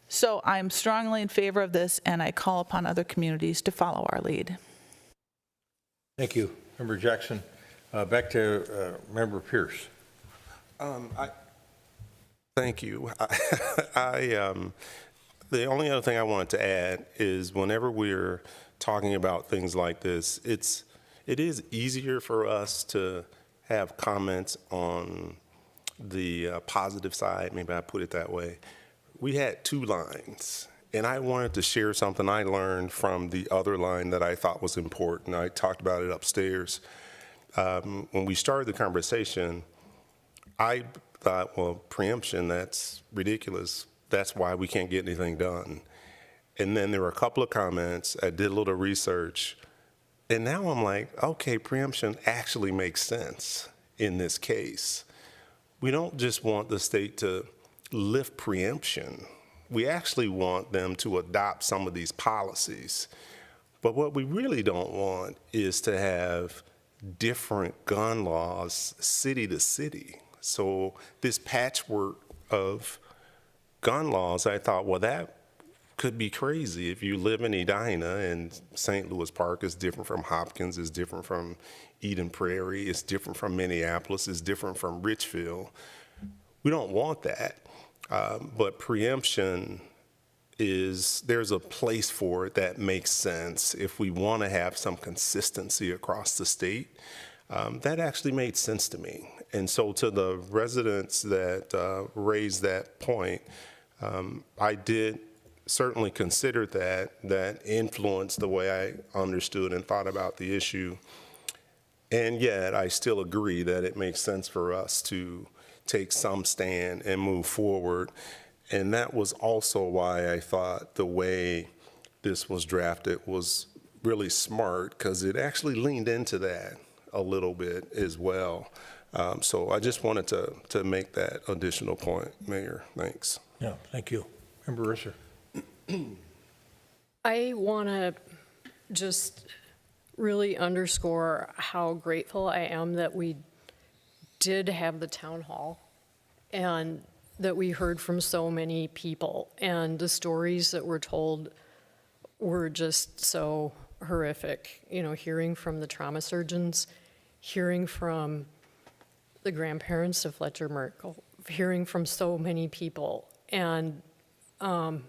So I'm strongly in favor of this, and I call upon other communities to follow our lead. Thank you. Member Jackson. Back to Member Pierce. Thank you. The only other thing I wanted to add is whenever we're talking about things like this, it is easier for us to have comments on the positive side, maybe I put it that way. We had 2 lines, and I wanted to share something I learned from the other line that I thought was important. I talked about it upstairs. When we started the conversation, I thought, well, preemption, that's ridiculous. That's why we can't get anything done. And then there were a couple of comments. I did a little research. And now I'm like, okay, preemption actually makes sense in this case. We don't just want the state to lift preemption. We actually want them to adopt some of these policies. But what we really don't want is to have different gun laws city to city. So this patchwork of gun laws, I thought, well, that could be crazy. If you live in Edina and St. Louis Park is different from Hopkins, is different from Eden Prairie, it's different from Minneapolis, it's different from Richfield. We don't want that. But preemption there's a place for it that makes sense if we want to have some consistency across the state. That actually made sense to me. And so to the residents that raised that point, I did certainly consider that influenced the way I understood and thought about the issue. And yet I still agree that it makes sense for us to take some stand and move forward. And that was also why I thought the way this was drafted was really smart, because it actually leaned into that a little bit as well. So I just wanted to make that additional point, Mayor. Thanks. Yeah, thank you. Member Risser. I want to just really underscore how grateful I am that we did have the town hall and that we heard from so many people, and the stories that were told were just so horrific. You know, hearing from the trauma surgeons, hearing from the grandparents of Fletcher Merkel, hearing from so many people. And gun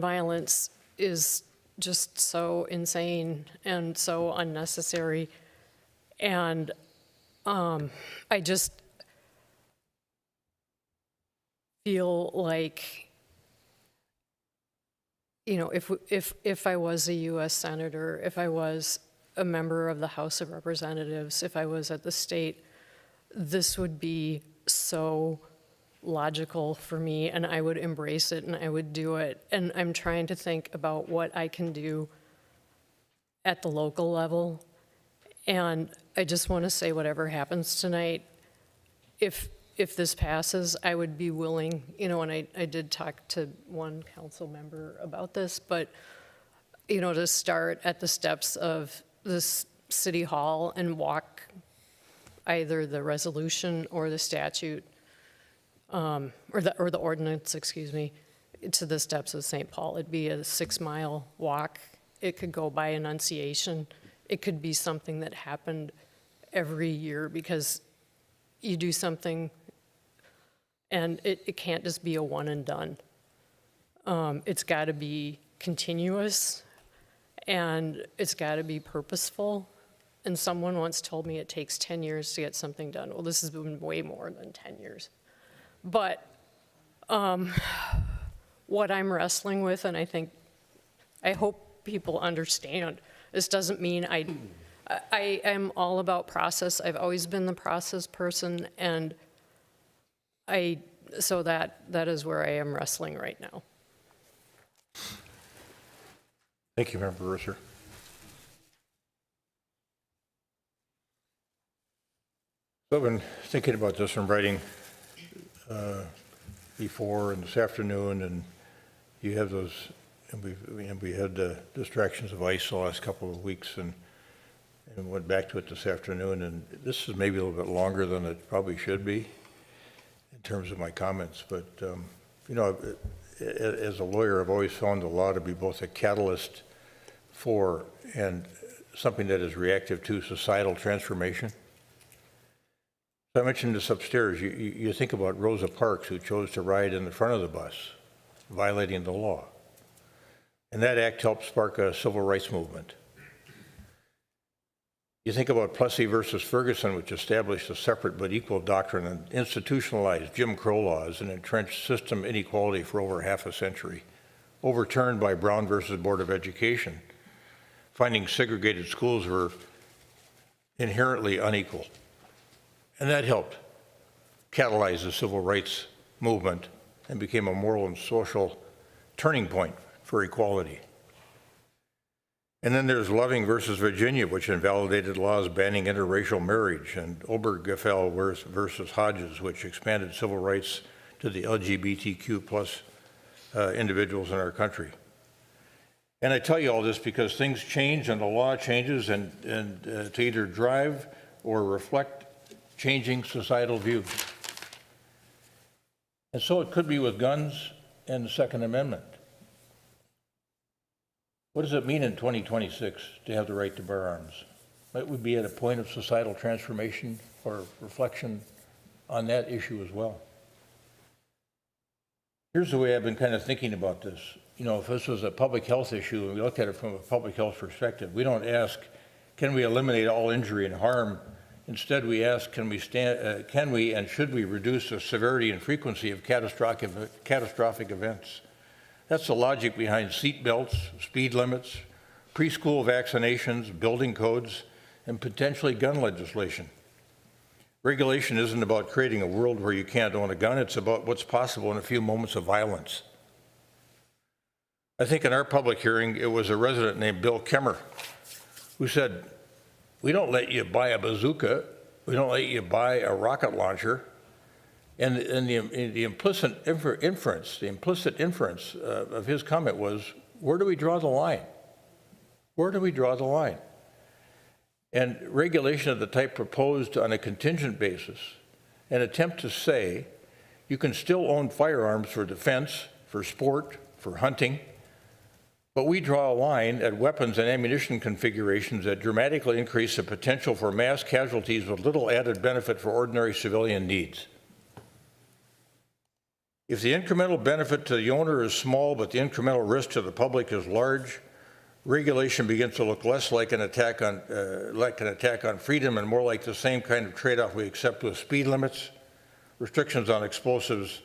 violence is just so insane and so unnecessary. And I just feel like, you know, if I was a U.S. Senator, if I was a member of the House of Representatives, if I was at the state, this would be so logical for me, and I would embrace it and I would do it. And I'm trying to think about what I can do at the local level. And I just want to say, whatever happens tonight, if this passes, I would be willing, you know, and I did talk to one council member about this, but, you know, to start at the steps of this city hall and walk either the resolution or the statute, or the ordinance, excuse me, to the steps of St. Paul. It'd be a 6-mile walk. It could go by Annunciation. It could be something that happened every year, because you do something and it can't just be a one and done. It's got to be continuous, and it's got to be purposeful. And someone once told me it takes 10 years to get something done. Well, this has been way more than 10 years. But what I'm wrestling with, and I hope people understand, this doesn't mean I am all about process. I've always been the process person, and so that is where I am wrestling right now. Thank you, Member Mercer. So I've been thinking about this and writing before and this afternoon, and you have those, and we had distractions of ice the last couple of weeks, and went back to it this afternoon, and this is maybe a little bit longer than it probably should be in terms of my comments, but you know, as a lawyer, I've always found the law to be both a catalyst for and something that is reactive to societal transformation. I mentioned this upstairs. You think about Rosa Parks, who chose to ride in the front of the bus, violating the law. And that act helped spark a civil rights movement. You think about Plessy versus Ferguson, which established a separate but equal doctrine and institutionalized Jim Crow laws and entrenched system inequality for over half a century, overturned by Brown versus Board of Education, finding segregated schools were inherently unequal. And that helped catalyze the civil rights movement and became a moral and social turning point for equality. And then there's Loving versus Virginia, which invalidated laws banning interracial marriage, and Obergefell versus Hodges, which expanded civil rights to the LGBTQ plus individuals in our country. And I tell you all this because things change and the law changes, and to either drive or reflect changing societal views. And so it could be with guns and the Second Amendment. What does it mean in 2026 to have the right to bear arms? Might we be at a point of societal transformation or reflection on that issue as well? Here's the way I've been kind of thinking about this. You know, if this was a public health issue and we look at it from a public health perspective, we don't ask, can we eliminate all injury and harm? Instead, we ask, can we and should we reduce the severity and frequency of catastrophic events? That's the logic behind seat belts, speed limits, preschool vaccinations, building codes, and potentially gun legislation. Regulation isn't about creating a world where you can't own a gun. It's about what's possible in a few moments of violence. I think in our public hearing, it was a resident named Bill Kemmer who said, we don't let you buy a bazooka. We don't let you buy a rocket launcher. And the implicit inference of his comment was, where do we draw the line? Where do we draw the line? And regulation of the type proposed on a contingent basis, an attempt to say you can still own firearms for defense, for sport, for hunting, but we draw a line at weapons and ammunition configurations that dramatically increase the potential for mass casualties with little added benefit for ordinary civilian needs. If the incremental benefit to the owner is small, but the incremental risk to the public is large, regulation begins to look less like an attack on freedom and more like the same kind of trade-off we accept with speed limits, restrictions on explosives,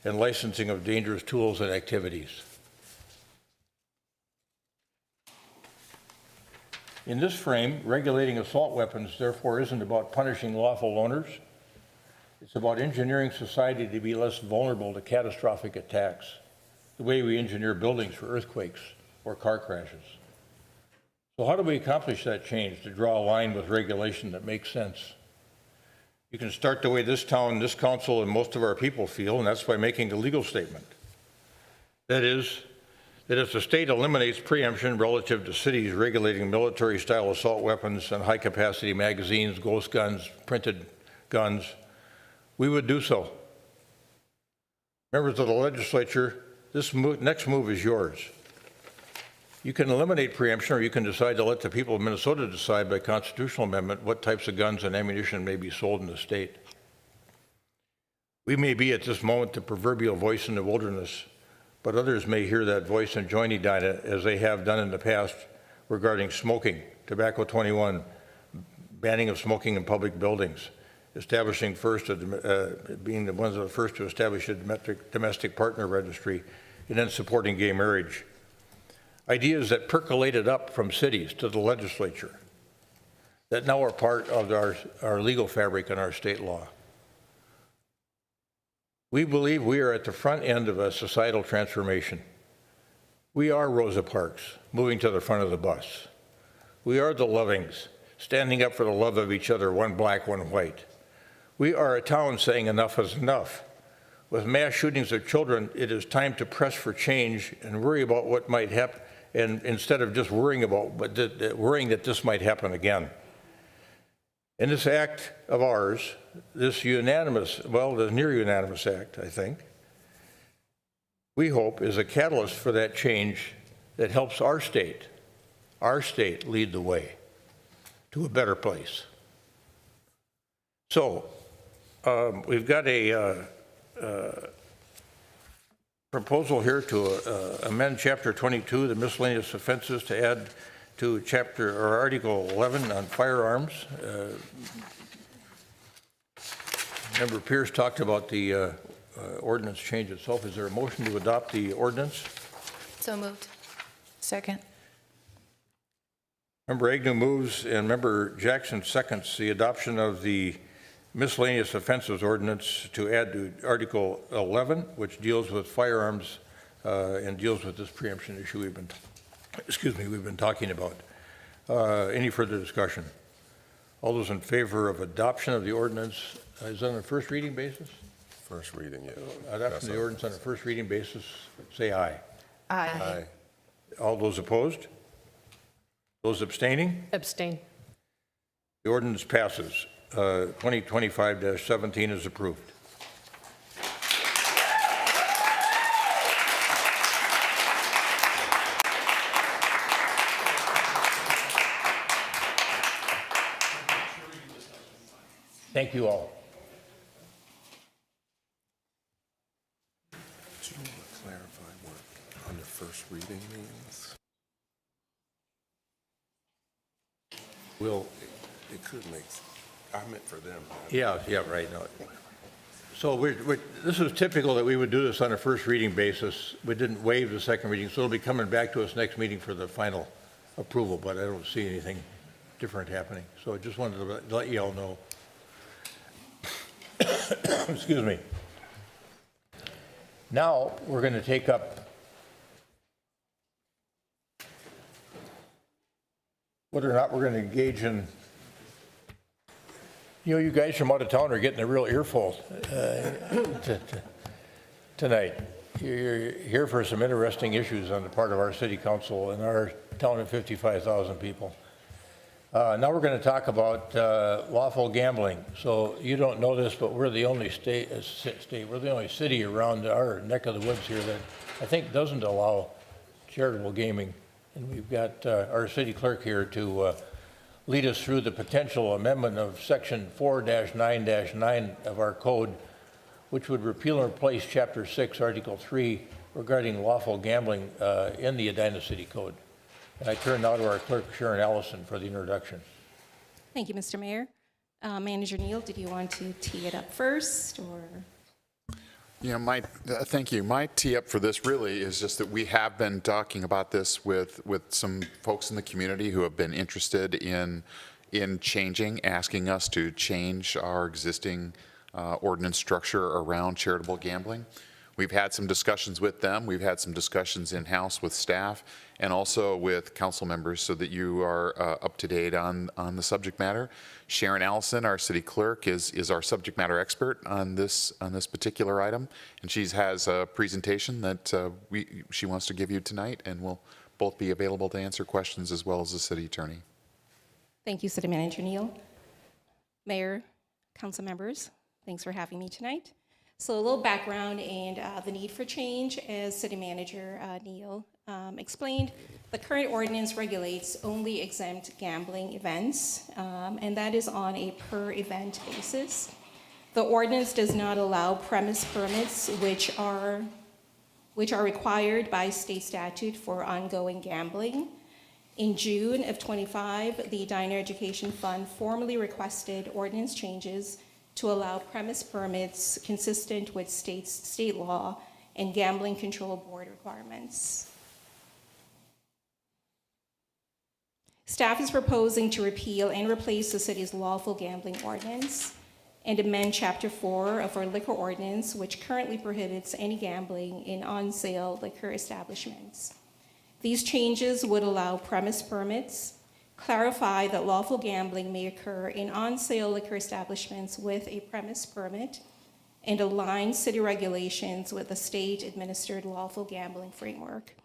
and licensing of dangerous tools and activities. In this frame, regulating assault weapons, therefore, isn't about punishing lawful owners. It's about engineering society to be less vulnerable to catastrophic attacks, the way we engineer buildings for earthquakes or car crashes. So how do we accomplish that change to draw a line with regulation that makes sense? You can start the way this town, this council, and most of our people feel, and that's by making a legal statement. That is, that if the state eliminates preemption relative to cities regulating military-style assault weapons and high-capacity magazines, ghost guns, printed guns, we would do so. Members of the legislature, this next move is yours. You can eliminate preemption, or you can decide to let the people of Minnesota decide by constitutional amendment what types of guns and ammunition may be sold in the state. We may be at this moment the proverbial voice in the wilderness, but others may hear that voice and join Edina, as they have done in the past, regarding smoking, Tobacco 21, banning of smoking in public buildings, establishing being the ones of the first to establish a domestic partner registry, and then supporting gay marriage. Ideas that percolated up from cities to the legislature that now are part of our legal fabric and our state law. We believe we are at the front end of a societal transformation. We are Rosa Parks, moving to the front of the bus. We are the Lovings, standing up for the love of each other, one black, one white. We are a town saying enough is enough. With mass shootings of children, it is time to press for change and worry about what might happen, and instead of just worrying that this might happen again. In this act of ours, this unanimous, well, the near unanimous act, I think, we hope is a catalyst for that change that helps our state lead the way to a better place. So, we've got a proposal here to amend Chapter 22, the miscellaneous offenses, to add to Article 11 on firearms. Member Pierce talked about the ordinance change itself. Is there a motion to adopt the ordinance? So moved. Second. Member Agnew moves and Member Jackson seconds the adoption of the miscellaneous offenses ordinance to add to Article 11, which deals with firearms and deals with this preemption issue we've been talking about. Any further discussion? All those in favor of adoption of the ordinance, is that on a first reading basis? First reading, yeah. Adoption of the ordinance on a first reading basis, say aye. Aye. Aye. All those opposed? Those abstaining? Abstain. The ordinance passes. 2025-17 is approved. Thank you all. Do you want to clarify what under first reading means? Well, it could make, I meant for them. Yeah, right. No. So this is typical that we would do this on a first reading basis. We didn't waive the second reading, so it'll be coming back to us next meeting for the final approval, but I don't see anything different happening. So I just wanted to let you all know. Excuse me. Now we're going to take up whether or not we're going to engage in, you guys from out of town are getting a real earful tonight. You're here for some interesting issues on the part of our city council and our town of 55,000 people. Now we're going to talk about lawful gambling. So you don't know this, but we're the only we're the only city around our neck of the woods here that I think doesn't allow charitable gaming. And we've got our city clerk here to lead us through the potential amendment of section 4-9-9 of our code, which would repeal and replace chapter 6, article 3 regarding lawful gambling in the Edina City Code. And I turn now to our clerk, Sharon Allison, for the introduction. Thank you, Mr. Mayor. Manager Neal, did you want to tee it up first, or? Yeah, thank you. My tee up for this really is just that we have been talking about this with some folks in the community who have been interested in changing, asking us to change our existing ordinance structure around charitable gambling. We've had some discussions with them. We've had some discussions in-house with staff and also with council members so that you are up to date on the subject matter. Sharon Allison, our city clerk, is our subject matter expert on this particular item, and she has a presentation that she wants to give you tonight, and we'll both be available to answer questions as well as the city attorney. Thank you, City Manager Neal. Mayor, council members, thanks for having me tonight. So a little background and the need for change, as City Manager Neal explained. The current ordinance regulates only exempt gambling events, and that is on a per event basis. The ordinance does not allow premise permits, which are required by state statute for ongoing gambling. In June of '25, the Edina Education Fund formally requested ordinance changes to allow premise permits consistent with state law and gambling control board requirements. Staff is proposing to repeal and replace the city's lawful gambling ordinance and amend Chapter 4 of our liquor ordinance, which currently prohibits any gambling in on-sale liquor establishments. These changes would allow premise permits, clarify that lawful gambling may occur in on-sale liquor establishments with a premise permit, and align city regulations with the state-administered lawful gambling framework.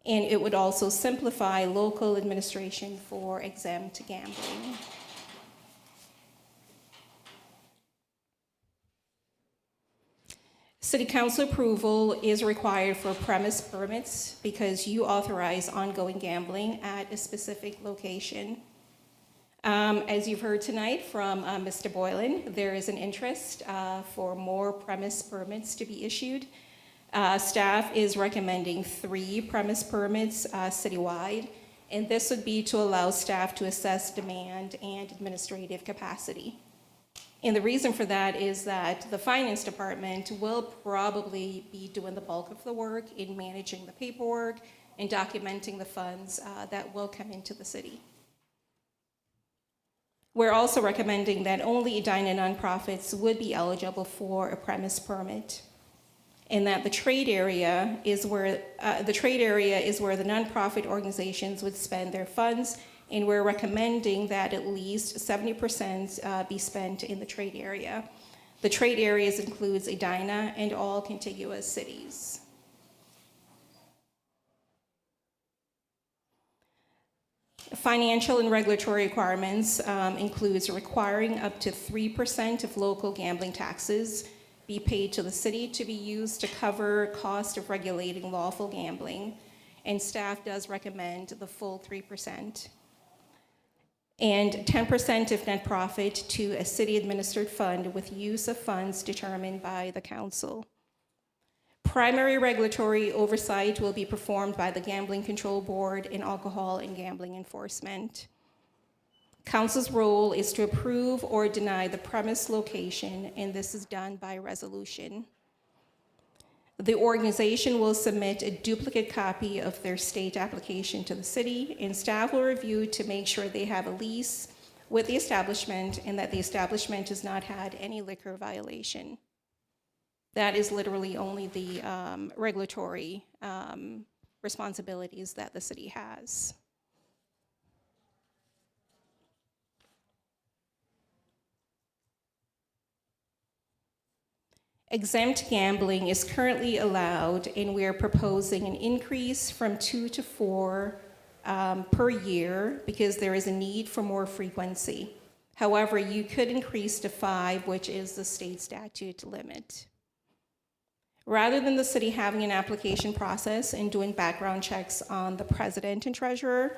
And it would also simplify local administration for exempt gambling. City Council approval is required for premise permits because you authorize ongoing gambling at a specific location. As you've heard tonight from Mr. Boylan, there is an interest for more premise permits to be issued. Staff is recommending 3 premise permits citywide, and this would be to allow staff to assess demand and administrative capacity. And the reason for that is that the finance department will probably be doing the bulk of the work in managing the paperwork and documenting the funds that will come into the city. We're also recommending that only Edina nonprofits would be eligible for a premise permit, and that the trade area is where the nonprofit organizations would spend their funds. And we're recommending that at least 70% be spent in the trade area. The trade areas includes Edina and all contiguous cities. Financial and regulatory requirements includes requiring up to 3% of local gambling taxes be paid to the city to be used to cover cost of regulating lawful gambling. And staff does recommend the full 3%. And 10% of net profit to a city-administered fund with use of funds determined by the council. Primary regulatory oversight will be performed by the Gambling Control Board in alcohol and gambling enforcement. Council's role is to approve or deny the premise location, and this is done by resolution. The organization will submit a duplicate copy of their state application to the city, and staff will review to make sure they have a lease with the establishment and that the establishment has not had any liquor violation. That is literally only the regulatory responsibilities that the city has. Exempt gambling is currently allowed, and we are proposing an increase from 2 to 4 per year because there is a need for more frequency. However, you could increase to 5, which is the state statute limit. Rather than the city having an application process and doing background checks on the president and treasurer,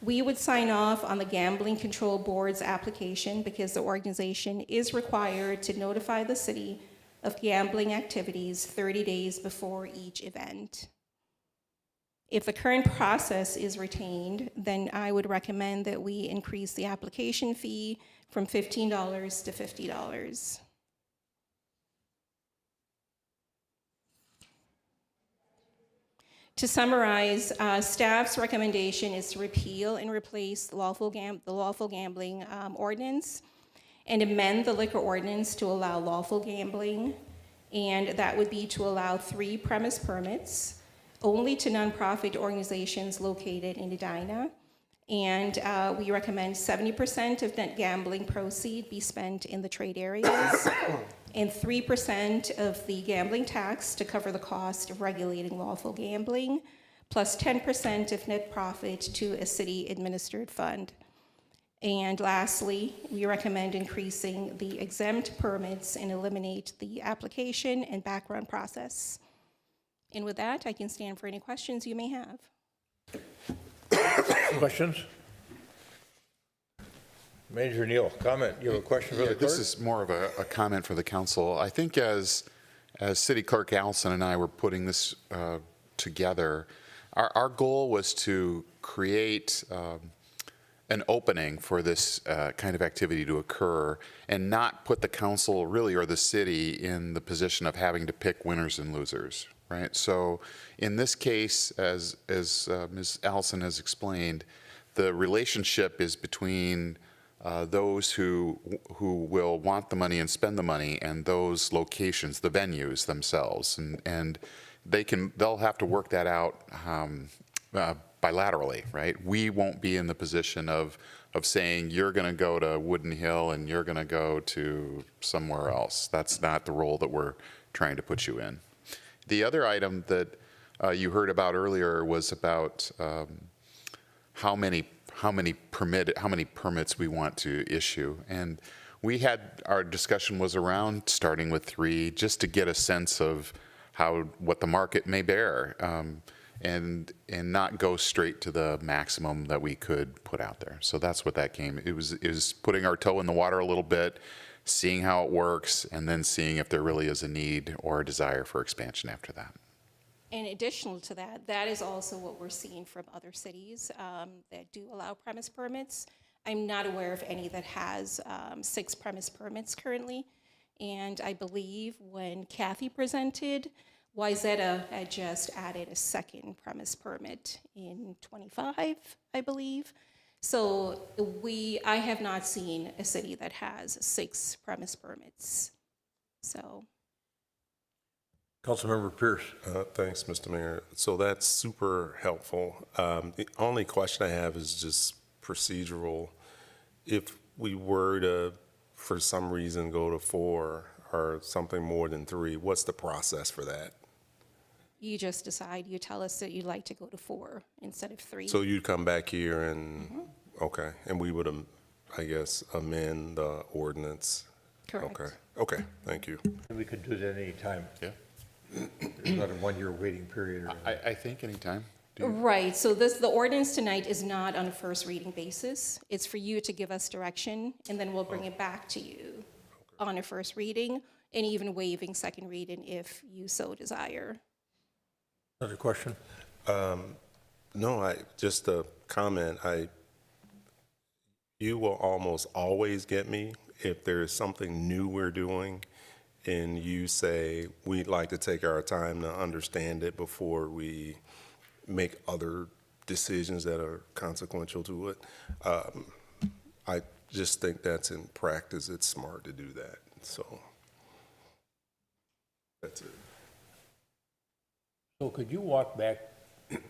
we would sign off on the Gambling Control Board's application because the organization is required to notify the city of gambling activities 30 days before each event. If the current process is retained, then I would recommend that we increase the application fee from $15 to $50. To summarize, staff's recommendation is to repeal and replace the lawful gambling ordinance and amend the liquor ordinance to allow lawful gambling, and that would be to allow 3 premise permits only to nonprofit organizations located in Edina. And we recommend 70% of net gambling proceed be spent in the trade areas and 3% of the gambling tax to cover the cost of regulating lawful gambling, plus 10% of net profit to a city-administered fund. And lastly, we recommend increasing the exempt permits and eliminate the application and background process. And with that, I can stand for any questions you may have. Questions? Major Neal, comment. You have a question for the clerk? This is more of a comment for the council. I think as City Clerk Allison and I were putting this together, our goal was to create an opening for this kind of activity to occur and not put the council really or the city in the position of having to pick winners and losers, right? So in this case, as Ms. Allison has explained, the relationship is between those who will want the money and spend the money and those locations, the venues themselves, and they'll have to work that out bilaterally, right? We won't be in the position of saying you're going to go to Wooden Hill and you're going to go to somewhere else. That's not the role that we're trying to put you in. The other item that you heard about earlier was about how many permits we want to issue, and our discussion was around starting with 3, just to get a sense of what the market may bear, and not go straight to the maximum that we could put out there. So that's what that came. It was putting our toe in the water a little bit, seeing how it works, and then seeing if there really is a need or a desire for expansion after that. And additional to that, that is also what we're seeing from other cities that do allow premise permits. I'm not aware of any that has 6 premise permits currently. And I believe when Kathy presented, Wayzata had just added a 2nd premise permit in 25, I believe. So I have not seen a city that has 6 premise permits. So. Councilmember Pierce. Thanks, Mr. Mayor. So that's super helpful. The only question I have is just procedural. If we were to, for some reason, go to 4 or something more than 3, what's the process for that? You just decide, you tell us that you'd like to go to 4 instead of 3. So you'd come back here and, okay, and we would, I guess, amend the ordinance? Correct. Okay, thank you. And we could do that any time. Yeah. There's not a 1-year waiting period. I think anytime. Right, so the ordinance tonight is not on a first reading basis. It's for you to give us direction, and then we'll bring it back to you on a first reading, and even waiving 2nd reading if you so desire. Another question? No, just a comment. You will almost always get me if there is something new we're doing and you say, we'd like to take our time to understand it before we make other decisions that are consequential to it. I just think that's in practice, it's smart to do that. So that's it. So could you walk back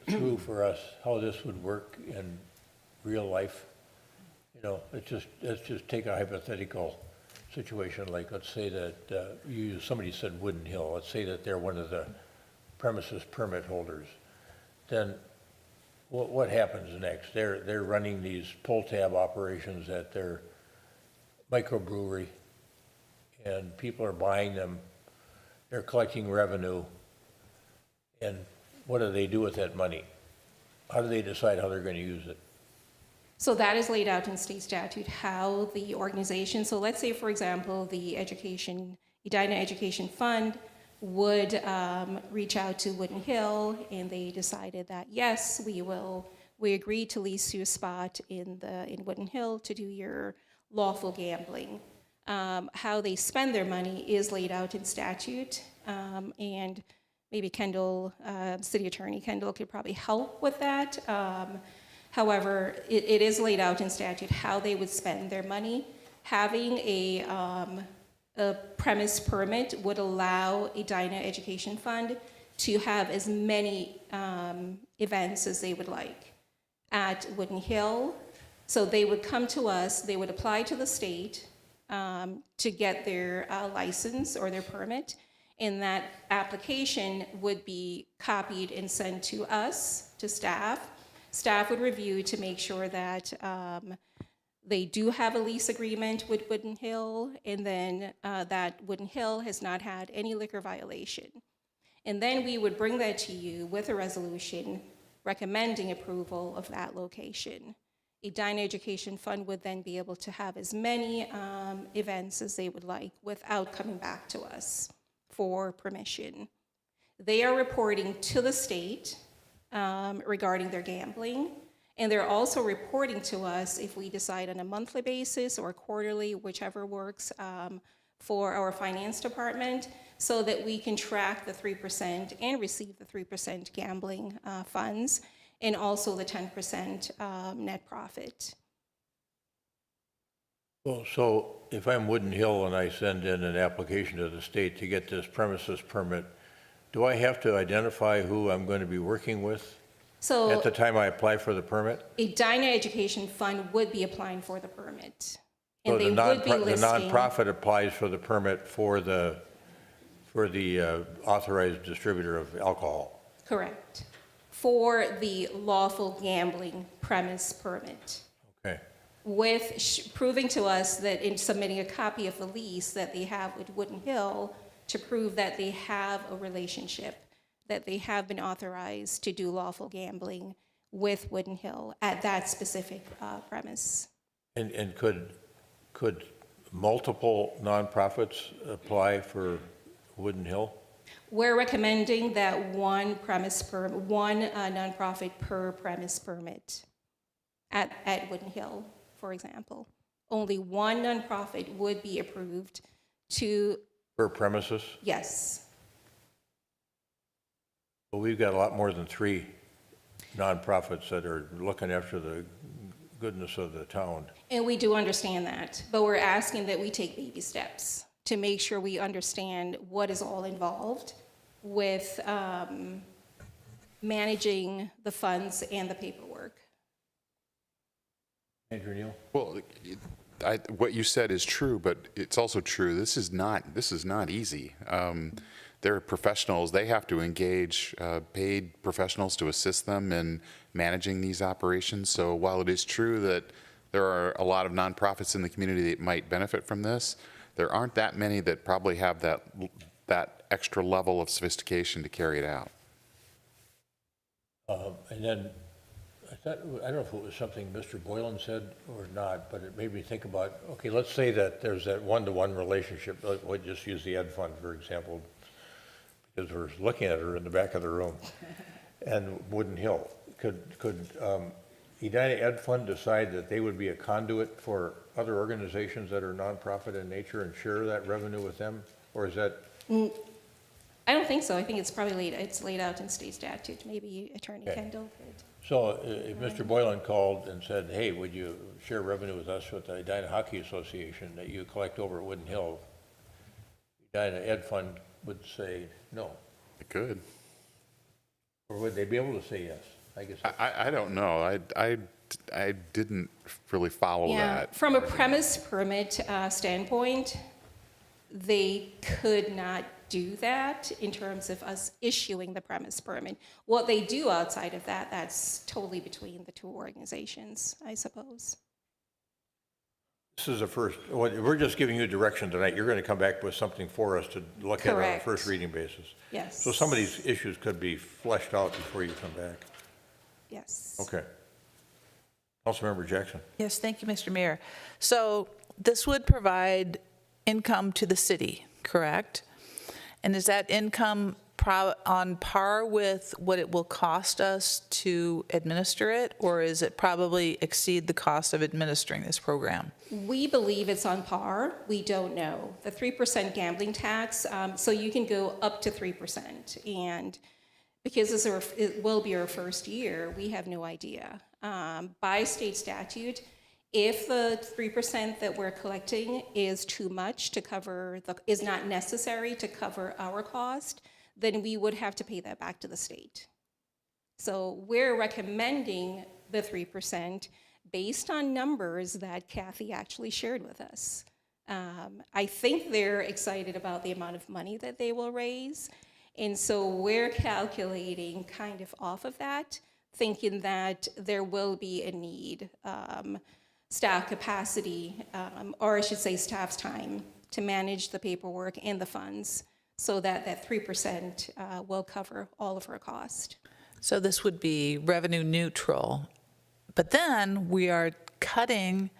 through for us how this would work in real life? You know, let's just take a hypothetical situation, like let's say that somebody said Wooden Hill. Let's say that they're one of the premises permit holders. Then what happens next? They're running these pull tab operations at their microbrewery, and people are buying them. They're collecting revenue. And what do they do with that money? How do they decide how they're going to use it? So that is laid out in state statute, how the organization, so let's say, for example, the Edina Education Fund would reach out to Wooden Hill, and they decided that, yes, we agree to lease you a spot in Wooden Hill to do your lawful gambling. How they spend their money is laid out in statute, and maybe Kendall, City Attorney Kendall could probably help with that. However, it is laid out in statute how they would spend their money. Having a premise permit would allow Edina Education Fund to have as many events as they would like at Wooden Hill. So they would come to us, they would apply to the state to get their license or their permit, and that application would be copied and sent to us, to staff. Staff would review to make sure that they do have a lease agreement with Wooden Hill, and then that Wooden Hill has not had any liquor violation. And then we would bring that to you with a resolution recommending approval of that location. Edina Education Fund would then be able to have as many events as they would like without coming back to us for permission. They are reporting to the state regarding their gambling, and they're also reporting to us if we decide on a monthly basis or quarterly, whichever works for our finance department, so that we can track the 3% and receive the 3% gambling funds, and also the 10% net profit. Well, so if I'm Wooden Hill and I send in an application to the state to get this premises permit, do I have to identify who I'm going to be working with So at the time I apply for the permit? Edina Education Fund would be applying for the permit. So And they the would be listing. nonprofit applies for the permit for the authorized distributor of alcohol? Correct. For the lawful gambling premise permit. Okay. With proving to us that in submitting a copy of the lease that they have with Wooden Hill to prove that they have a relationship, that they have been authorized to do lawful gambling with Wooden Hill at that specific premise. And could multiple nonprofits apply for Wooden Hill? We're recommending that one nonprofit per premise permit at Wooden Hill, for example. Only one nonprofit would be approved to. Per premises? Yes. Well, we've got a lot more than 3 nonprofits that are looking after the goodness of the town. And we do understand that, but we're asking that we take baby steps to make sure we understand what is all involved with managing the funds and the paperwork. Andrew Neal? Well, what you said is true, but it's also true. This is not easy. They're professionals. They have to engage paid professionals to assist them in managing these operations. So while it is true that there are a lot of nonprofits in the community that might benefit from this, there aren't that many that probably have that extra level of sophistication to carry it out. And then, I don't know if it was something Mr. Boylan said or not, but it made me think about, okay, let's say that there's that one-to-one relationship. We'll just use the Ed Fund, for example, because we're looking at her in the back of the room, and Wooden Hill. Could Edina Ed Fund decide that they would be a conduit for other organizations that are nonprofit in nature and share that revenue with them? Or is that? I don't think so. I think it's probably laid out in state statute. Maybe Attorney Kendall could. So if Mr. Boylan called and said, hey, would you share revenue with us with the Edina Hockey Association that you collect over at Wooden Hill, Edina Ed Fund would say no. It could. Or would they be able to say yes? I guess. I don't know. I didn't really follow that. From a premise permit standpoint, they could not do that in terms of us issuing the premise permit. What they do outside of that, that's totally between the two organizations, I suppose. This is a first, we're just giving you direction tonight. You're going to come back with something for us to look at on a first reading basis. Yes. So some of these issues could be fleshed out before you come back. Yes. Okay. Councilmember Jackson. Yes, thank you, Mr. Mayor. So this would provide income to the city, correct? And is that income on par with what it will cost us to administer it, or is it probably exceed the cost of administering this program? We believe it's on par. We don't know. The 3% gambling tax, so you can go up to 3%. And because it will be our first year, we have no idea. By state statute, if the 3% that we're collecting is too much to cover, is not necessary to cover our cost, then we would have to pay that back to the state. So we're recommending the 3% based on numbers that Kathy actually shared with us. I think they're excited about the amount of money that they will raise. And so we're calculating kind of off of that, thinking that there will be a need, staff capacity, or I should say staff's time to manage the paperwork and the funds, so that that 3% will cover all of our cost. So this would be revenue neutral, but then we are cutting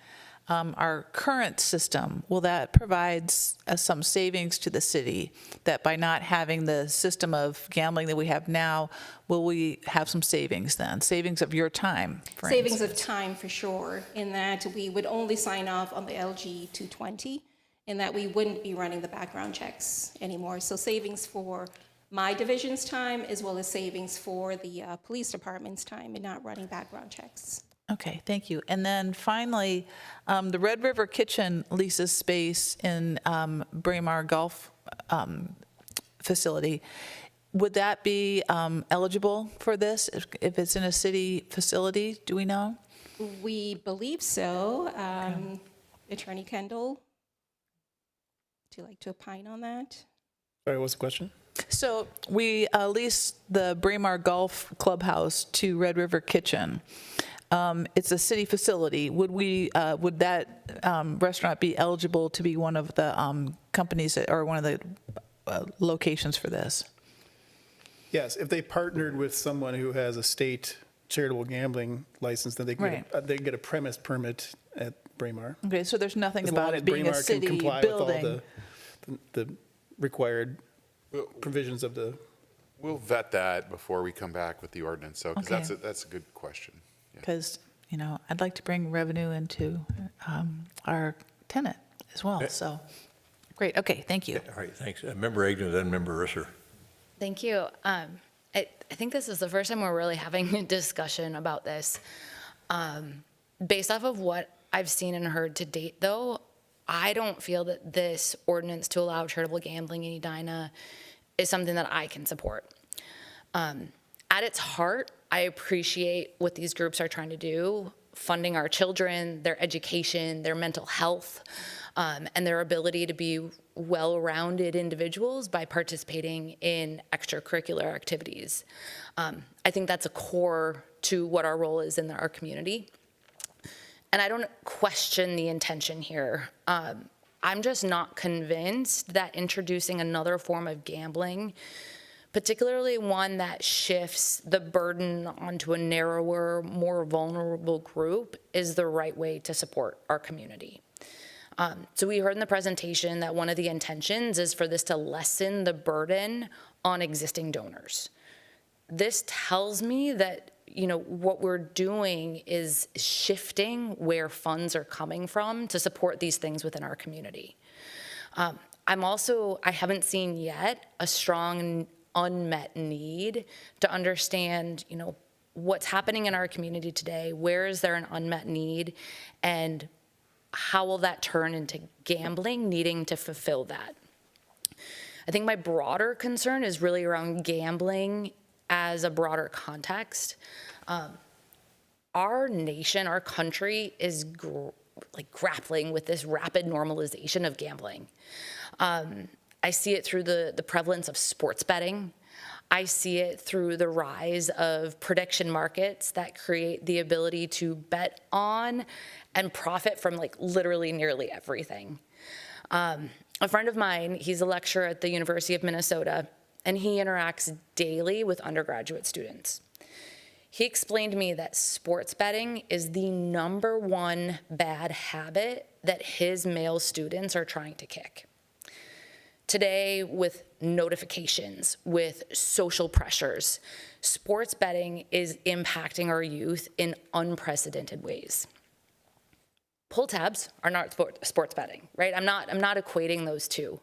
our current system. Will that provide some savings to the city, that by not having the system of gambling that we have now, will we have some savings then? Savings of your time, for Savings instance. of time for sure, in that we would only sign off on the LG 220, in that we wouldn't be running the background checks anymore. So savings for my division's time, as well as savings for the police department's time in not running background checks. Okay, thank you. And then finally, the Red River Kitchen leases space in Braemar Golf facility. Would that be eligible for this if it's in a city facility? Do we know? We believe so. Attorney Kendall, would you like to opine on that? Sorry, what's the question? So we lease the Braemar Golf Clubhouse to Red River Kitchen. It's a city facility. Would that restaurant be eligible to be one of the companies or one of the locations for this? Yes, if they partnered with someone who has a state charitable gambling license, then they can they get a premise permit at Braemar. Okay, so there's nothing As about long it as being a Braemar city can comply building. with all the required provisions of the. We'll vet that before we come back with the ordinance, so, because Okay. that's a good question. Because, I'd like to bring revenue into our tenant as well, so, great, okay, thank you. All right, thanks. Member Edina, then Member Risser. Thank you. I think this is the first time we're really having a discussion about this. Based off of what I've seen and heard to date, though, I don't feel that this ordinance to allow charitable gambling in Edina is something that I can support. At its heart, I appreciate what these groups are trying to do, funding our children, their education, their mental health, and their ability to be well-rounded individuals by participating in extracurricular activities. I think that's a core to what our role is in our community. And I don't question the intention here. I'm just not convinced that introducing another form of gambling, particularly one that shifts the burden onto a narrower, more vulnerable group, is the right way to support our community. So we heard in the presentation that one of the intentions is for this to lessen the burden on existing donors. This tells me that what we're doing is shifting where funds are coming from to support these things within our community. I haven't seen yet a strong unmet need to understand, what's happening in our community today, where is there an unmet need, and how will that turn into gambling needing to fulfill that? I think my broader concern is really around gambling as a broader context. Our nation, our country is grappling with this rapid normalization of gambling. I see it through the prevalence of sports betting. I see it through the rise of prediction markets that create the ability to bet on and profit from literally nearly everything. A friend of mine, he's a lecturer at the University of Minnesota, and he interacts daily with undergraduate students. He explained to me that sports betting is the #1 bad habit that his male students are trying to kick. Today, with notifications, with social pressures, sports betting is impacting our youth in unprecedented ways. Pull tabs are not sports betting, right? I'm not equating those two.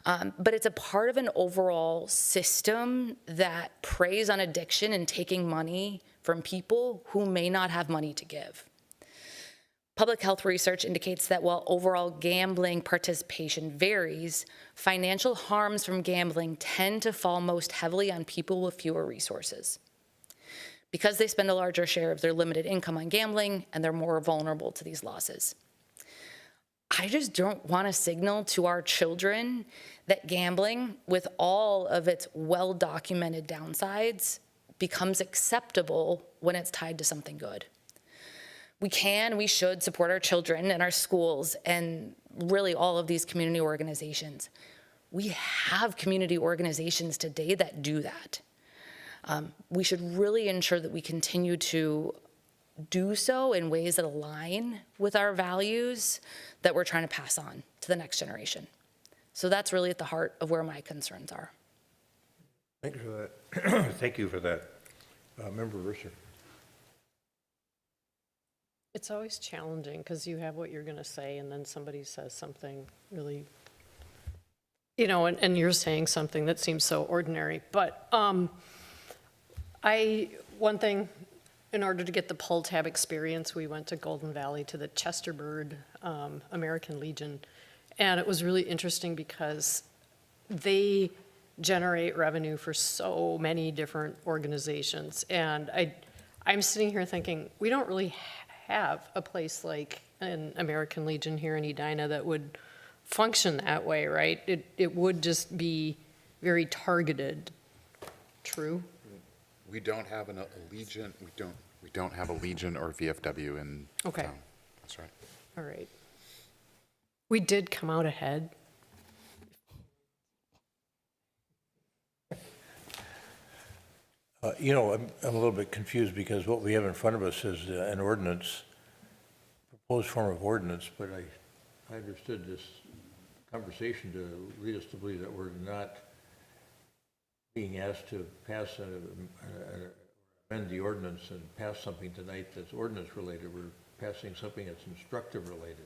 But it's a part of an overall system that preys on addiction and taking money from people who may not have money to give. Public health research indicates that while overall gambling participation varies, financial harms from gambling tend to fall most heavily on people with fewer resources, because they spend a larger share of their limited income on gambling and they're more vulnerable to these losses. I just don't want to signal to our children that gambling, with all of its well-documented downsides, becomes acceptable when it's tied to something good. We should support our children and our schools and really all of these community organizations. We have community organizations today that do that. We should really ensure that we continue to do so in ways that align with our values that we're trying to pass on to the next generation. So that's really at the heart of where my concerns are. Thank you for that. Thank you for that. Member Risser. It's always challenging because you have what you're going to say and then somebody says something really, and you're saying something that seems so ordinary. But one thing, in order to get the pull tab experience, we went to Golden Valley to the Chesterbird American Legion. And it was really interesting because they generate revenue for so many different organizations. And I'm sitting here thinking, we don't really have a place like an American Legion here in Edina that would function that way, right? It would just be very targeted. True? We don't have a Legion. We don't have a Legion or VFW in town. That's right. All right. We did come out ahead. I'm a little bit confused because what we have in front of us is an ordinance, proposed form of ordinance, but I understood this conversation to lead us to believe that we're not being asked to pass amend the ordinance and pass something tonight that's ordinance related. We're passing something that's instructive related.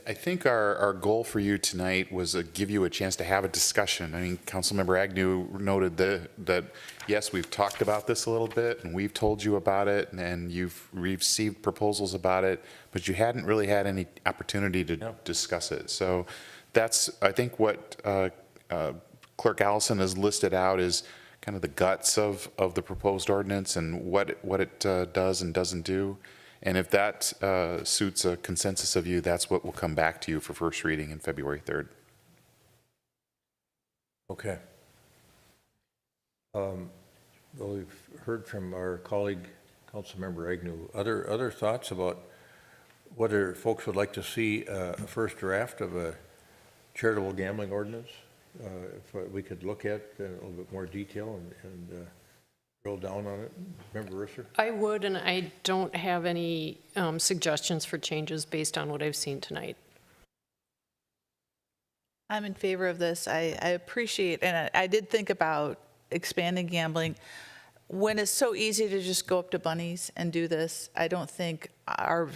I think our goal for you tonight was to give you a chance to have a discussion. I mean, Councilmember Agnew noted that yes, we've talked about this a little bit and we've told you about it and you've received proposals about it, but you hadn't really had any opportunity to discuss it. So that's, I think, what Clerk Allison has listed out is kind of the guts of the proposed ordinance and what it does and doesn't do. And if that suits a consensus of you, that's what will come back to you for first reading in February 3rd. Okay. Well, we've heard from our colleague, Councilmember Agnew. Other thoughts about whether folks would like to see a first draft of a charitable gambling ordinance? If we could look at in a little bit more detail and drill down on it. Member Risser? I would, and I don't have any suggestions for changes based on what I've seen tonight. I'm in favor of this. I appreciate, and I did think about expanding gambling. When it's so easy to just go up to Bunnies and do this, I don't think our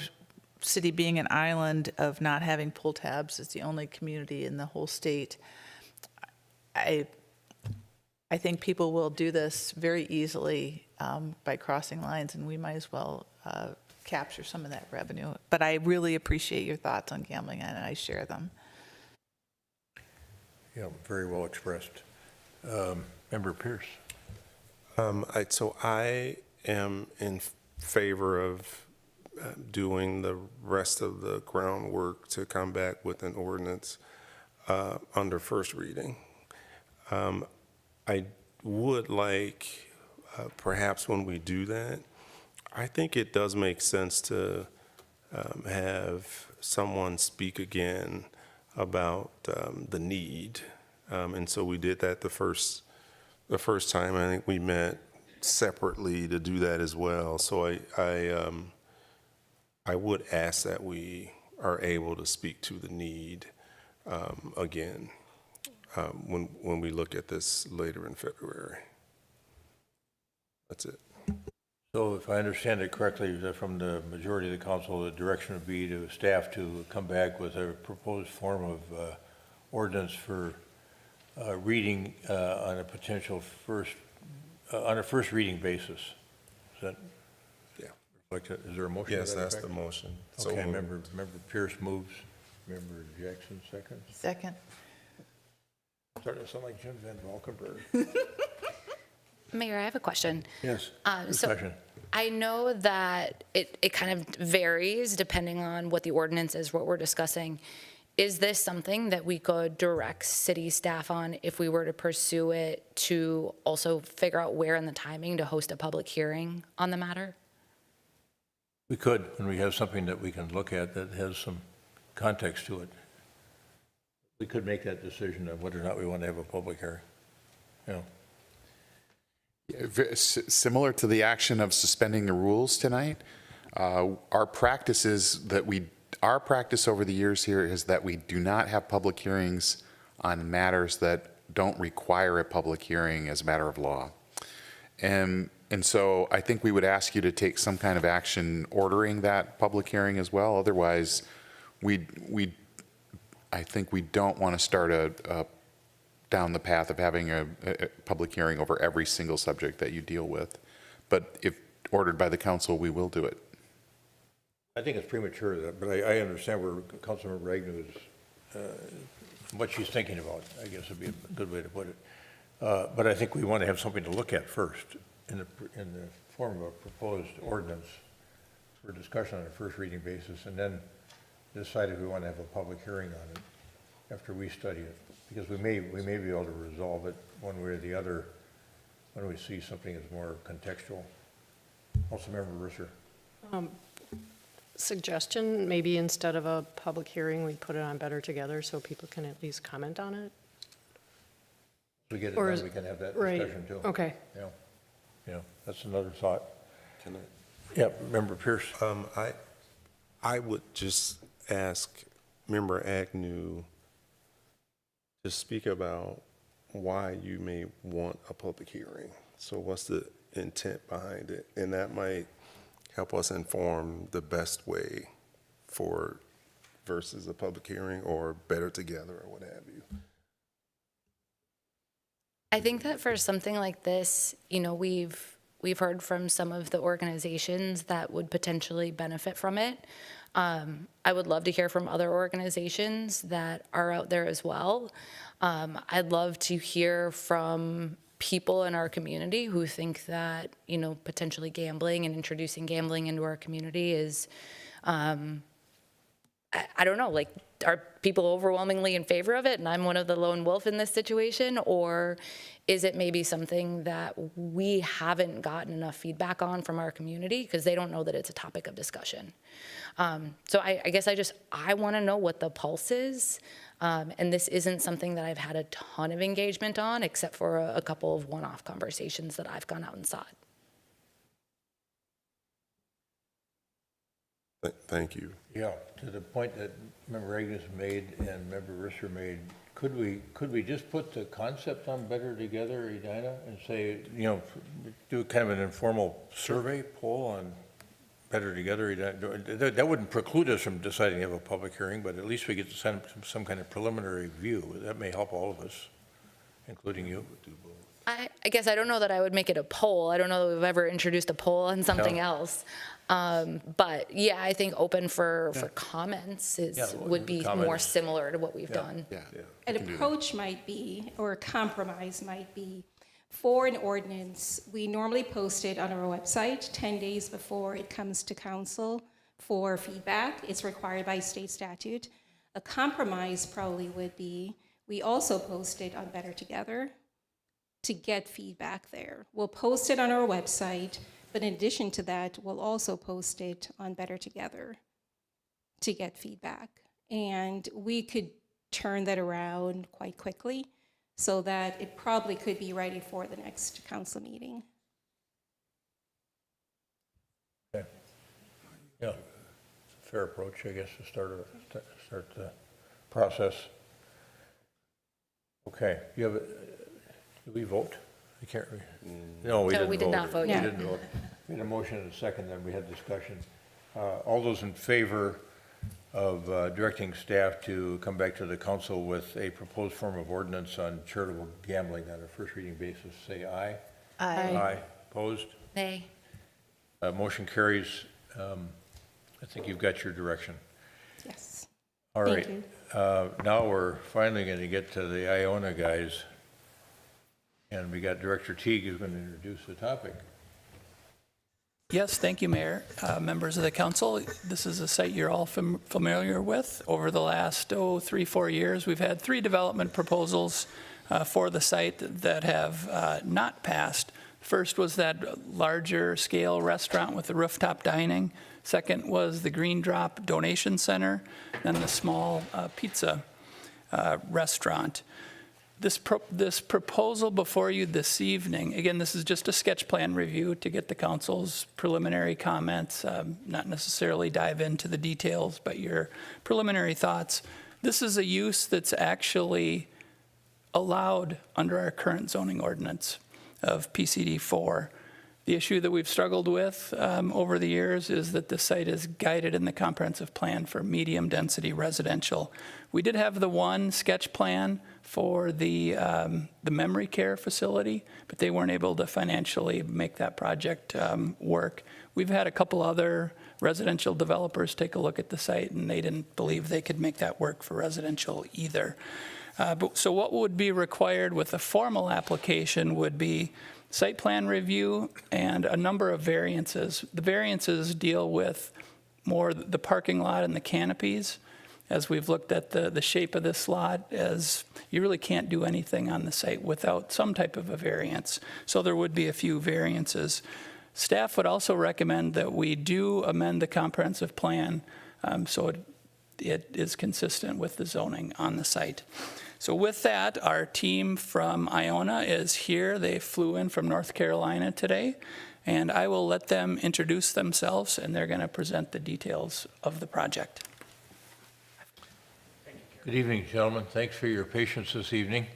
city being an island of not having pull tabs, it's the only community in the whole state. I think people will do this very easily by crossing lines, and we might as well capture some of that revenue. But I really appreciate your thoughts on gambling, and I share them. Yeah, very well expressed. Member Pierce? So I am in favor of doing the rest of the groundwork to come back with an ordinance under first reading. I would like, perhaps when we do that, I think it does make sense to have someone speak again about the need. And so we did that the first time. I think we met separately to do that as well. So I would ask that we are able to speak to the need again. when we look at this later in February. That's it. So if I understand it correctly, that from the majority of the council, the direction would be to staff to come back with a proposed form of ordinance for reading on a potential on a first reading basis. Is that? Yeah. Is there a motion? Yes, to that that's effect? the motion. So Okay, moved. member Pierce moves. Member Jackson seconds. Second. Starting to sound like Jim Van Valkenburg. Mayor, I have a question. Yes. So Discussion. I know that it kind of varies depending on what the ordinance is, what we're discussing. Is this something that we could direct city staff on if we were to pursue it, to also figure out where in the timing to host a public hearing on the matter? We could, when we have something that we can look at that has some context to it. We could make that decision of whether or not we want to have a public hearing. You know. Similar to the action of suspending the rules tonight, our practice over the years here is that we do not have public hearings on matters that don't require a public hearing as a matter of law. And so I think we would ask you to take some kind of action ordering that public hearing as well. Otherwise, I think we don't want to start down the path of having a public hearing over every single subject that you deal with. But if ordered by the council, we will do it. I think it's premature, but I understand where Councilmember Agnew is, what she's thinking about, I guess would be a good way to put it. But I think we want to have something to look at first in the form of a proposed ordinance for discussion on a first reading basis, and then decide if we want to have a public hearing on it after we study it. Because we may be able to resolve it one way or the other when we see something that's more contextual. Councilmember Risser. Suggestion, maybe instead of a public hearing, we put it on Better Together so people can at least comment on it? If we get it done, we can have that discussion too. Okay. Yeah, that's another thought. Can I? Yeah, Member Pierce. I would just ask Member Agnew to speak about why you may want a public hearing. So what's the intent behind it? And that might help us inform the best way for versus a public hearing or Better Together or what have you. I think that for something like this, you know, we've heard from some of the organizations that would potentially benefit from it. I would love to hear from other organizations that are out there as well. I'd love to hear from people in our community who think that, you know, potentially gambling and introducing gambling into our community is, I don't know, like, are people overwhelmingly in favor of it and I'm one of the lone wolf in this situation? Or is it maybe something that we haven't gotten enough feedback on from our community because they don't know that it's a topic of discussion? So I guess I want to know what the pulse is. And this isn't something that I've had a ton of engagement on, except for a couple of one-off conversations that I've gone out and sought. Thank you. Yeah, to the point that Member Agnes made and Member Risser made, could we just put the concept on Better Together, Edina, and say, you know, do kind of an informal survey poll on Better Together, Edina? That wouldn't preclude us from deciding to have a public hearing, but at least we get to send some kind of preliminary view. That may help all of us, including you. I guess I don't know that I would make it a poll. I don't know that we've ever introduced a poll on something else. But yeah, I think open for comments would be more similar to what we've done. An approach might be, or a compromise might be, for an ordinance, we normally post it on our website 10 days before it comes to council for feedback. It's required by state statute. A compromise probably would be, we also post it on Better Together to get feedback there. We'll post it on our website, but in addition to that, we'll also post it on Better Together to get feedback. And we could turn that around quite quickly so that it probably could be ready for the next council meeting. Okay. Yeah, it's a fair approach, I guess, to start the process. Okay, you have, did we vote? I can't remember. No, we No, didn't vote. we did not vote We yet. didn't vote. We had a motion and a second, then we had discussion. All those in favor of directing staff to come back to the council with a proposed form of ordinance on charitable gambling on a first reading basis, say aye. Aye. Aye. Opposed? Nay. Motion carries. I think you've got your direction. Yes. All Thank right. you. Now we're finally going to get to the Iona guys. And we got Director Teague who's going to introduce the topic. Yes, thank you, Mayor. Members of the council, this is a site you're all familiar with. Over the last, 3-4 years, we've had 3 development proposals for the site that have not passed. First was that larger scale restaurant with the rooftop dining. Second was the Green Drop Donation Center, and the small pizza restaurant. This proposal before you this evening, again, this is just a sketch plan review to get the council's preliminary comments, not necessarily dive into the details, but your preliminary thoughts. This is a use that's actually allowed under our current zoning ordinance of PCD 4. The issue that we've struggled with over the years is that the site is guided in the comprehensive plan for medium-density residential. We did have the one sketch plan for the memory care facility, but they weren't able to financially make that project work. We've had a couple other residential developers take a look at the site, and they didn't believe they could make that work for residential either. So what would be required with a formal application would be site plan review and a number of variances. The variances deal with more the parking lot and the canopies. As we've looked at the shape of this lot, as you really can't do anything on the site without some type of a variance. So there would be a few variances. Staff would also recommend that we do amend the comprehensive plan so it is consistent with the zoning on the site. So with that, our team from Iona is here. They flew in from North Carolina today, and I will let them introduce themselves, and they're going to present the details of the project. Good evening, gentlemen. Thanks for your patience this evening.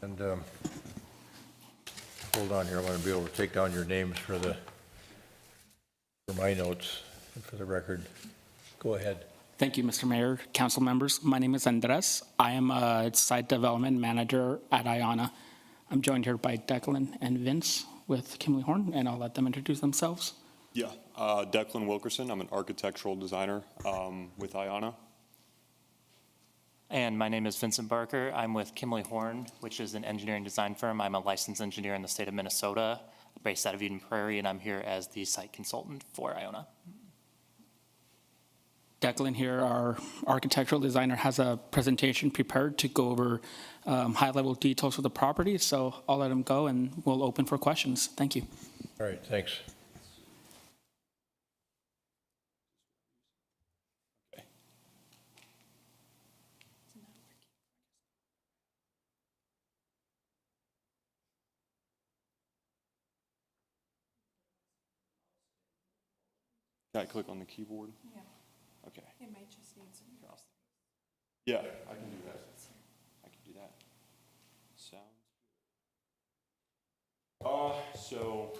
And hold on here. I want to be able to take down your names for my notes and for the record. Go ahead. Thank you, Mr. Mayor, council members. My name is Andres. I am a site development manager at Iona. I'm joined here by Declan and Vince with Kimley Horn, and I'll let them introduce themselves. Yeah, Declan Wilkerson. I'm an architectural designer with Iona. And my name is Vincent Barker. I'm with Kimley Horn, which is an engineering design firm. I'm a licensed engineer in the state of Minnesota, based out of Eden Prairie, and I'm here as the site consultant for Iona. Declan here, our architectural designer, has a presentation prepared to go over high-level details of the property, so I'll let him go and we'll open for questions. Thank you. All right, thanks. Can I click on the keyboard? Yeah. Okay. It might just need some. Yeah, I can do that. I can do that. Sounds good. So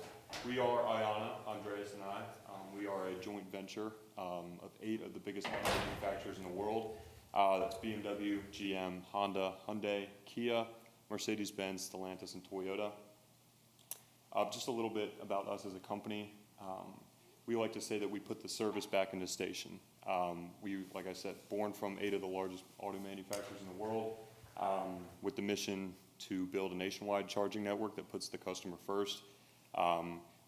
we are Iona, Andreas and I. We are a joint venture of 8 of the biggest auto manufacturers in the world. That's BMW, GM, Honda, Hyundai, Kia, Mercedes-Benz, Stellantis, and Toyota. Just a little bit about us as a company. We like to say that we put the service back in the station. We, like I said, born from 8 of the largest auto manufacturers in the world, with the mission to build a nationwide charging network that puts the customer first.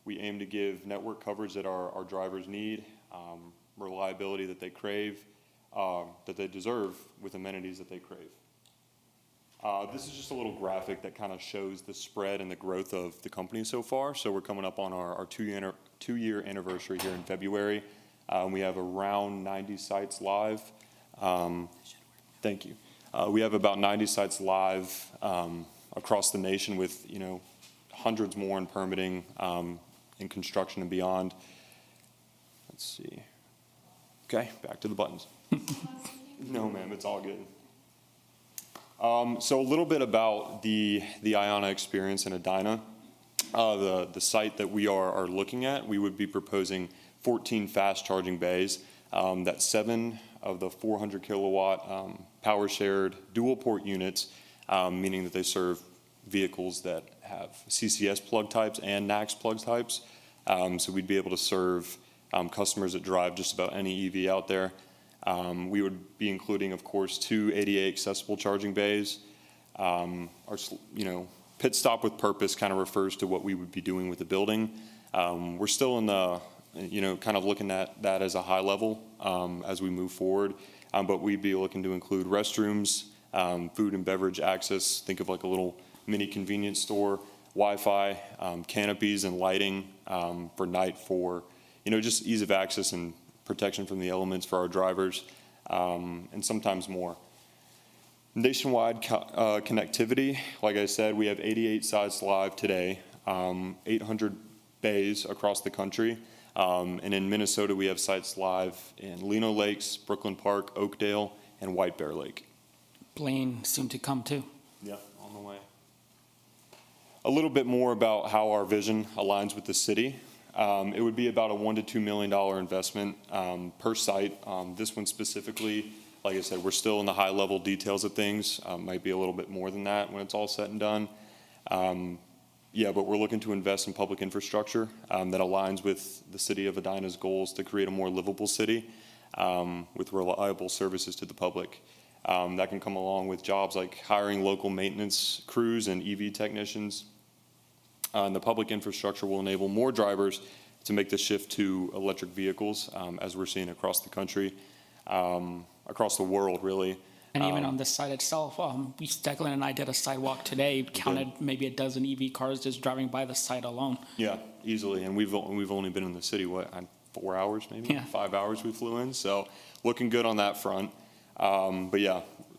We aim to give network coverage that our drivers need, reliability that they crave, that they deserve, with amenities that they crave. This is just a little graphic that kind of shows the spread and the growth of the company so far. So we're coming up on our 2-year anniversary here in February. We have around 90 sites live. Thank you. We have about 90 sites live across the nation, with hundreds more in permitting, in construction and beyond. Let's see. Okay, back to the buttons. No, ma'am, it's all good. So a little bit about the Iona experience in Edina. The site that we are looking at, we would be proposing 14 fast charging bays. That's 7 of the 400 kilowatt power shared dual port units, meaning that they serve vehicles that have CCS plug types and NACS plug types. So we'd be able to serve customers that drive just about any EV out there. We would be including, of course, 2 ADA accessible charging bays. Our, pit stop with purpose kind of refers to what we would be doing with the building. We're still in the, kind of looking at that as a high level as we move forward. But we'd be looking to include restrooms, food and beverage access. Think of like a little mini convenience store, Wi-Fi, canopies and lighting for night for, just ease of access and protection from the elements for our drivers, and sometimes more. Nationwide connectivity, like I said, we have 88 sites live today, 800 bays across the country, and in Minnesota we have sites live in Lino Lakes, Brooklyn Park, Oakdale, and White Bear Lake. Blaine soon to come too. Yeah, on the way. A little bit more about how our vision aligns with the city. It would be about a $1 to $2 million investment per site. This one specifically, like I said, we're still in the high level details of things. Might be a little bit more than that when it's all said and done. But we're looking to invest in public infrastructure that aligns with the city of Edina's goals to create a more livable city with reliable services to the public. That can come along with jobs like hiring local maintenance crews and EV technicians. And the public infrastructure will enable more drivers to make the shift to electric vehicles, as we're seeing across the country, across the world, really. And even on the site itself, Declan and I did a sidewalk today, counted maybe a dozen EV cars just driving by the site alone. Yeah, easily. And we've only been in the city, 4 hours maybe? Yeah. 5 hours we flew in, so looking good on that front.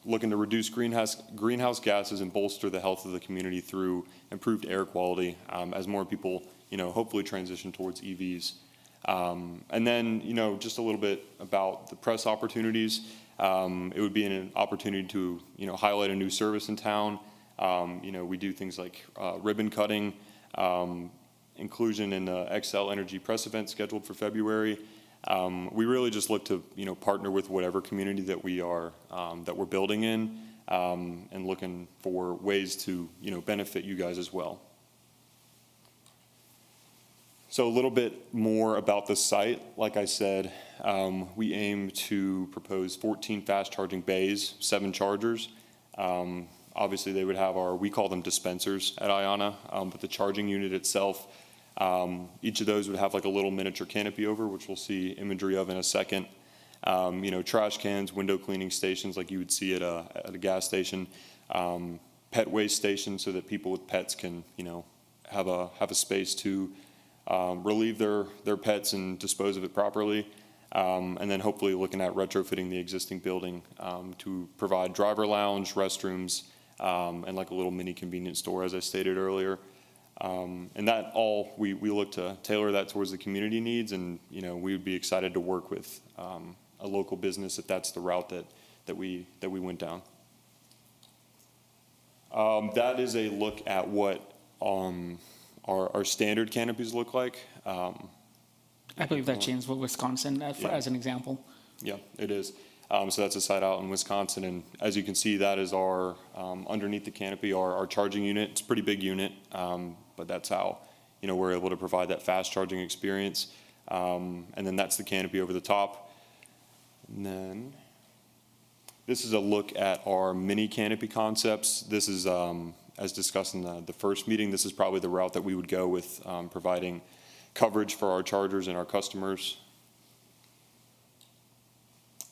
Looking to reduce greenhouse gases and bolster the health of the community through improved air quality as more people, hopefully transition towards EVs. And then, just a little bit about the press opportunities. It would be an opportunity to, highlight a new service in town. We do things like ribbon cutting, inclusion in the Xcel Energy press event scheduled for February. We really just look to, partner with whatever community that we're building in, and looking for ways to, benefit you guys as well. So a little bit more about the site. Like I said, we aim to propose 14 fast charging bays, 7 chargers. Obviously they would have we call them dispensers at Iona, but the charging unit itself, each of those would have like a little miniature canopy over, which we'll see imagery of in a second. Trash cans, window cleaning stations like you would see at a gas station, pet waste stations so that people with pets can, have a space to relieve their pets and dispose of it properly. And then hopefully looking at retrofitting the existing building to provide driver lounge, restrooms, and like a little mini convenience store, as I stated earlier. And that all, we look to tailor that towards the community needs, and we would be excited to work with a local business if that's the route that we went down. That is a look at what our standard canopies look like. I believe that changed with Wisconsin as an example. Yeah, it is. So that's a site out in Wisconsin, and as you can see, that is our underneath the canopy, our charging unit. It's a pretty big unit, but that's how we're able to provide that fast charging experience. And then that's the canopy over the top. And then this is a look at our mini canopy concepts. This is, as discussed in the first meeting, this is probably the route that we would go with providing coverage for our chargers and our customers.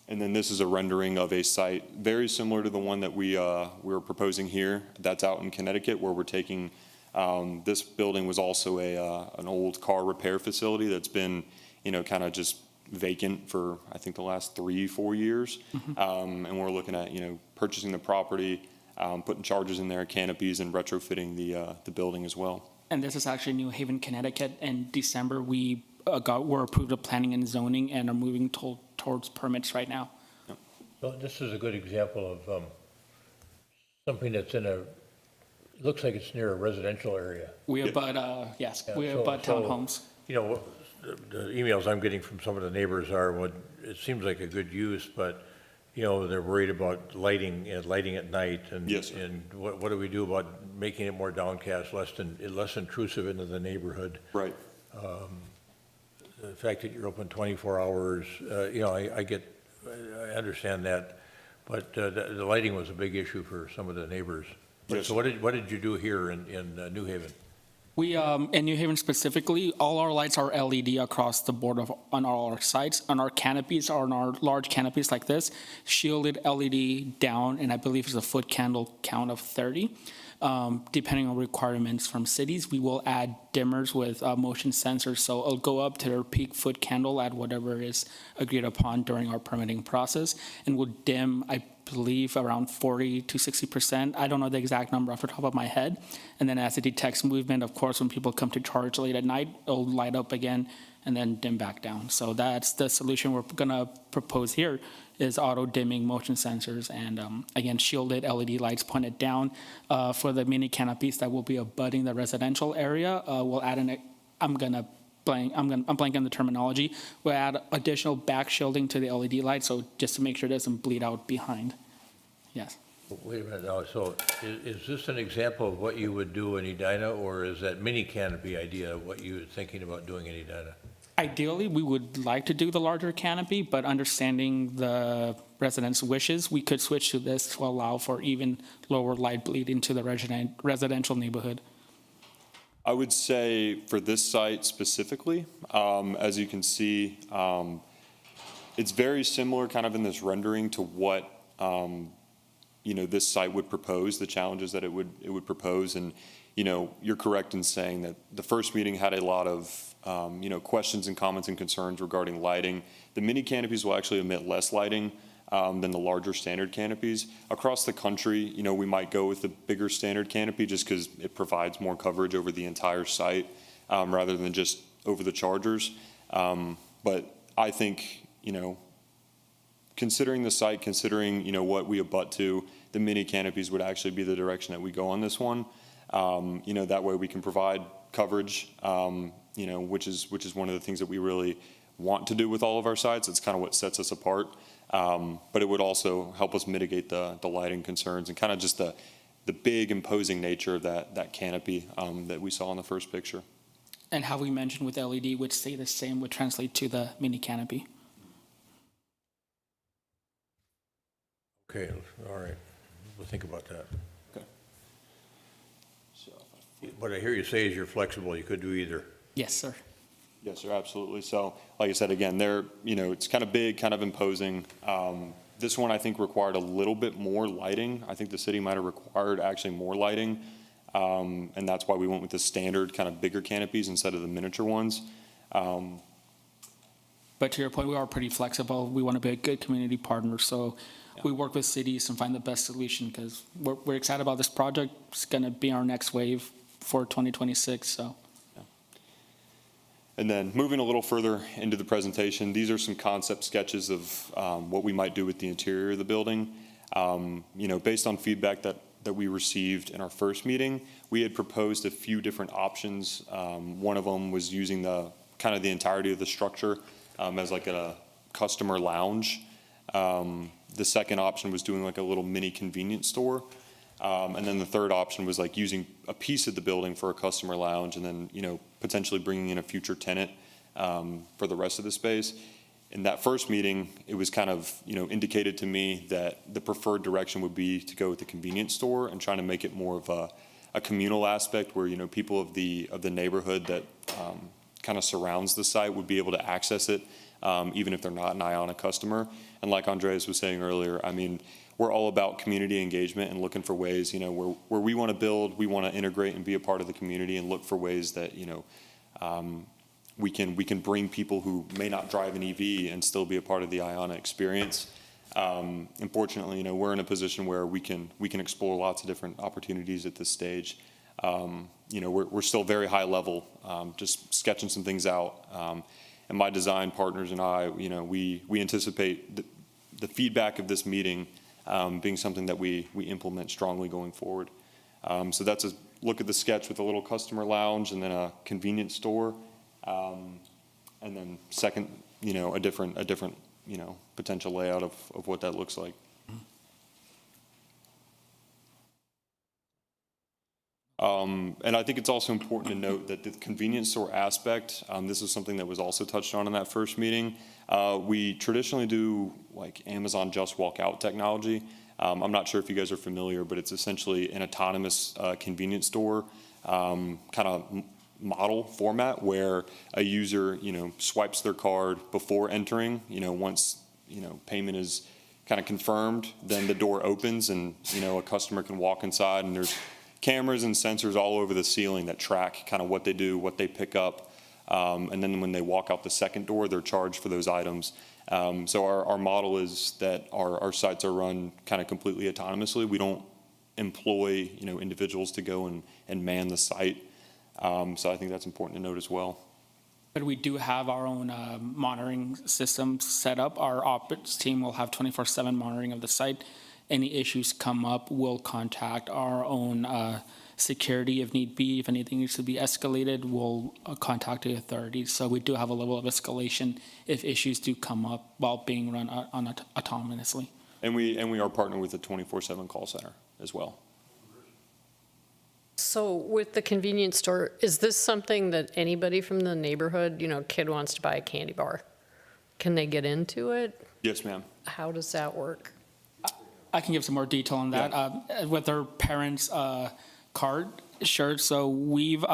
And then this is a rendering of a site very similar to the one that we're proposing here. That's out in Connecticut, where we're taking, this building was also an old car repair facility that's been, kind of just vacant for, I think, the last 3-4 years. Mm-hmm. And we're looking at, purchasing the property, putting chargers in there, canopies, and retrofitting the building as well. And this is actually New Haven, Connecticut. In December, we were approved of planning and zoning and are moving towards permits right now. Well, this is a good example of something that's in a, it looks like it's near a residential area. We abut, yes, Yeah, we so- abut so, townhomes. You know, the emails I'm getting from some of the neighbors are, it seems like a good use, but, you know, they're worried about lighting at night, and Yes, sir. and what do we do about making it more downcast, less intrusive into the neighborhood? Right. The fact that you're open 24 hours, you know, I understand that, but the lighting was a big issue for some of the neighbors. Yes, So what did you do here in New Haven? We, in New Haven specifically, all our lights are LED across the board on all our sites. On our canopies, on our large canopies like this, shielded LED down, and I believe it's a foot candle count of 30. Depending on requirements from cities, we will add dimmers with motion sensors, so it'll go up to their peak foot candle at whatever is agreed upon during our permitting process, and will dim, I believe, around 40 to 60%. I don't know the exact number off the top of my head. And then as it detects movement, of course, when people come to charge late at night, it'll light up again and then dim back down. So that's the solution we're gonna propose here, is auto dimming motion sensors and again, shielded LED lights pointed down. For the mini canopies that will be abutting the residential area, we'll add I'm blanking on the terminology. We'll add additional back shielding to the LED light, so just to make sure it doesn't bleed out behind. Yes. Wait a minute now, so is this an example of what you would do in Edina, or is that mini canopy idea what you're thinking about doing in Edina? Ideally, we would like to do the larger canopy, but understanding the residents' wishes, we could switch to this to allow for even lower light bleed into the residential neighborhood. I would say for this site specifically, as you can see, it's very similar kind of in this rendering to what, you know, this site would propose, the challenges that it would propose. And, you know, you're correct in saying that the first meeting had a lot of, you know, questions and comments and concerns regarding lighting. The mini canopies will actually emit less lighting than the larger standard canopies. Across the country, you know, we might go with the bigger standard canopy just because it provides more coverage over the entire site rather than just over the chargers. But I think, you know, considering the site, considering, you know, what we abut to, the mini canopies would actually be the direction that we go on this one. You know, that way we can provide coverage, you know, which is one of the things that we really want to do with all of our sites. It's kind of what sets us apart. But it would also help us mitigate the lighting concerns and kind of just the big imposing nature of that canopy that we saw in the first picture. And how we mentioned with LED would stay the same, would translate to the mini canopy. Okay, all right, we'll think about that. Okay. So, What I hear you say is you're flexible, you could do either. Yes, sir. yes, sir, absolutely. So, like I said, again, they're, you know, it's kind of big, kind of imposing. This one, I think, required a little bit more lighting. I think the city might have required actually more lighting. And that's why we went with the standard kind of bigger canopies instead of the miniature ones. But to your point, we are pretty flexible. We want to be a good community partner, so we work with cities and find the best solution because we're excited about this project. It's going to be our next wave for 2026, so. And then moving a little further into the presentation, these are some concept sketches of what we might do with the interior of the building. You know, based on feedback that we received in our first meeting, we had proposed a few different options. One of them was using the entirety of the structure as like a customer lounge. The second option was doing like a little mini convenience store. And then the third option was like using a piece of the building for a customer lounge and then, you know, potentially bringing in a future tenant for the rest of the space. In that first meeting, it was kind of, you know, indicated to me that the preferred direction would be to go with the convenience store and trying to make it more of a communal aspect where, you know, people of the neighborhood that kind of surrounds the site would be able to access it, even if they're not an Iona customer. And like Andreas was saying earlier, I mean, we're all about community engagement and looking for ways, you know, where we want to build, we want to integrate and be a part of the community and look for ways that, you know, we can bring people who may not drive an EV and still be a part of the Iona experience. Unfortunately, you know, we're in a position where we can explore lots of different opportunities at this stage. You know, we're still very high level, just sketching some things out. And my design partners and I, you know, we anticipate the feedback of this meeting being something that we implement strongly going forward. So that's a look at the sketch with a little customer lounge and then a convenience store. And then second, a different, potential layout of what that looks like. And I think it's also important to note that the convenience store aspect, this is something that was also touched on in that first meeting. We traditionally do like Amazon Just Walk Out technology. I'm not sure if you guys are familiar, but it's essentially an autonomous convenience store kind of model format where a user, swipes their card before entering. Once payment is kind of confirmed, then the door opens and a customer can walk inside, and there's cameras and sensors all over the ceiling that track kind of what they do, what they pick up, and then when they walk out the second door, they're charged for those items. So our model is that our sites are run kind of completely autonomously. We don't employ individuals to go and man the site. So I think that's important to note as well. But we do have our own monitoring system set up. Our ops team will have 24/7 monitoring of the site. Any issues come up, we'll contact our own security if need be. If anything needs to be escalated, we'll contact the authorities. So we do have a level of escalation if issues do come up while being run autonomously. And we are partnered with a 24/7 call center as well. So with the convenience store, is this something that anybody from the neighborhood, kid wants to buy a candy bar, can they get into it? Yes, ma'am. How does that work? I can give some more detail on that. With our parents' card, sure. So we've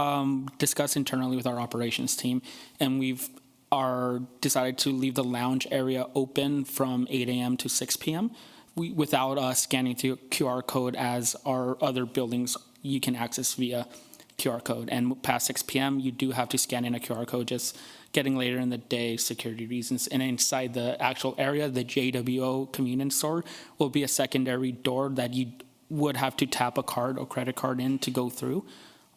discussed internally with our operations team, and we've decided to leave the lounge area open from 8 a.m. to 6 p.m. Without scanning through QR code, as our other buildings you can access via QR code. And past 6 p.m., you do have to scan in a QR code, just getting later in the day, security reasons. And inside the actual area, the JWO convenience store will be a secondary door that you would have to tap a card or credit card in to go through.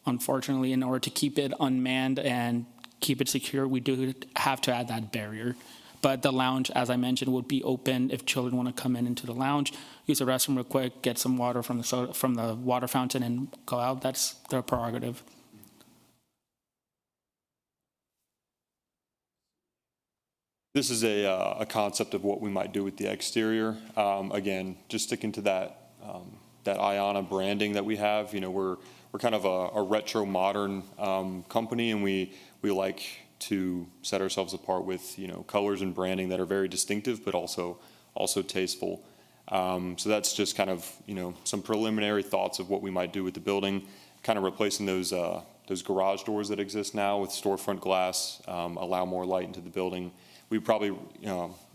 Unfortunately, in order to keep it unmanned and keep it secure, we do have to add that barrier. But the lounge, as I mentioned, would be open if children want to come into the lounge, use the restroom real quick, get some water from the water fountain and go out. That's their prerogative. This is a concept of what we might do with the exterior. Again, just sticking to that Iona branding that we have. We're kind of a retro modern company, and we like to set ourselves apart with colors and branding that are very distinctive, but also tasteful. So that's just kind of some preliminary thoughts of what we might do with the building, kind of replacing those garage doors that exist now with storefront glass, allow more light into the building. We probably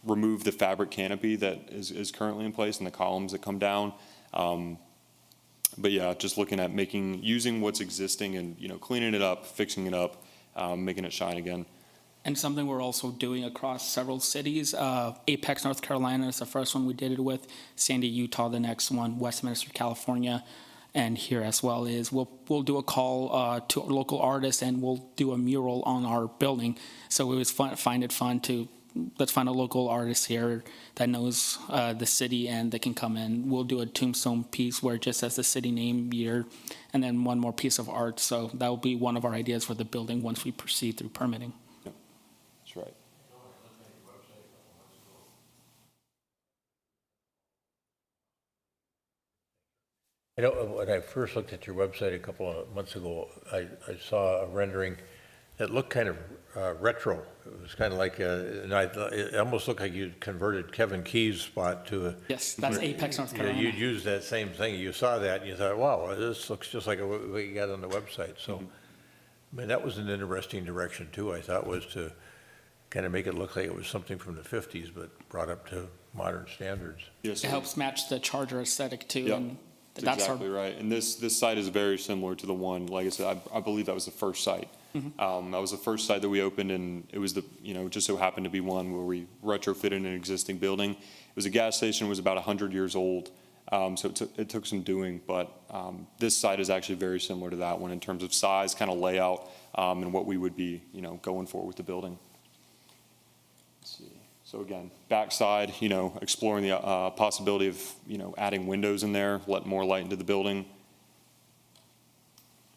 remove the fabric canopy that is currently in place and the columns that come down. But yeah, just looking at using what's existing and cleaning it up, fixing it up, making it shine again. And something we're also doing across several cities. Apex, North Carolina is the first one we did it with. Sandy, Utah, the next one. Westminster, California, and here as well is we'll do a call to local artists, and we'll do a mural on our building. So we always find it fun to let's find a local artist here that knows the city, and they can come in. We'll do a tombstone piece where it just says the city name, year, and then one more piece of art. So that will be one of our ideas for the building once we proceed through permitting. Yep. That's right. When I first looked at your website a couple of months ago, I saw a rendering that looked kind of retro. It was kind of like it almost looked like you'd converted Kevin Key's spot to a... Yes, that's Apex, North Carolina. You'd used that same thing. You saw that and you thought, wow, this looks just like what you got on the website. So, I mean, that was an interesting direction too, I thought, was to kind of make it look like it was something from the 50s, but brought up to modern standards. Yes, it helps match the Charger aesthetic too. Yep. And that's exactly right. And this site is very similar to the one, like I said, I believe that was the first site. Mm-hmm. That was the first site that we opened, and it was just so happened to be one where we retrofitted an existing building. It was a gas station, it was about 100 years old, so it took some doing, but this site is actually very similar to that one in terms of size, kind of layout, and what we would be, going for with the building. Let's see. So again, backside, exploring the possibility of, adding windows in there, let more light into the building.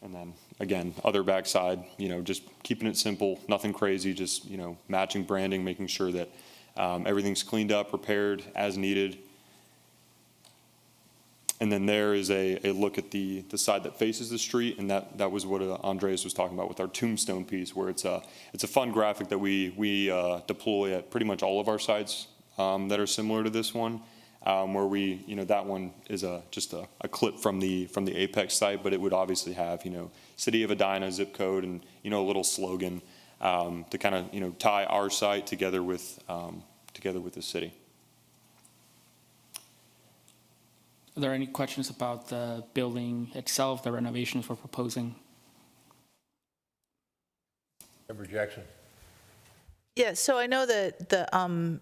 And then, again, other backside, just keeping it simple, nothing crazy, just, matching branding, making sure that everything's cleaned up, repaired as needed. And then there is a look at the side that faces the street, and that was what Andres was talking about with our tombstone piece, where it's a fun graphic that we deploy at pretty much all of our sites that are similar to this one, where we, that one is just a clip from the Apex site, but it would obviously have, City of Edina zip code and, a little slogan to kind of, tie our site together with the city. Are there any questions about the building itself, the renovations we're proposing? Member Jackson. Yeah, so I know that the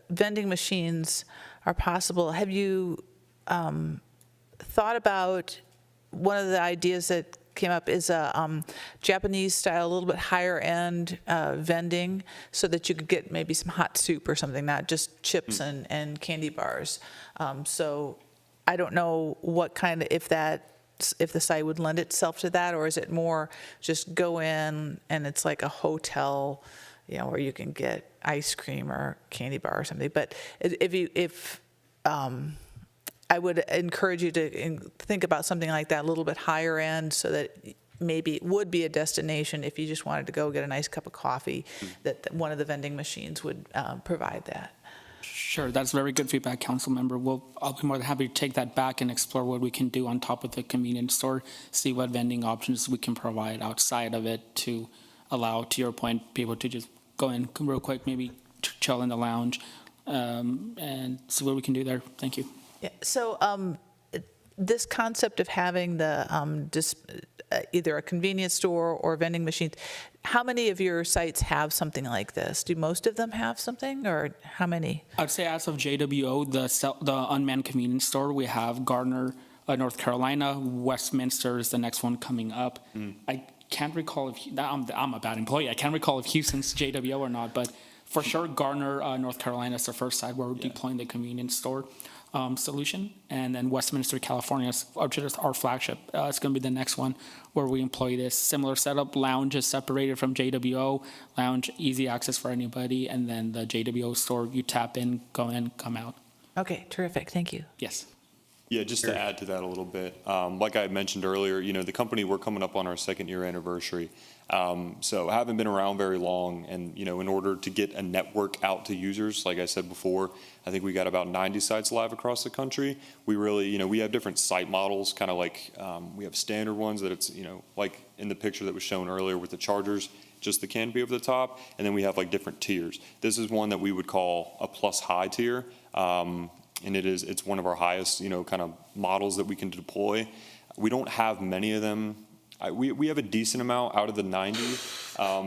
vending machines are possible. Have you thought about, one of the ideas that came up is a Japanese style, a little bit higher end vending, so that you could get maybe some hot soup or something, not just chips and candy bars. So I don't know what kind of, if the site would lend itself to that, or is it more just go in and it's like a hotel, where you can get ice cream or candy bar or something. But if I would encourage you to think about something like that, a little bit higher end, so that maybe it would be a destination if you just wanted to go get a nice cup of coffee, that one of the vending machines would provide that. Sure, that's very good feedback, council member. I'll be more than happy to take that back and explore what we can do on top of the convenience store, see what vending options we can provide outside of it to allow, to your point, people to just go in real quick, maybe chill in the lounge, and see what we can do there. Thank you. Yeah, so this concept of having the either a convenience store or vending machines, how many of your sites have something like this? Do most of them have something, or how many? I'd say as of JWO, the unmanned convenience store, we have Gardner, North Carolina. Westminster is the next one coming up. I can't recall if, I'm a bad employee, I can't recall if Houston's JWO or not, but for sure Gardner, North Carolina is the first site where we're deploying the convenience store solution. And then Westminster, California is our flagship. It's going to be the next one where we employ this similar setup. Lounge is separated from JWO. Lounge, easy access for anybody. And then the JWO store, you tap in, come out. Okay, terrific. Thank you. Yes. Yeah, just to add to that a little bit, like I had mentioned earlier, the company, we're coming up on our 2nd year anniversary. So I haven't been around very long, and, in order to get a network out to users, like I said before, I think we got about 90 sites live across the country. We really, we have different site models, kind of like, we have standard ones that it's, like in the picture that was shown earlier with the chargers, just the canopy over the top, and then we have like different tiers. This is one that we would call a plus high tier. And it's one of our highest, kind of models that we can deploy. We don't have many of them. We have a decent amount out of the 90.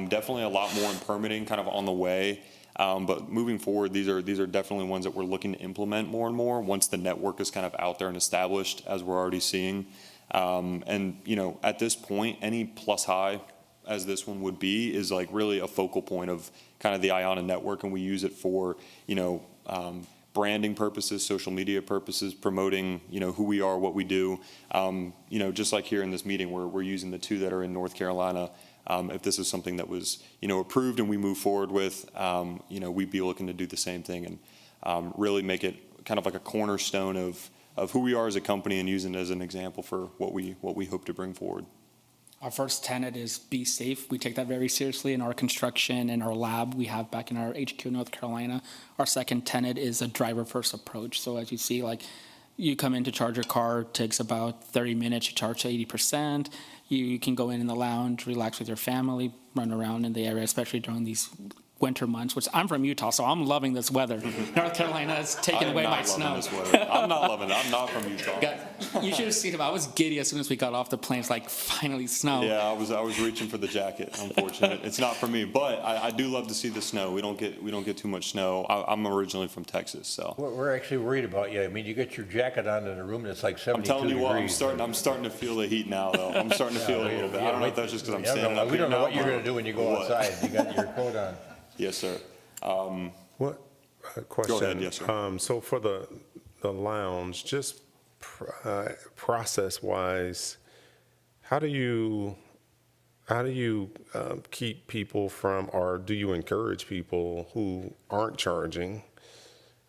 Definitely a lot more in permitting, kind of on the way. But moving forward, these are definitely ones that we're looking to implement more and more once the network is kind of out there and established, as we're already seeing. And at this point, any plus high, as this one would be, is like really a focal point of kind of the IANA network, and we use it for branding purposes, social media purposes, promoting, who we are, what we do. Just like here in this meeting, we're using the 2 that are in North Carolina. If this is something that was, approved and we move forward with, we'd be looking to do the same thing and really make it kind of like a cornerstone of who we are as a company, and using it as an example for what we hope to bring forward. Our first tenet is be safe. We take that very seriously in our construction and our lab we have back in our HQ in North Carolina. Our second tenet is a driver-first approach. So as you see, like, you come in to charge your car, it takes about 30 minutes, you charge to 80%. You can go in the lounge, relax with your family, run around in the area, especially during these winter months, which I'm from Utah, so I'm loving this weather. North Carolina is taking away my snow. I'm not loving it. I'm not from Utah. You should have seen him. I was giddy as soon as we got off the plane. It's like, finally snow. Yeah, I was reaching for the jacket. Unfortunately, it's not for me. But I do love to see the snow. We don't get too much snow. I'm originally from Texas, so. We're actually worried about you. I mean, you get your jacket on in a room that's like 72 degrees. I'm telling you what, I'm starting to feel the heat now, though. I'm starting to feel it a little bit. I don't know if that's just because I'm standing up here. We don't know what you're going to do when you go outside. You got your coat on. Yes, sir. What question? Go ahead, yes, sir. So for the lounge, just process-wise, how do you keep people from, or do you encourage people who aren't charging,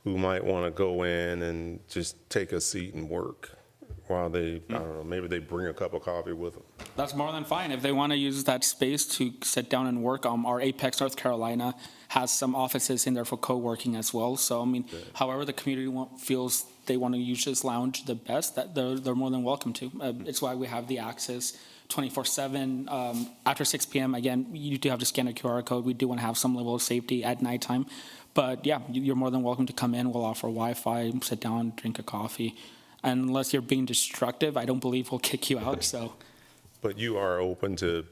who might want to go in and just take a seat and work while they, I don't know, maybe they bring a cup of coffee with them? That's more than fine. If they want to use that space to sit down and work, our Apex, North Carolina has some offices in there for co-working as well. So, I mean, however the community feels they want to use this lounge the best, that they're more than welcome to. It's why we have the access 24/7. After 6 p.m., again, you do have to scan a QR code. We do want to have some level of safety at nighttime. But yeah, you're more than welcome to come in. We'll offer Wi-Fi, sit down, drink a coffee. And unless you're being destructive, I don't believe we'll kick you out. So, but you are open to,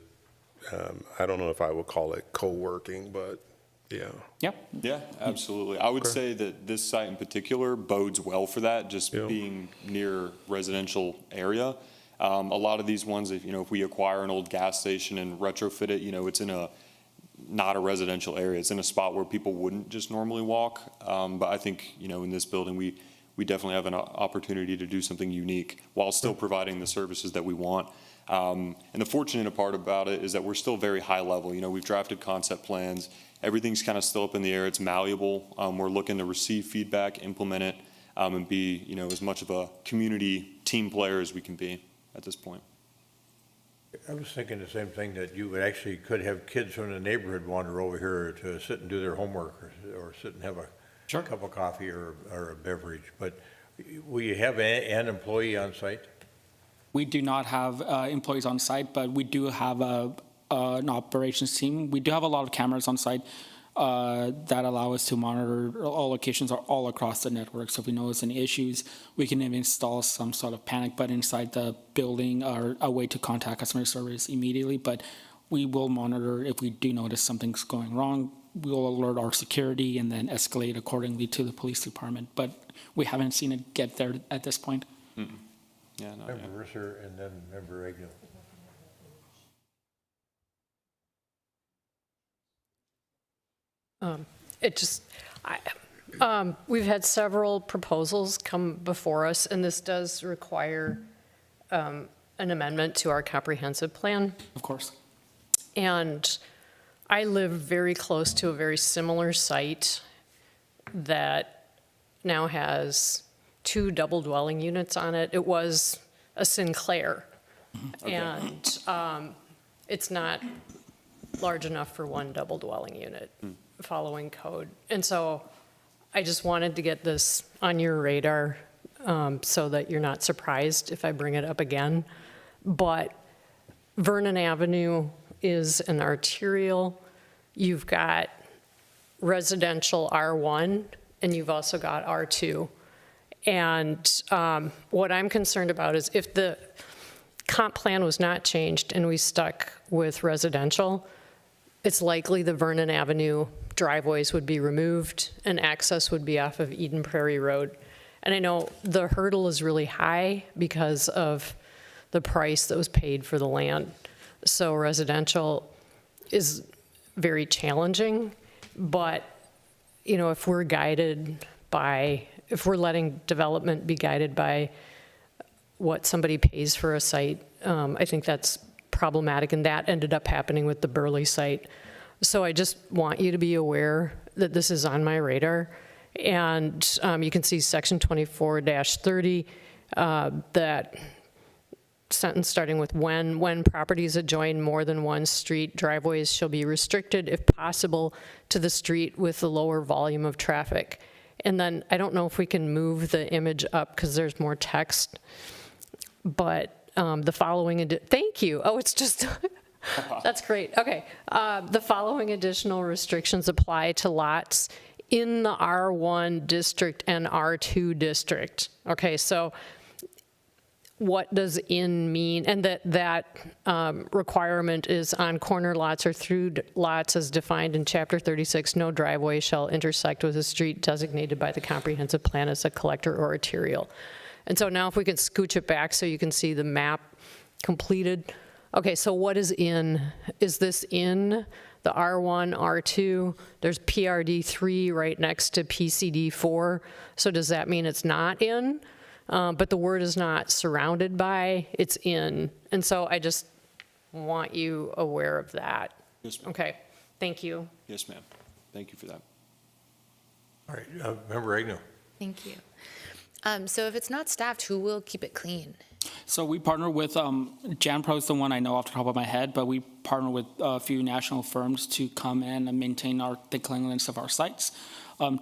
I don't know if I would call it co-working, but yeah. Yep. Yeah, absolutely. I would say that this site in particular bodes well for that, just being near residential area. A lot of these ones, if we acquire an old gas station and retrofit it, it's in not a residential area. It's in a spot where people wouldn't just normally walk. But I think, in this building, we definitely have an opportunity to do something unique while still providing the services that we want. And the fortunate part about it is that we're still very high level. We've drafted concept plans. Everything's kind of still up in the air. It's malleable. We're looking to receive feedback, implement it, and be, as much of a community team player as we can be at this point. I was thinking the same thing, that you could have kids from the neighborhood wander over here to sit and do their homework or sit and have a cup of coffee or a beverage. But will you have an employee on site? we do not have employees on site, but we do have an operations team. We do have a lot of cameras on site that allow us to monitor all locations all across the network. So if we notice any issues, we can even install some sort of panic button inside the building or a way to contact customer service immediately. But we will monitor if we do notice something's going wrong. We'll alert our security and then escalate accordingly to the police department. But we haven't seen it get there at this point. Mm-mm. Yeah, not yet. Member Risser and then Member Agnew. We've had several proposals come before us, and this does require an amendment to our comprehensive plan. Of course. And I live very close to a very similar site that now has 2 double dwelling units on it. It was a Sinclair, and it's not large enough for 1 double dwelling unit following code. And so I just wanted to get this on your radar so that you're not surprised if I bring it up again. But Vernon Avenue is an arterial. You've got residential R1, and you've also got R2. And what I'm concerned about is if the comp plan was not changed and we stuck with residential, it's likely the Vernon Avenue driveways would be removed and access would be off of Eden Prairie Road. And I know the hurdle is really high because of the price that was paid for the land. So residential is very challenging, but if we're guided by, if we're letting development be guided by what somebody pays for a site, I think that's problematic, and that ended up happening with the Burley site. So I just want you to be aware that this is on my radar, and you can see section 24-30, that sentence starting with when properties adjoin more than one street, driveways shall be restricted if possible to the street with the lower volume of traffic. And then I don't know if we can move the image up because there's more text, but the following, thank you. Oh, it's just, that's great. Okay. The following additional restrictions apply to lots in the R1 district and R2 district. Okay, so what does in mean? And that requirement is on corner lots or through lots as defined in Chapter 36. No driveway shall intersect with a street designated by the comprehensive plan as a collector or arterial. And so now if we can scooch it back so you can see the map completed. Okay, so what is in? Is this in the R1, R2? There's PRD3 right next to PCD4. So does that mean it's not in? But the word is not surrounded by, it's in. And so I just want you aware of that. Yes, ma'am. Okay, thank you. Yes, ma'am. Thank you for that. All right, Member Agnew. Thank you. So if it's not staffed, who will keep it clean? So we partner with, JanPro is the one I know off the top of my head, but we partner with a few national firms to come in and maintain the cleanliness of our sites.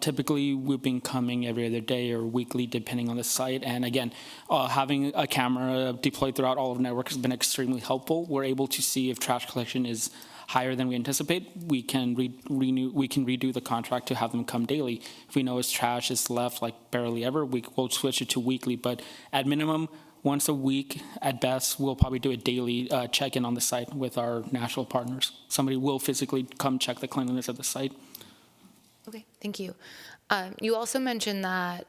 Typically, we've been coming every other day or weekly, depending on the site. And again, having a camera deployed throughout all of the network has been extremely helpful. We're able to see if trash collection is higher than we anticipate. We can redo the contract to have them come daily. If we know his trash is left like barely ever, we'll switch it to weekly. But at minimum, once a week, at best, we'll probably do a daily check-in on the site with our national partners. Somebody will physically come check the cleanliness of the site. Okay, thank you. You also mentioned that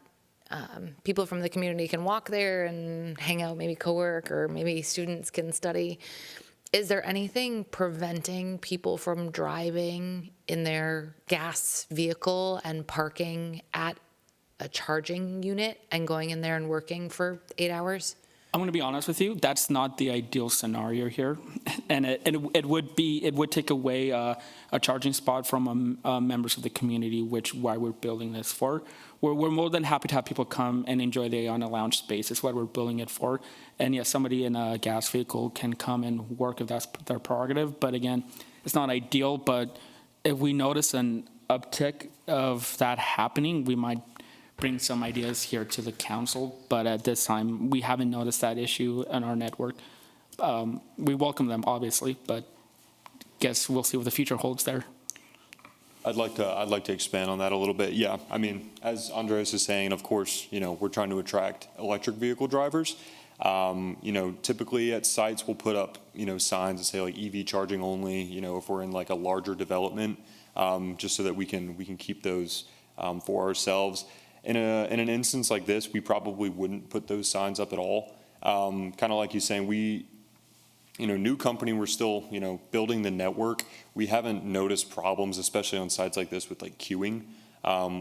people from the community can walk there and hang out, maybe co-work, or maybe students can study. Is there anything preventing people from driving in their gas vehicle and parking at a charging unit and going in there and working for 8 hours? I'm going to be honest with you. That's not the ideal scenario here, and it would take away a charging spot from members of the community, which why we're building this for. We're more than happy to have people come and enjoy the Ayana lounge space. It's what we're building it for. And yes, somebody in a gas vehicle can come and work if that's their prerogative. But again, it's not ideal. But if we notice an uptick of that happening, we might bring some ideas here to the council, but at this time, we haven't noticed that issue in our network. We welcome them, obviously, but guess we'll see what the future holds there. I'd like to expand on that a little bit. Yeah, I mean, as Andres is saying, of course, we're trying to attract electric vehicle drivers. Typically at sites, we'll put up, signs that say like EV charging only, if we're in like a larger development, just so that we can keep those for ourselves. In an instance like this, we probably wouldn't put those signs up at all. Kind of like you're saying, new company, we're still, building the network. We haven't noticed problems, especially on sites like this with like queuing,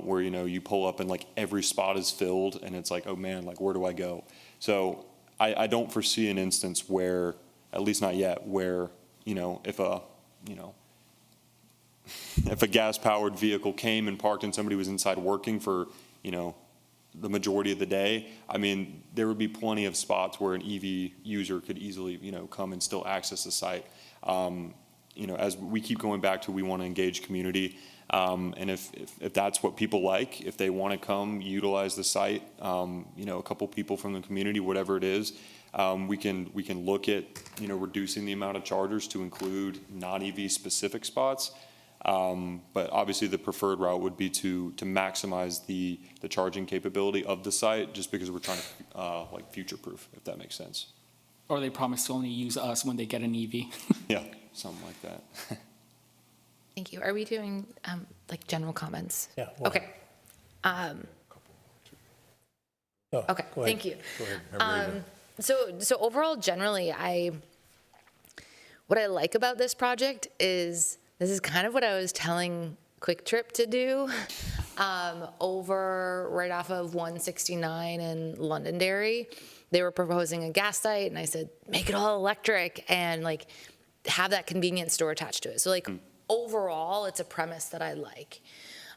where, you pull up and like every spot is filled and it's like, oh man, like where do I go? So I don't foresee an instance where, at least not yet, where, if a gas-powered vehicle came and parked and somebody was inside working for, the majority of the day, I mean, there would be plenty of spots where an EV user could easily, come and still access the site. As we keep going back to, we want to engage community. And if that's what people like, if they want to come utilize the site, a couple people from the community, whatever it is, we can look at, reducing the amount of chargers to include non-EV specific spots. But obviously the preferred route would be to maximize the charging capability of the site, just because we're trying to like future-proof, if that makes sense. Or they promise to only use us when they get an EV. Yeah, something like that. Thank you. Are we doing like general comments? Yeah. Okay. Okay, thank you. Go ahead. So overall, generally, what I like about this project is, this is kind of what I was telling Quick Trip to do over right off of 169 in Londonderry. They were proposing a gas site, and I said, make it all electric and like have that convenience store attached to it. So like overall, it's a premise that I like.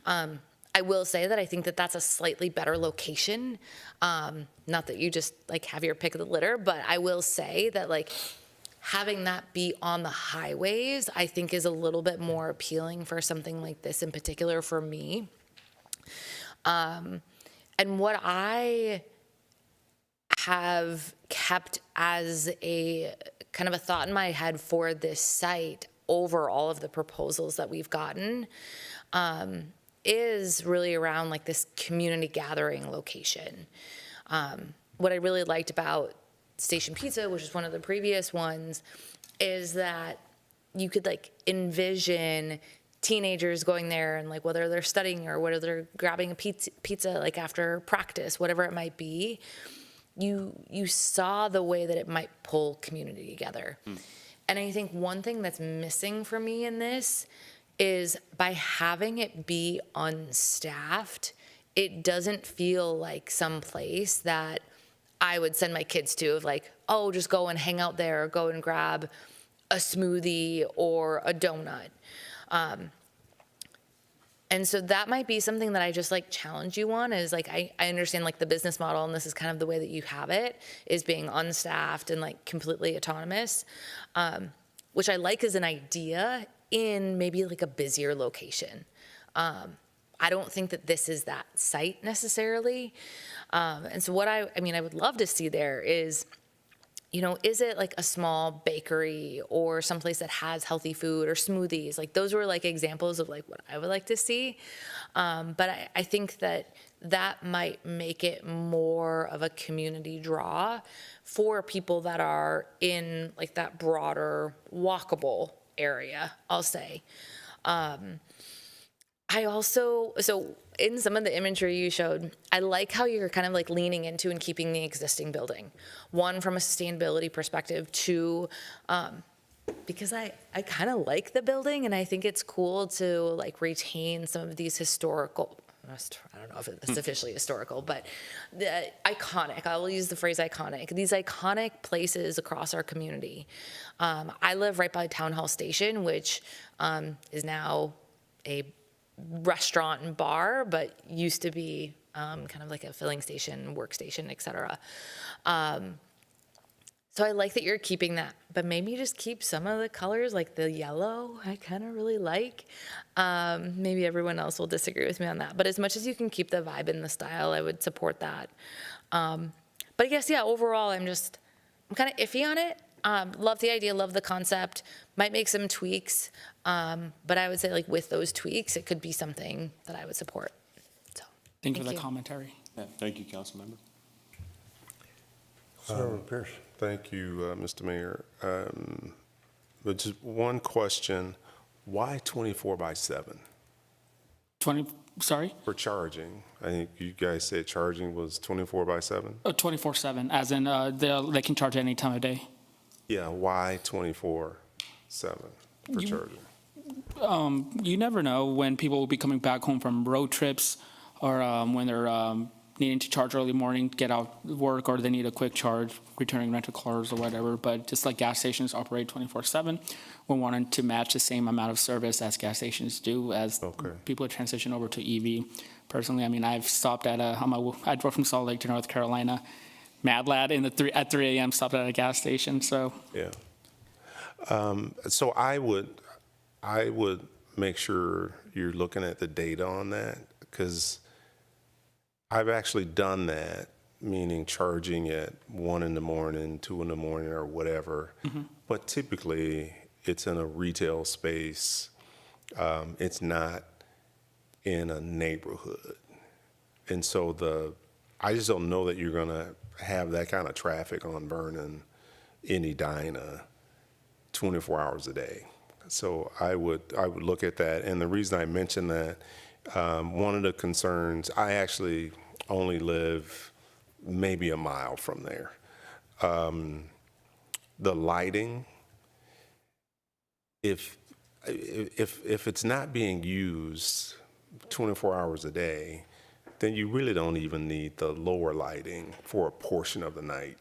I will say that I think that that's a slightly better location. Not that you just like have your pick of the litter, but I will say that like having that be on the highways, I think is a little bit more appealing for something like this in particular for me. And what I have kept as a kind of a thought in my head for this site over all of the proposals that we've gotten is really around like this community gathering location. What I really liked about Station Pizza, which is one of the previous ones, is that you could like envision teenagers going there and like whether they're studying or whether they're grabbing a pizza like after practice, whatever it might be, you saw the way that it might pull community together. And I think one thing that's missing for me in this is by having it be unstaffed, it doesn't feel like some place that I would send my kids to, of like, oh, just go and hang out there, or go and grab a smoothie or a donut. And so that might be something that I just like challenge you on, is like, I understand like the business model, and this is kind of the way that you have it, is being unstaffed and like completely autonomous, which I like as an idea in maybe like a busier location. I don't think that this is that site necessarily. And so what I mean, I would love to see there is, you know, is it like a small bakery or someplace that has healthy food or smoothies? Like those were like examples of like what I would like to see. But I think that that might make it more of a community draw for people that are in like that broader walkable area, I'll say. I also, so in some of the imagery you showed, I like how you're kind of like leaning into and keeping the existing building. One, from a sustainability perspective. Two, because I kind of like the building, and I think it's cool to like retain some of these historical, I don't know if it's officially historical, but the iconic, I will use the phrase iconic, these iconic places across our community. I live right by Town Hall Station, which is now a restaurant and bar, but used to be kind of like a filling station, workstation, et cetera. So I like that you're keeping that, but maybe you just keep some of the colors, like the yellow, I kind of really like. Maybe everyone else will disagree with me on that, but as much as you can keep the vibe and the style, I would support that. But I guess, yeah, overall, I'm kind of iffy on it. Love the idea, love the concept, might make some tweaks, but I would say like with those tweaks, it could be something that I would support. So, Thank you for the commentary. Yeah, thank you, council member. Pierce. Thank you, Mr. Mayor. But just one question, why 24/7? Sorry? For charging. I think you guys said charging was 24/7? 24/7, as in they can charge any time of day. Yeah, why 24/7 for charging? You never know when people will be coming back home from road trips, or when they're needing to charge early morning, get out work, or they need a quick charge, returning rental cars or whatever. But just like gas stations operate 24/7, we're wanting to match the same amount of service as gas stations do as people transition over to EV. Personally, I mean, I've stopped at I drove from Salt Lake to North Carolina, mad lad at 3 a.m. stopped at a gas station. So yeah. So I would make sure you're looking at the data on that, because I've actually done that, meaning charging at 1 in the morning, 2 in the morning, or whatever. But typically, it's in a retail space. It's not in a neighborhood. And so I just don't know that you're going to have that kind of traffic on Vernon in Edina 24 hours a day. So I would look at that. And the reason I mention that, one of the concerns, I actually only live maybe a mile from there. The lighting, if it's not being used 24 hours a day, then you really don't even need the lower lighting for a portion of the night.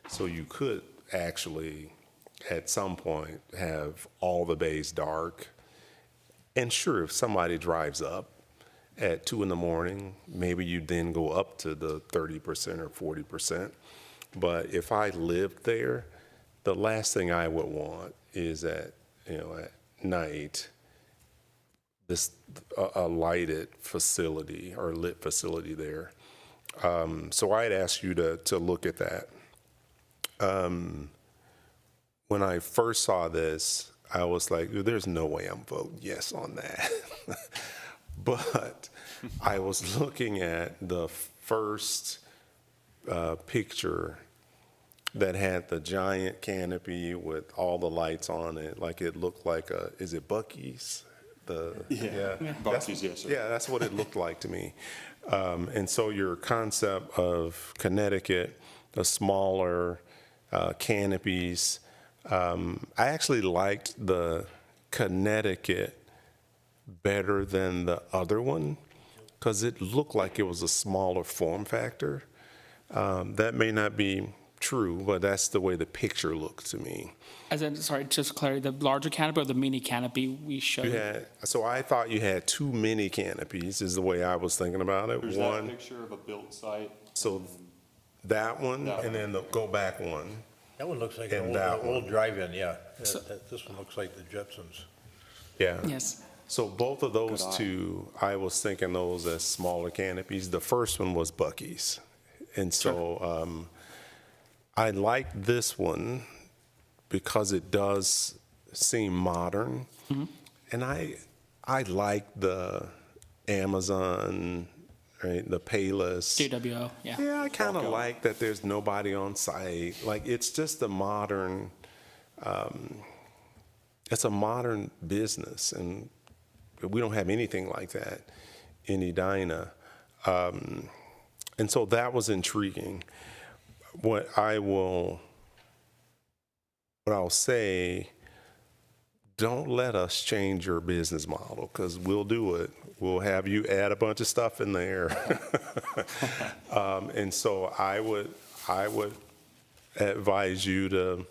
So you could actually, at some point, have all the bays dark. And sure, if somebody drives up at 2 in the morning, maybe you then go up to the 30% or 40%. But if I lived there, the last thing I would want is at night, a lighted facility or lit facility there. So I'd ask you to look at that. When I first saw this, I was like, there's no way I'm voting yes on that. But I was looking at the first picture that had the giant canopy with all the lights on it, like it looked like is it Buc-ee's? Buc-ee's, yes, sir. Yeah, that's what it looked like to me. And so your concept of Connecticut, the smaller canopies, I actually liked the Connecticut better than the other one because it looked like it was a smaller form factor. That may not be true, but that's the way the picture looked to me. As in, sorry, just clarity, the larger canopy or the mini canopy we showed? So I thought you had too many canopies is the way I was thinking about it. There's that picture of a built site. So that one, and then the go back one. That one looks like And an that old one. drive-in, yeah. This one looks like the Jetsons. Yeah. Yes. So both of those Good eye. two, I was thinking those as smaller canopies. The first one was Bucky's. And so I like this one because it does seem modern. And I like the Amazon, right, the Payless. JWO, yeah. Yeah, I kind of like that there's nobody on site. Like, it's just a modern, it's a modern business, and we don't have anything like that in Edina. And so that was intriguing. What I'll say, don't let us change your business model, because we'll do it. We'll have you add a bunch of stuff in there. And so I would advise you to,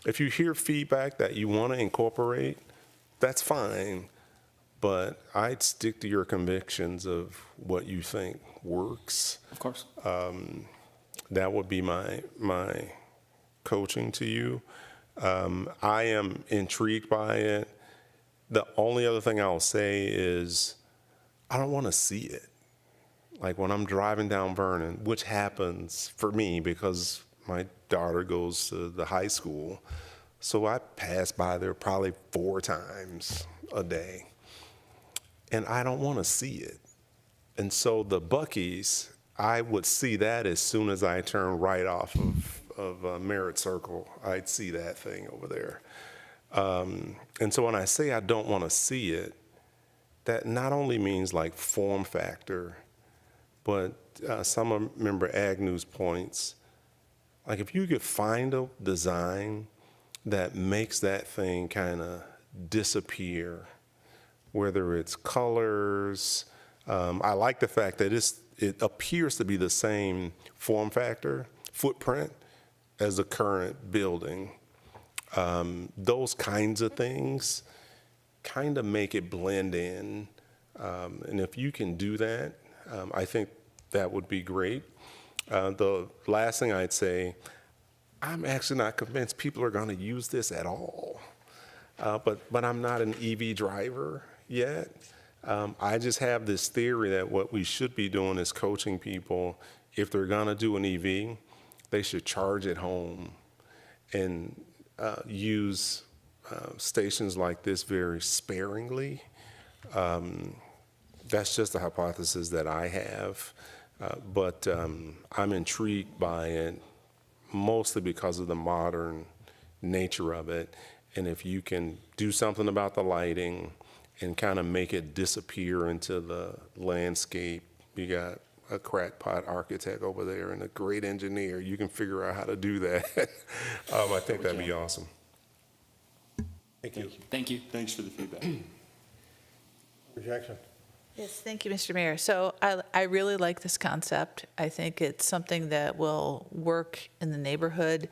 if you hear feedback that you want to incorporate, that's fine. But I'd stick to your convictions of what you think works. Of course. That would be my coaching to you. I am intrigued by it. The only other thing I'll say is I don't want to see it. Like when I'm driving down Vernon, which happens for me because my daughter goes to the high school, so I pass by there probably 4 times a day. And I don't want to see it. And so the Buc-ee's, I would see that as soon as I turn right off of Merritt Circle. I'd see that thing over there. And so when I say I don't want to see it, that not only means like form factor, but some of Member Agnew's points, like if you could find a design that makes that thing kind of disappear, whether it's colors. I like the fact that it appears to be the same form factor, footprint, as the current building. Those kinds of things kind of make it blend in. And if you can do that, I think that would be great. The last thing I'd say, I'm actually not convinced people are going to use this at all. But I'm not an EV driver yet. I just have this theory that what we should be doing is coaching people, if they're going to do an EV, they should charge at home and use stations like this very sparingly. That's just a hypothesis that I have, but I'm intrigued by it mostly because of the modern nature of it. And if you can do something about the lighting and kind of make it disappear into the landscape, you got a crackpot architect over there and a great engineer, you can figure out how to do that. I think that'd be awesome. Thank you. Thank you. Thanks for the feedback. Member Jackson. Yes, thank you, Mr. Mayor. So I really like this concept. I think it's something that will work in the neighborhood.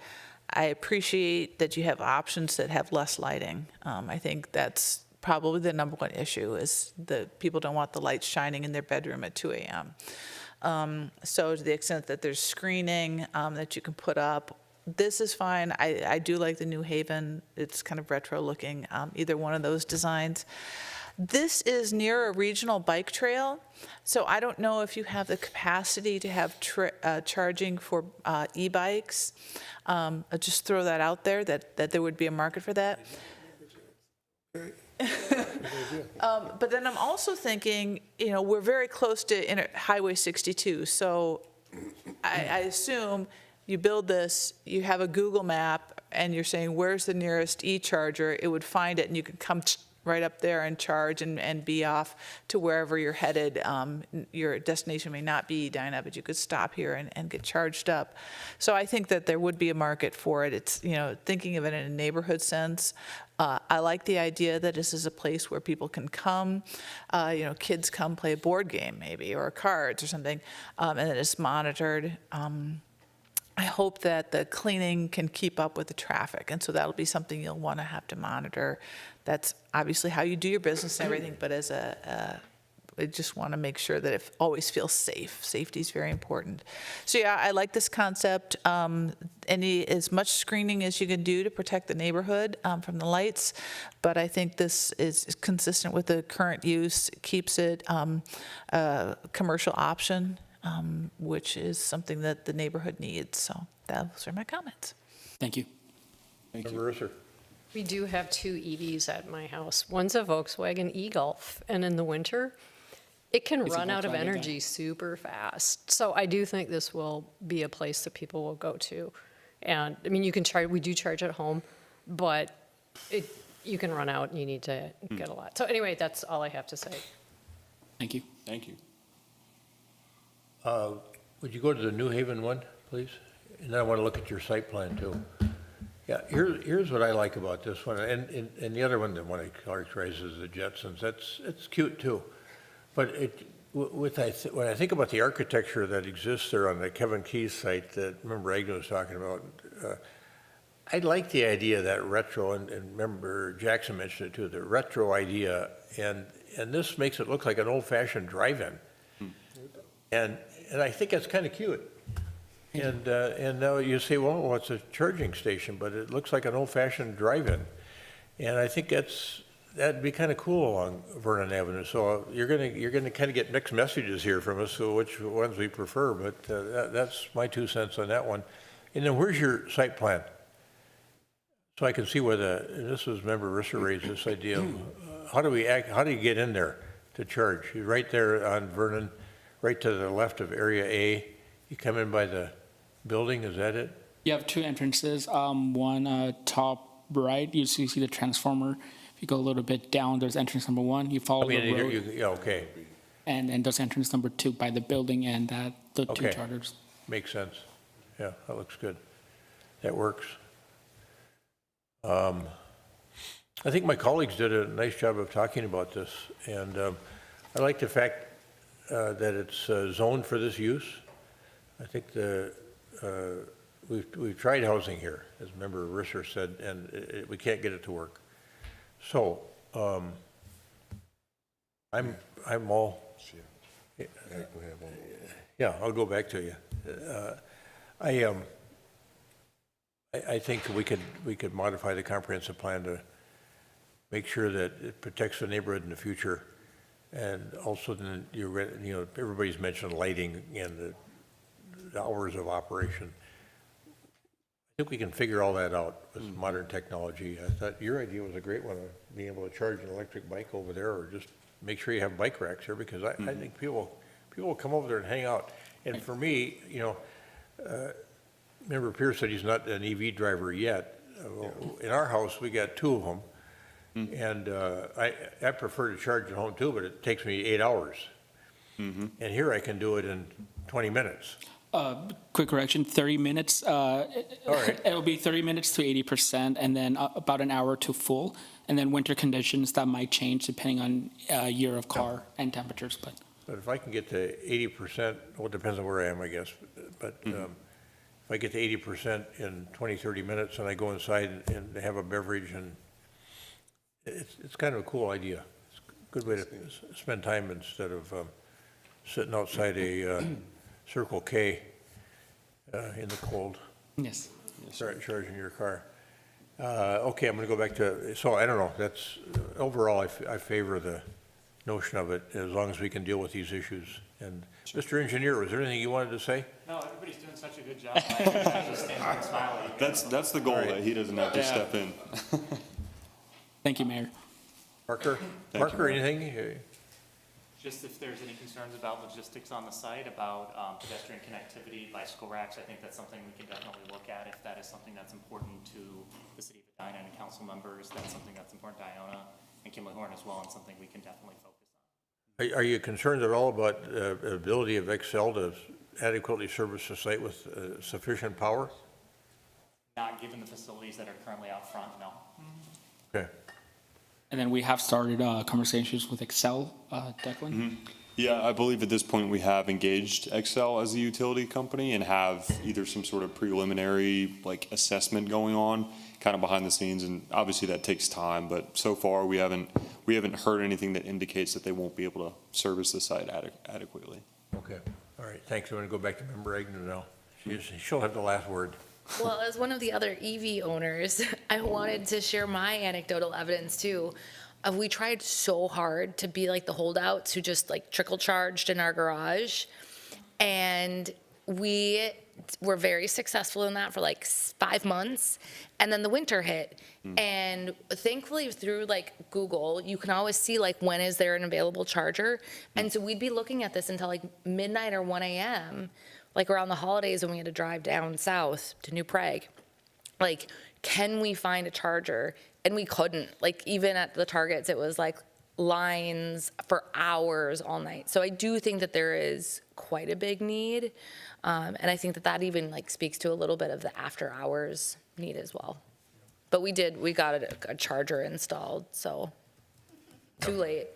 I appreciate that you have options that have less lighting. I think that's probably the number one issue is that people don't want the lights shining in their bedroom at 2 a.m. So to the extent that there's screening that you can put up, this is fine. I do like the New Haven. It's kind of retro looking, either one of those designs. This is near a regional bike trail, so I don't know if you have the capacity to have charging for e-bikes. I'll just throw that out there, that there would be a market for that. But then I'm also thinking, we're very close to Highway 62, so I assume you build this, you have a Google map, and you're saying, where's the nearest e-charger? It would find it, and you could come right up there and charge and be off to wherever you're headed. Your destination may not be Edina, but you could stop here and get charged up. So I think that there would be a market for it. It's, thinking of it in a neighborhood sense. I like the idea that this is a place where people can come, kids come play a board game maybe, or cards or something, and then it's monitored. I hope that the cleaning can keep up with the traffic, and so that'll be something you'll want to have to monitor. That's obviously how you do your business and everything, but as I just want to make sure that it always feels safe. Safety is very important. So yeah, I like this concept. As much screening as you can do to protect the neighborhood from the lights, but I think this is consistent with the current use, keeps it a commercial option, which is something that the neighborhood needs. So those are my comments. Thank you. Thank you. We do have 2 EVs at my house. One's a Volkswagen e-Golf, and in the winter, it can run out of energy super fast. So I do think this will be a place that people will go to. And I mean, you can charge, we do charge at home, but you can run out and you need to get a lot. So anyway, that's all I have to say. Thank you. Thank you. Would you go to the New Haven one, please? And then I want to look at your site plan too. Yeah, here's what I like about this one, and the other one, the one I characterize as the Jetsons, it's cute too. But when I think about the architecture that exists there on the Kevin Keys site that Member Agnew was talking about, I like the idea of that retro, and Member Jackson mentioned it too, the retro idea, and this makes it look like an old-fashioned drive-in. And I think that's kind of cute. And now you say, well, it's a charging station, but it looks like an old-fashioned drive-in. And I think that'd be kind of cool along Vernon Avenue. So you're gonna kind of get mixed messages here from us, so which ones we prefer, but that's my 2 cents on that one. And then where's your site plan? So I can see where this was, Member Risser raised this idea of how do you get in there to charge? You're right there on Vernon, right to the left of Area A. You come in by the building, is that it? You have 2 entrances. One top right, you see the transformer. If you go a little bit down, there's entrance number 1. You follow the road. Yeah, okay. And there's entrance number 2 by the building and the 2 chargers. Makes sense. Yeah, that looks good. That works. I think my colleagues did a nice job of talking about this, and I like the fact that it's zoned for this use. I think we've tried housing here, as Member Risser said, and we can't get it to work. So I'm all. Yeah, I'll go back to you. I think we could modify the comprehensive plan to make sure that it protects the neighborhood in the future, and also then everybody's mentioned lighting and the hours of operation. I think we can figure all that out with modern technology. I thought your idea was a great one, of being able to charge an electric bike over there, or just make sure you have bike racks here, because I think people will come over there and hang out. And for me, Member Pierce said he's not an EV driver yet. In our house, we got 2 of them. And I prefer to charge at home too, but it takes me 8 hours. And here I can do it in 20 minutes. Quick correction, 30 minutes. All right. It will be 30 minutes to 80%, and then about an hour to full. And then winter conditions, that might change depending on year of car and temperatures. But if I can get to 80%, well, it depends on where I am, I guess. But if I get to 80% in 20, 30 minutes, and I go inside and have a beverage, and it's kind of a cool idea. It's a good way to spend time instead of sitting outside a Circle K in the cold. Yes. Start charging your car. Okay, I'm going to go back to, so I don't know, that's, overall, I favor the notion of it, as long as we can deal with these issues. And Mr. Engineer, was there anything you wanted to say? No, everybody's doing such a good job. I just stand here and smile. That's the goal, that he doesn't have to step in. Thank you, Mayor. Parker, anything? Just if there's any concerns about logistics on the site, about pedestrian connectivity, bicycle racks, I think that's something we can definitely look at. If that is something that's important to the city of Edina and council members, that's something that's important to Iona. and Kimley Horn as well, and something we can definitely focus on. Are you concerned at all about the ability of Excel to adequately service the site with sufficient power? Not given the facilities that are currently out front, no. Okay. And then we have started conversations with Excel, Declan. Yeah, I believe at this point we have engaged Excel as a utility company and have either some sort of preliminary like assessment going on kind of behind the scenes, and obviously that takes time, but so far we haven't heard anything that indicates that they won't be able to service the site adequately. Okay. All right. Thanks. I'm going to go back to Member Edina now. She'll have the last word. Well, as one of the other EV owners, I wanted to share my anecdotal evidence too. We tried so hard to be like the holdouts who just like trickle charged in our garage. And we were very successful in that for like 5 months. And then the winter hit. And thankfully through like Google, you can always see like when is there an available charger. And so we'd be looking at this until like midnight or 1 a.m., like around the holidays when we had to drive down south to New Prague. Like, can we find a charger? And we couldn't. Like, even at the Targets, it was like lines for hours all night. So I do think that there is quite a big need. And I think that that even like speaks to a little bit of the after hours need as well. But we got a charger installed, so too late.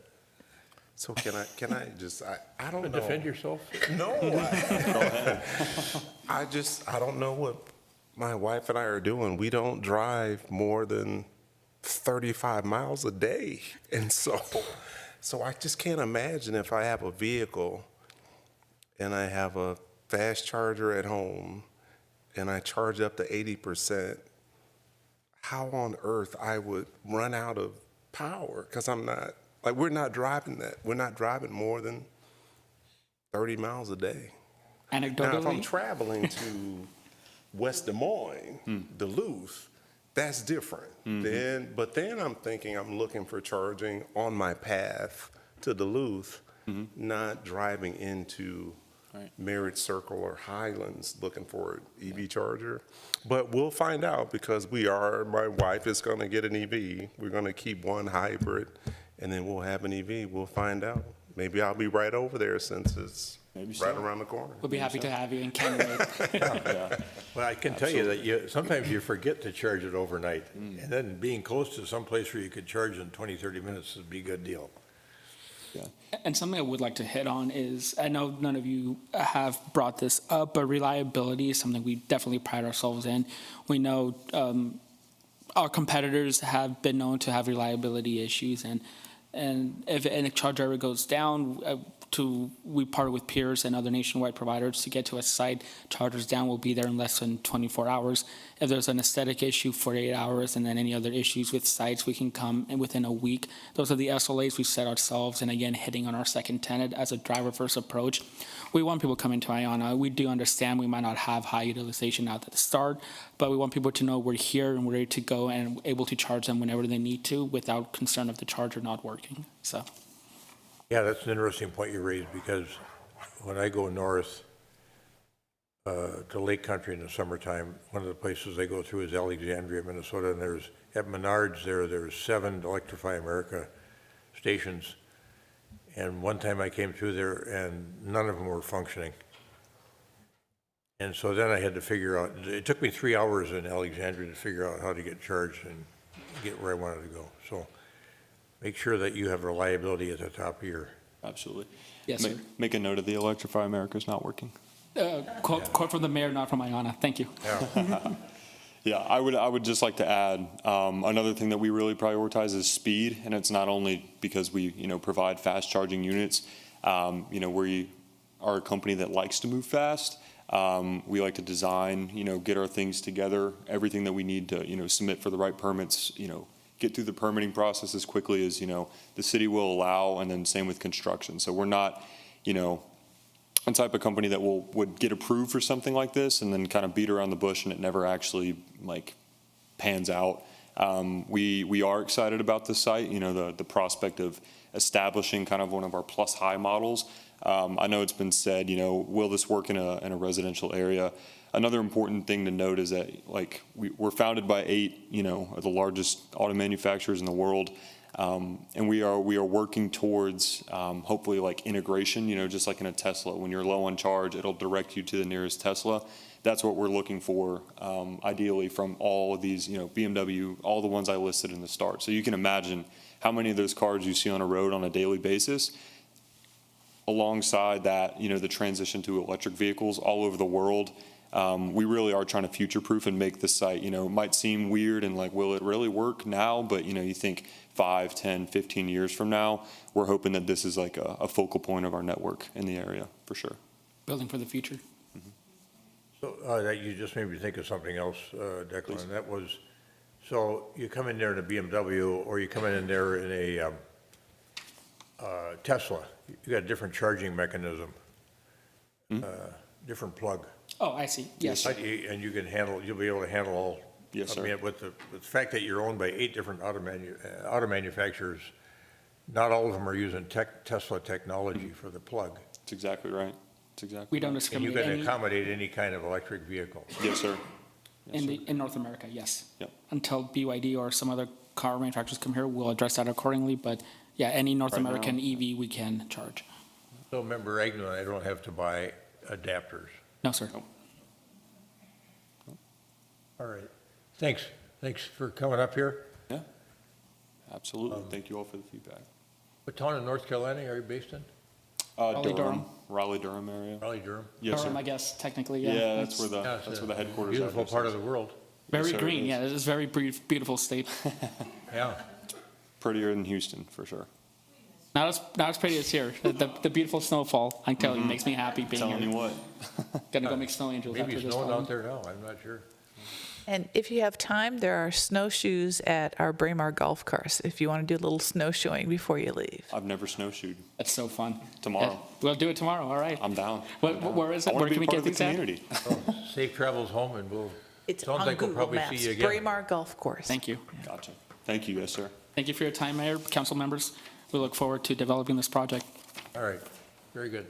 So can I just, I don't know. Defend yourself? No. I don't know what my wife and I are doing. We don't drive more than 35 miles a day. And so I just can't imagine if I have a vehicle and I have a fast charger at home and I charge up to 80%, how on earth I would run out of power, because we're not driving that. We're not driving more than 30 miles a day. Anecdotally? Now, if I'm traveling to West Des Moines, Duluth, that's different. But then I'm thinking I'm looking for charging on my path to Duluth, not driving into Merritt Circle or Highlands looking for an EV charger. But we'll find out, because my wife is going to get an EV. We're going to keep one hybrid, and then we'll have an EV. We'll find out. Maybe I'll be right over there since it's right around the corner. We'll be happy to have you in Canada. Yeah. Well, I can tell you that sometimes you forget to charge it overnight. And then being close to some place where you could charge in 20, 30 minutes would be a good deal. And something I would like to hit on is, I know none of you have brought this up, but reliability is something we definitely pride ourselves in. We know our competitors have been known to have reliability issues, and if a charger ever goes down, we partner with peers and other nationwide providers to get to a site. Chargers down will be there in less than 24 hours. If there's an aesthetic issue, 48 hours, and then any other issues with sites, we can come in within a week. Those are the SLAs we set ourselves, and again, hitting on our second tenet as a driver-first approach. We want people coming to Iona. We do understand we might not have high utilization out at the start, but we want people to know we're here and we're ready to go and able to charge them whenever they need to without concern of the charger not working. So. Yeah, that's an interesting point you raised, because when I go north to Lake Country in the summertime, one of the places I go through is Alexandria, Minnesota, and at Menards there's 7 Electrify America stations. And one time I came through there and none of them were functioning. And so then I had to figure out, it took me 3 hours in Alexandria to figure out how to get charged and get where I wanted to go. So make sure that you have reliability at the top of your... Absolutely. Yes, sir. Make a note of the Electrify America is not working. Quote from the mayor, not from Iona. Thank you. Yeah. Yeah, I would just like to add, another thing that we really prioritize is speed, and it's not only because we, provide fast charging units. We are a company that likes to move fast. We like to design, get our things together, everything that we need to, submit for the right permits, get through the permitting process as quickly as, the city will allow, and then same with construction. So we're not, a type of company that would get approved for something like this and then kind of beat around the bush and it never actually pans out. We are excited about this site, the prospect of establishing kind of one of our plus high models. I know it's been said, will this work in a residential area? Another important thing to note is that we're founded by 8, of the largest auto manufacturers in the world. And we are working towards hopefully like integration, just like in a Tesla. When you're low on charge, it'll direct you to the nearest Tesla. That's what we're looking for, ideally, from all of these, BMW, all the ones I listed in the start. So you can imagine how many of those cars you see on a road on a daily basis. Alongside that, the transition to electric vehicles all over the world. We really are trying to future-proof and make this site, it might seem weird and like, will it really work now? But, you think 5, 10, 15 years from now, we're hoping that this is like a focal point of our network in the area, for sure. Building for the future. So that you just made me think of something else, Declan. Please. And that was, so you come in there in a BMW or you come in there in a Tesla, you got a different charging mechanism, different plug. Oh, I see. Yes. And you can handle, you'll be able to handle all. Yes, sir. I mean, with the fact that you're owned by 8 different auto manufacturers, not all of them are using Tesla technology for the plug. That's exactly right. That's exactly We don't And you discriminate can any accommodate any kind of electric vehicle. Yes, sir. in North America, yes. Yep. Until BYD or some other car manufacturers come here, we'll address that accordingly. But yeah, any North Right now. American EV we can charge. So member Agnew, I don't have to buy adapters. No, sir. All right. Thanks. Thanks for coming up here. Yeah, absolutely. Thank you all for the feedback. What town in North Carolina are you based in? Durham. Raleigh-Durham area. Raleigh-Durham? Yes, Durham, sir. I guess, technically, yeah. Yeah, that's where the Yeah, headquarters are. Beautiful part of the world. Very Yes, sir, green, it is. yeah. It's a very beautiful state. Yeah. Prettier than Houston, for sure. Not as pretty as here. The beautiful snowfall, I tell you, makes me happy being Telling here. you what. Gonna go make snow angels Maybe after it's this snowing fall. out there now. I'm not sure. And if you have time, there are snowshoes at our Braemar golf course if you want to do a little snowshoeing before you leave. I've never snowshoed. That's so fun. Tomorrow. Yeah, we'll do it tomorrow, all right. I'm down. Where is it? I want Where to can be we part get of the these at? community. Safe travels home and we'll, It's sounds on like we'll Google probably Maps, see you again. Braemar Golf Course. Thank you. Gotcha. Thank you, yes, sir. Thank you for your time, Mayor, council members. We look forward to developing this project. All right. Very good.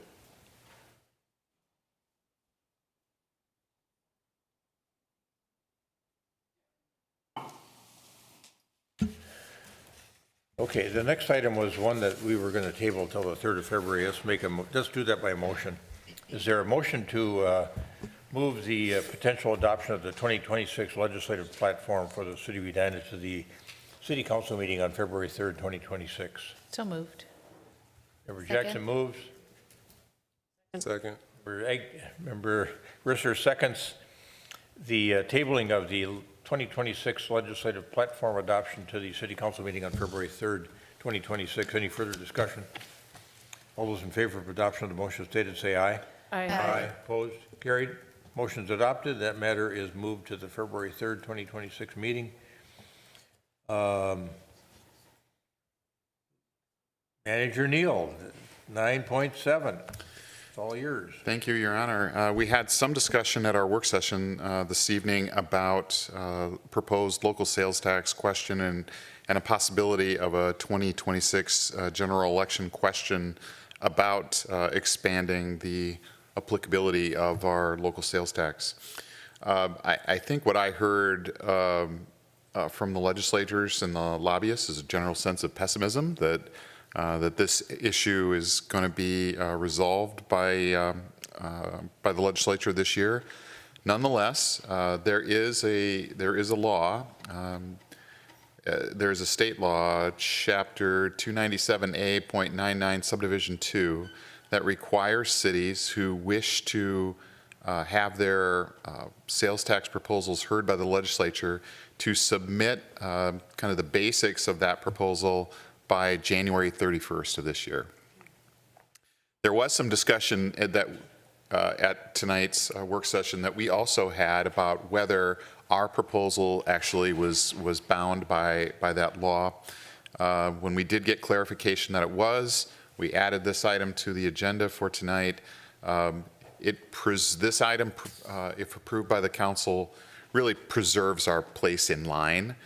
Okay, the next item was one that we were going to table until the 3rd of February. Let's do that by motion. Is there a motion to move the potential adoption of the 2026 legislative platform for the city of Edina to the city council meeting on February 3rd, 2026? So moved. Member Jackson moves. Second. Member Risser seconds the tabling of the 2026 legislative platform adoption to the city council meeting on February 3rd, 2026. Any further discussion? All those in favor of adoption of the motion stated, say aye. Aye. Opposed? Carried. Motion is adopted. That matter is moved to the February 3rd, 2026 meeting. Manager Neal, 9.7. It's all yours. Thank you, Your Honor. We had some discussion at our work session this evening about proposed local sales tax question and a possibility of a 2026 general election question about expanding the applicability of our local sales tax. I think what I heard from the legislators and the lobbyists is a general sense of pessimism that this issue is going to be resolved by the legislature this year. Nonetheless, there is a law. There is a state law, Chapter 297A.99, Subdivision 2, that requires cities who wish to have their sales tax proposals heard by the legislature to submit kind of the basics of that proposal by January 31st of this year. There was some discussion at tonight's work session that we also had about whether our proposal actually was bound by that law. When we did get clarification that it was, we added this item to the agenda for tonight. This item, if approved by the council, really preserves our place in line.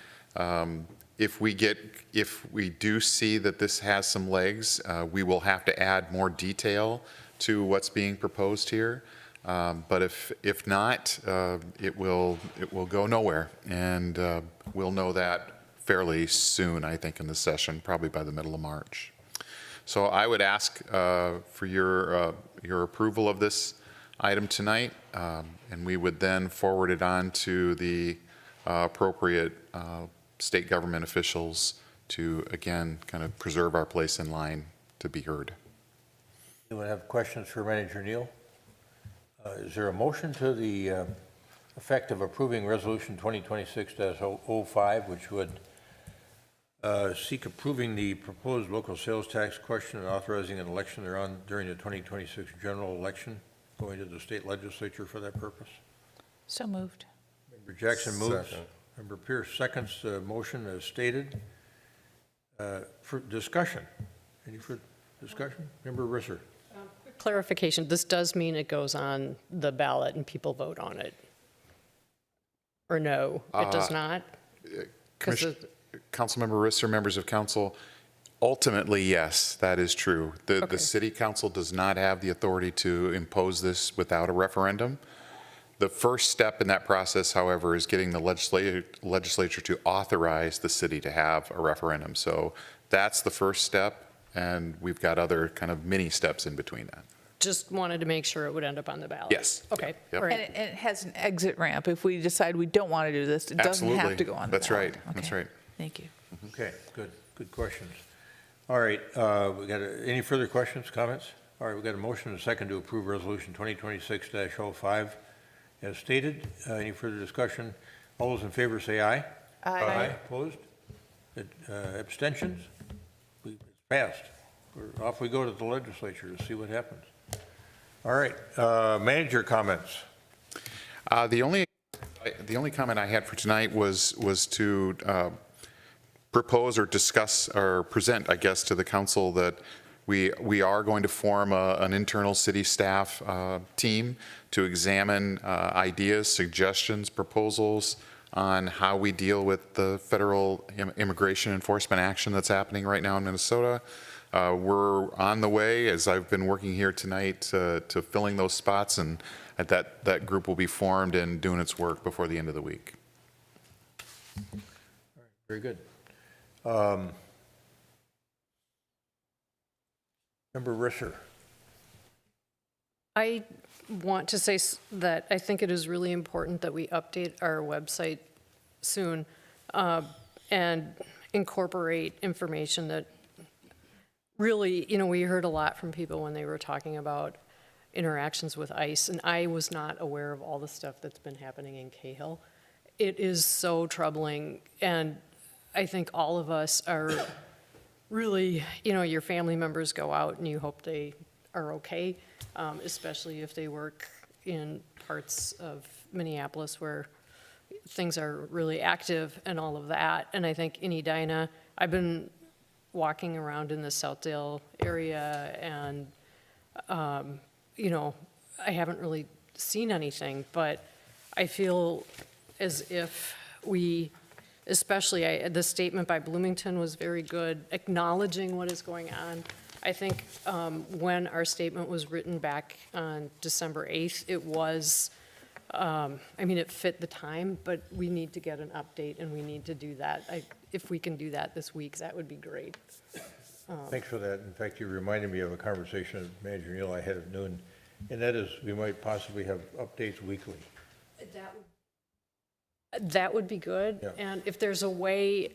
If we do see that this has some legs, we will have to add more detail to what's being proposed here. But if not, it will go nowhere, and we'll know that fairly soon, I think, in the session, probably by the middle of March. So I would ask for your approval of this item tonight, and we would then forward it on to the appropriate state government officials to, again, kind of preserve our place in line to be heard. Anyone have questions for Manager Neal? Is there a motion to the effect of approving Resolution 2026-05, which would seek approving the proposed local sales tax question and authorizing an election thereon during the 2026 general election, going to the state legislature for that purpose? So moved. Member Jackson moves. Second. Member Pierce seconds the motion as stated. For discussion. Any further discussion? Member Risser. Clarification, this does mean it goes on the ballot and people vote on it? Or no, it does not? Councilmember Risser, members of council, ultimately, yes, that is true. The city council does not have the authority to impose this without a referendum. The first step in that process, however, is getting the legislature to authorize the city to have a referendum. So that's the first step, and we've got other kind of mini steps in between that. Just wanted to make sure it would end up on the ballot. Yes. Okay. Yep. All right. And it has an exit ramp. If we decide we don't want to do this, it doesn't have to go on the That's ballot. right. That's right. Thank you. Okay, good questions. All right, we got any further questions, comments? All right, we got a motion and a second to approve Resolution 2026-05 as stated. Any further discussion? All those in favor say aye. Aye. Opposed? Abstentions? It's passed. Off we go to the legislature to see what happens. All right, manager comments. The only comment I had for tonight was to propose or discuss or present, I guess, to the council that we are going to form an internal city staff team to examine ideas, suggestions, proposals on how we deal with the federal immigration enforcement action that's happening right now in Minnesota. We're on the way, as I've been working here tonight, to filling those spots, and that group will be formed and doing its work before the end of the week. All right, very good. Member Risser. I want to say that I think it is really important that we update our website soon and incorporate information that really, we heard a lot from people when they were talking about interactions with ICE, and I was not aware of all the stuff that's been happening in Cahill. It is so troubling, and I think all of us are really, your family members go out and you hope they are okay, especially if they work in parts of Minneapolis where things are really active and all of that. And I think in Edina, I've been walking around in the Southdale area and, I haven't really seen anything, but I feel as if especially the statement by Bloomington was very good, acknowledging what is going on. I think when our statement was written back on December 8th, it was, it fit the time, but we need to get an update and we need to do that. If we can do that this week, that would be great. Thanks for that. In fact, you reminded me of a conversation with Manager Neal I had at noon, and that is we might possibly have updates weekly. That would be good. Yeah. And if there's a way,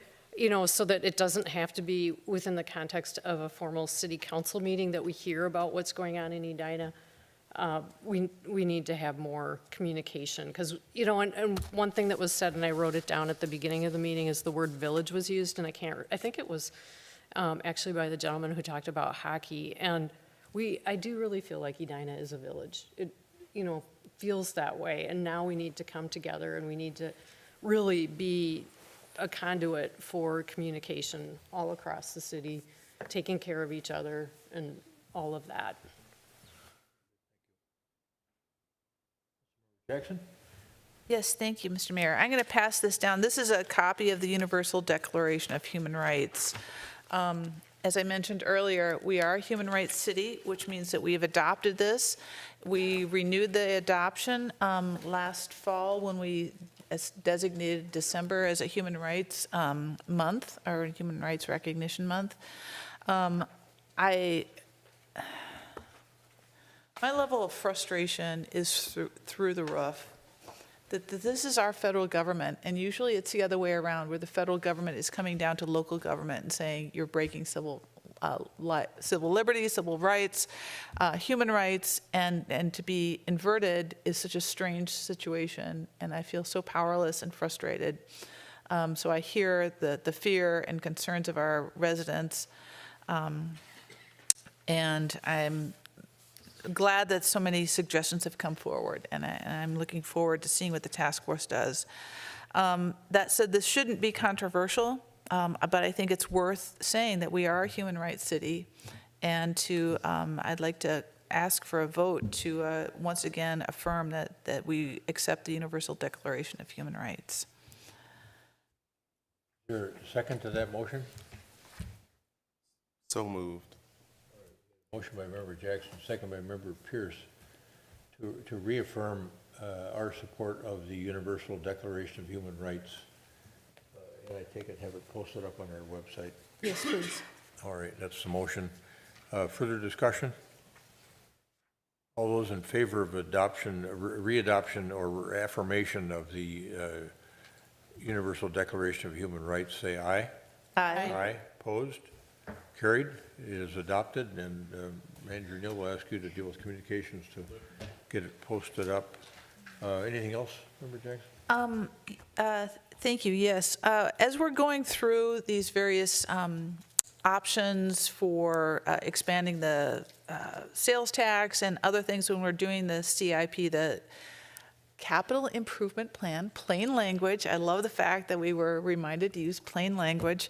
so that it doesn't have to be within the context of a formal city council meeting that we hear about what's going on in Edina, we need to have more communication. Because, and one thing that was said, and I wrote it down at the beginning of the meeting, is the word village was used, and I think it was actually by the gentleman who talked about hockey. And I do really feel like Edina is a village. It, feels that way, and now we need to come together and we need to really be a conduit for communication all across the city, taking care of each other and all of that. Jackson? Yes, thank you, Mr. Mayor. I'm going to pass this down. This is a copy of the Universal Declaration of Human Rights. As I mentioned earlier, we are a human rights city, which means that we have adopted this. We renewed the adoption last fall when we as designated December as a Human Rights Month, or Human Rights Recognition Month. My level of frustration is through the roof. That this is our federal government, and usually it's the other way around, where the federal government is coming down to local government and saying, you're breaking civil liberties, civil rights, human rights, and to be inverted is such a strange situation, and I feel so powerless and frustrated. So I hear the fear and concerns of our residents, and I'm glad that so many suggestions have come forward, and I'm looking forward to seeing what the task force does. That said, this shouldn't be controversial, but I think it's worth saying that we are a human rights city, and I'd like to ask for a vote to once again affirm that we accept the Universal Declaration of Human Rights. Your second to that motion? So moved. Motion by Member Jackson, second by Member Pierce, to reaffirm our support of the Universal Declaration of Human Rights. And I take it, have it posted up on our website. Yes, please. All right, that's the motion. Further discussion? All those in favor of adoption, readoption, or affirmation of the Universal Declaration of Human Rights, say aye. Aye. Aye. Opposed? Carried. It is adopted, and Manager Neal will ask you to deal with communications to get it posted up. Anything else, Member Jackson? Thank you, yes. As we're going through these various options for expanding the sales tax and other things when we're doing the CIP, the Capital Improvement Plan, plain language. I love the fact that we were reminded to use plain language.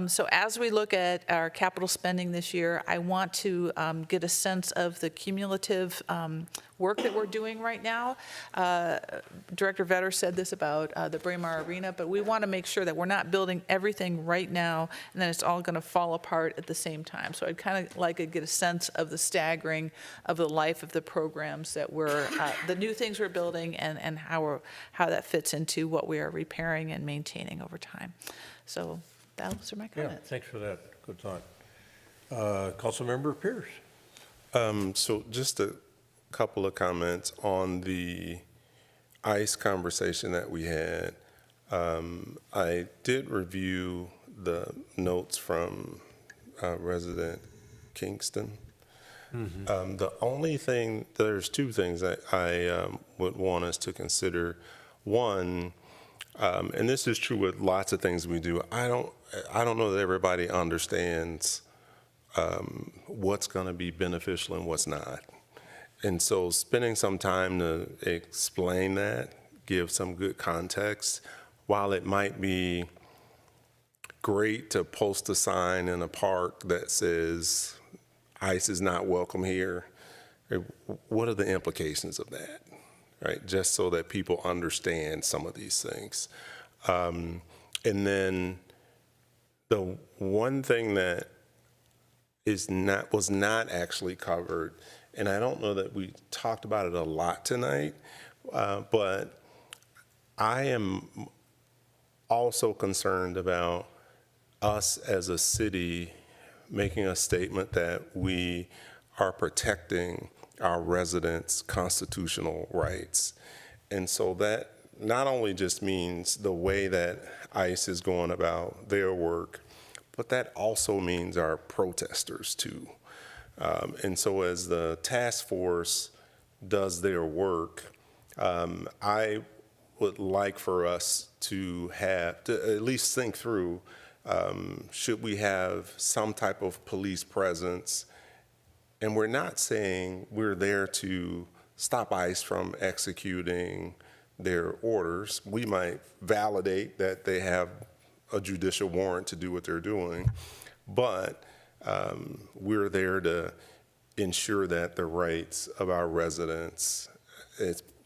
So as we look at our capital spending this year, I want to get a sense of the cumulative work that we're doing right now. Director Vetter said this about the Braemar Arena, but we want to make sure that we're not building everything right now and then it's all going to fall apart at the same time. So I'd kind of like to get a sense of the staggering of the life of the programs that we're, the new things we're building and how that fits into what we are repairing and maintaining over time. So those are my comments. Yeah, thanks for that. Good thought. Councilmember Pierce. So just a couple of comments on the ICE conversation that we had. I did review the notes from resident Kingston. Mm-hmm. The only thing, there's two things that I would want us to consider. One, and this is true with lots of things we do, I don't know that everybody understands what's going to be beneficial and what's not. And so spending some time to explain that, give some good context, while it might be great to post a sign in a park that says, ICE is not welcome here, what are the implications of that, right? Just so that people understand some of these things. And then the one thing that was not actually covered, and I don't know that we talked about it a lot tonight, but I am also concerned about us as a city making a statement that we are protecting our residents' constitutional rights. And so that not only just means the way that ICE is going about their work, but that also means our protesters too. And so as the task force does their work, I would like for us to at least think through, should we have some type of police presence? And we're not saying we're there to stop ICE from executing their orders. We might validate that they have a judicial warrant to do what they're doing, but we're there to ensure that the rights of our residents,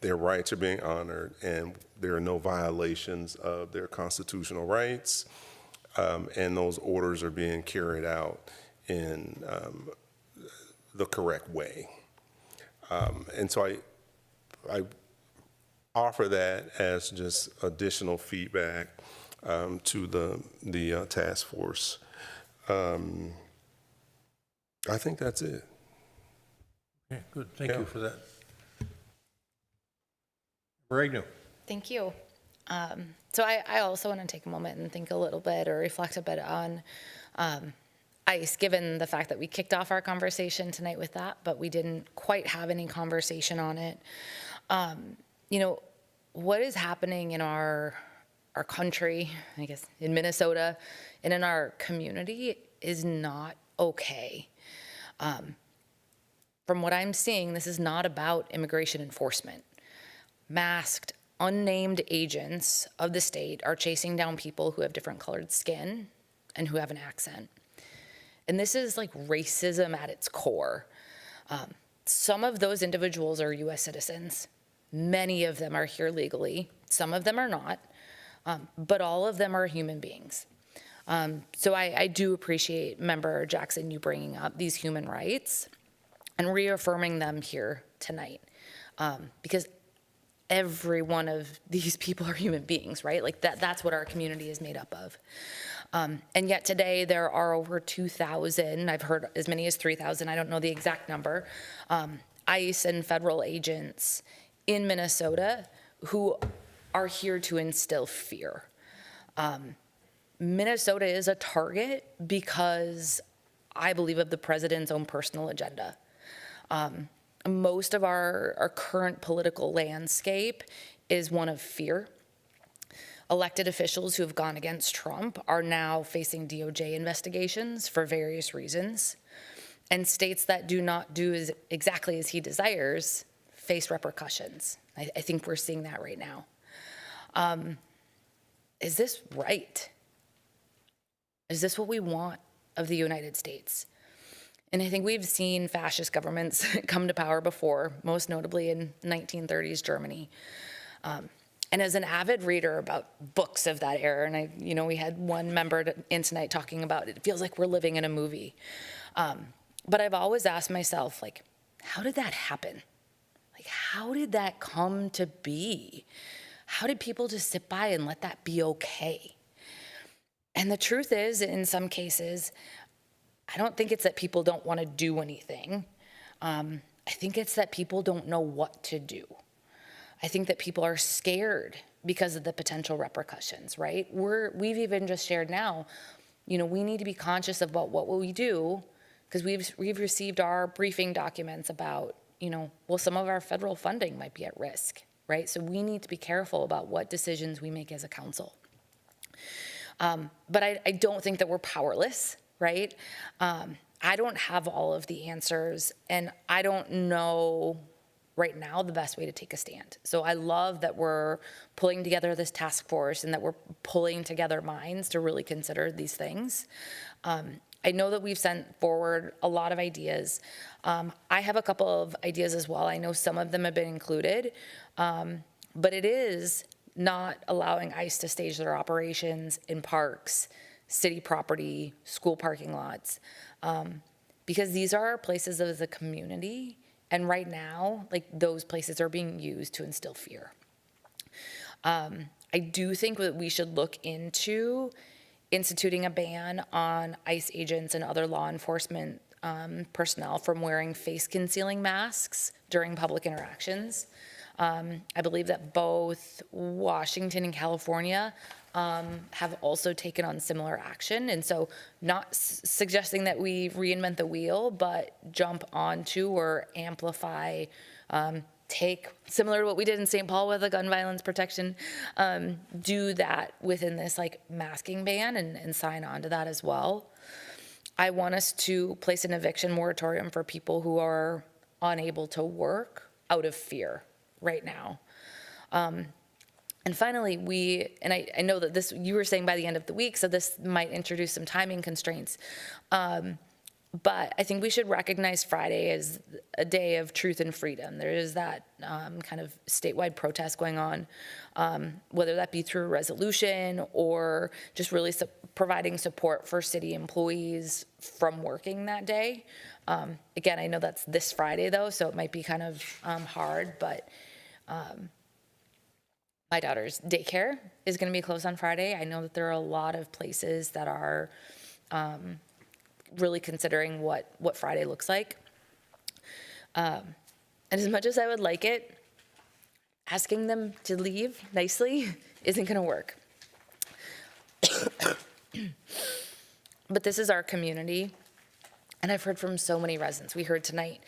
their rights are being honored and there are no violations of their constitutional rights, and those orders are being carried out in the correct way. And so I offer that as just additional feedback to the task force. I think that's it. Okay, good. Thank you for that. Agnew. Thank you. So I also want to take a moment and think a little bit or reflect a bit on ICE, given the fact that we kicked off our conversation tonight with that, but we didn't quite have any conversation on it. You know, what is happening in our country, I guess, in Minnesota and in our community is not okay. From what I'm seeing, this is not about immigration enforcement. Masked, unnamed agents of the state are chasing down people who have different colored skin and who have an accent. And this is like racism at its core. Some of those individuals are US citizens. Many of them are here legally. Some of them are not, but all of them are human beings. So I do appreciate, Member Jackson, you bringing up these human rights and reaffirming them here tonight. Because every one of these people are human beings, right? Like that's what our community is made up of. And yet today there are over 2,000, I've heard as many as 3,000, I don't know the exact number, ICE and federal agents in Minnesota who are here to instill fear. Minnesota is a target because I believe of the president's own personal agenda. Most of our current political landscape is one of fear. Elected officials who have gone against Trump are now facing DOJ investigations for various reasons. And states that do not do exactly as he desires face repercussions. I think we're seeing that right now. Is this right? Is this what we want of the United States? And I think we've seen fascist governments come to power before, most notably in 1930s Germany. And as an avid reader about books of that era, and we had one member in tonight talking about it feels like we're living in a movie. But I've always asked myself, like, how did that happen? Like, how did that come to be? How did people just sit by and let that be okay? And the truth is, in some cases, I don't think it's that people don't want to do anything. I think it's that people don't know what to do. I think that people are scared because of the potential repercussions, right? We've even just shared now, we need to be conscious about what will we do, because we've received our briefing documents about, some of our federal funding might be at risk, right? So we need to be careful about what decisions we make as a council. But I don't think that we're powerless, right? I don't have all of the answers, and I don't know right now the best way to take a stand. So I love that we're pulling together this task force and that we're pulling together minds to really consider these things. I know that we've sent forward a lot of ideas. I have a couple of ideas as well. I know some of them have been included, but it is not allowing ICE to stage their operations in parks, city property, school parking lots, because these are our places as a community, and right now, like, those places are being used to instill fear. I do think that we should look into instituting a ban on ICE agents and other law enforcement personnel from wearing face-concealing masks during public interactions. I believe that both Washington and California have also taken on similar action. And so not suggesting that we reinvent the wheel, but jump onto or amplify, take, similar to what we did in St. Paul with the gun violence protection, do that within this like masking ban and sign on to that as well. I want us to place an eviction moratorium for people who are unable to work out of fear right now. And finally, I know that this, you were saying by the end of the week, so this might introduce some timing constraints. But I think we should recognize Friday as a day of truth and freedom. There is that kind of statewide protest going on, whether that be through a resolution or just really providing support for city employees from working that day. Again, I know that's this Friday though, so it might be kind of hard, but my daughter's daycare is going to be closed on Friday. I know that there are a lot of places that are really considering what Friday looks like. And as much as I would like it, asking them to leave nicely isn't going to work. But this is our community, and I've heard from so many residents. We heard tonight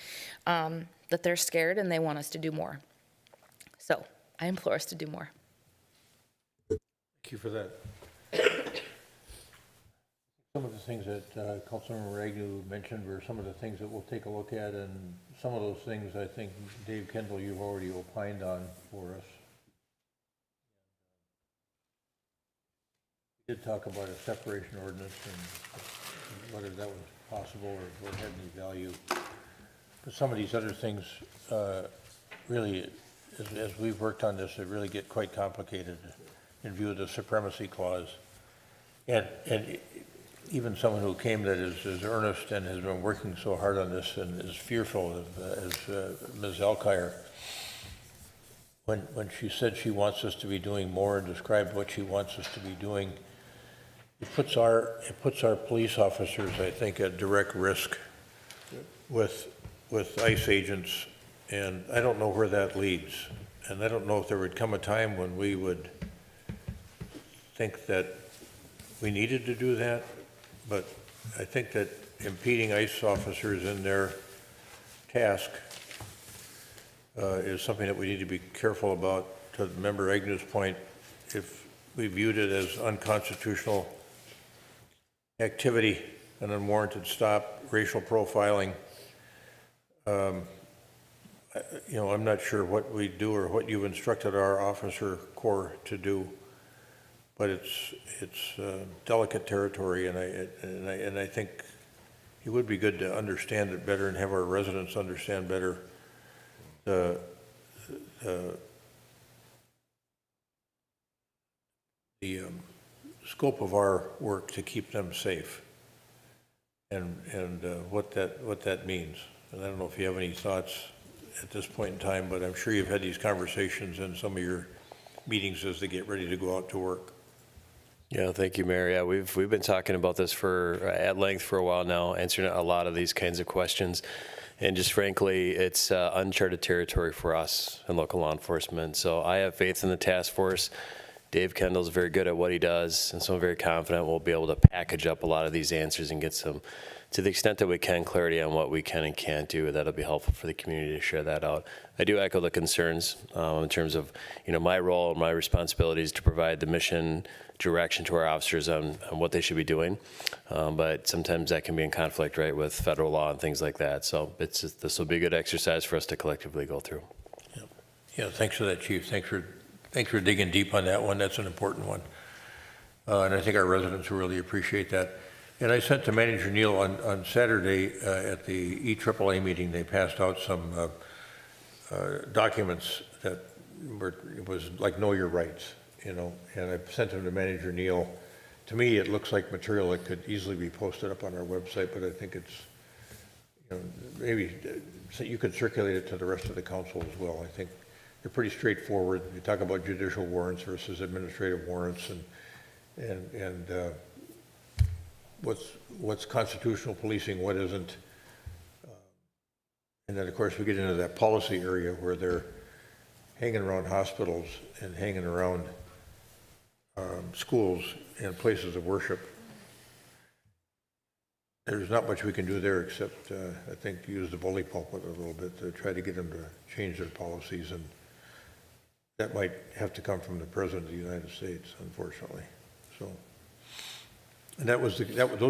that they're scared and they want us to do more. So I implore us to do more. Thank you for that. Some of the things that Councilmember Agnew mentioned were some of the things that we'll take a look at, and some of those things I think, Dave Kendall, you've already opined on for us. We did talk about a separation ordinance and whether that was possible or had any value. But some of these other things really, as we've worked on this, they really get quite complicated in view of the supremacy clause. And even someone who came that is earnest and has been working so hard on this and is fearful of, as Ms. Alkire, when she said she wants us to be doing more and described what she wants us to be doing, it puts our police officers, I think, at direct risk with ICE agents, and I don't know where that leads. And I don't know if there would come a time when we would think that we needed to do that, but I think that impeding ICE officers in their task is something that we need to be careful about. To Member Agnew's point, if we viewed it as unconstitutional activity, an unwarranted stop, racial profiling, you know, I'm not sure what we do or what you've instructed our officer corps to do, but it's delicate territory, and I think it would be good to understand it better and have our residents understand better the scope of our work to keep them safe, and what that means. And I don't know if you have any thoughts at this point in time, but I'm sure you've had these conversations in some of your meetings as they get ready to go out to work. Yeah, thank you, Mayor. Yeah, we've been talking about this at length for a while now, answering a lot of these kinds of questions. And just frankly, it's uncharted territory for us in local law enforcement. So I have faith in the task force. Dave Kendall's very good at what he does, and so I'm very confident we'll be able to package up a lot of these answers and get some, to the extent that we can, clarity on what we can and can't do. That'll be helpful for the community to share that out. I do echo the concerns in terms of, you know, my role and my responsibilities to provide the mission direction to our officers on what they should be doing. But sometimes that can be in conflict, right, with federal law and things like that. So this will be a good exercise for us to collectively go through. Yeah, thanks for that, Chief. Thanks for digging deep on that one. That's an important one. And I think our residents will really appreciate that. And I sent to Manager Neal on Saturday at the EAAA meeting, they passed out some documents that was like Know Your Rights, you know, and I sent them to Manager Neal. To me, it looks like material that could easily be posted up on our website, but I think it's, you know, maybe so you could circulate it to the rest of the council as well. I think they're pretty straightforward. You talk about judicial warrants versus administrative warrants, and what's constitutional policing, what isn't. And then, of course, we get into that policy area where they're hanging around hospitals and hanging around schools and places of worship. There's not much we can do there except, I think, use the bully pulpit a little bit to try to get them to change their policies, and that might have to come from the President of the United States, unfortunately. So, and those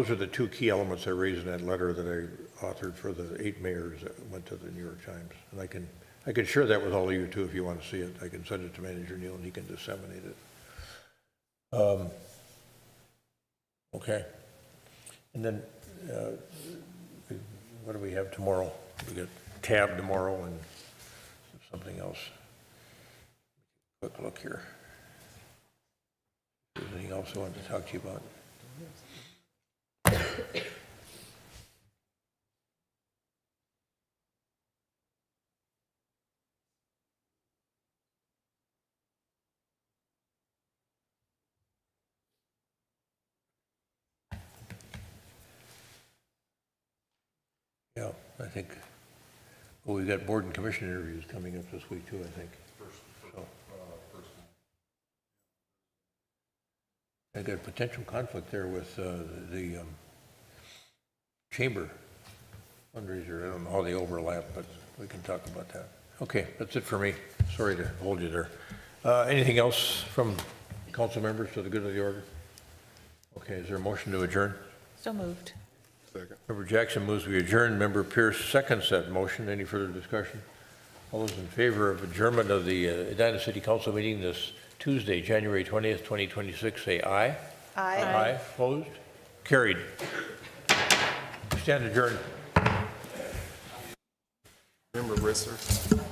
are the two key elements I raised in that letter that I authored for the 8 mayors that went to the New York Times. And I can share that with all of you too if you want to see it. I can send it to Manager Neal and he can disseminate it. Okay. And then what do we have tomorrow? We got TAB tomorrow and something else. Quick look here. Is there anything else I wanted to talk to you about? I think, well, we've got board and commission interviews coming up this week too, I think. So, I got a potential conflict there with the chamber fundraiser. I don't know how they overlap, but we can talk about that. Okay, that's it for me. Sorry to hold you there. Anything else from council members for the good of the order? Okay, is there a motion to adjourn? So moved. Second. Member Jackson moves we adjourn. Member Pierce seconds that motion. Any further discussion? All those in favor of adjournment of the Edina City Council meeting this Tuesday, January 20th, 2026, say aye. Aye. Aye. Opposed? Carried. Stand adjourned. Member Risser.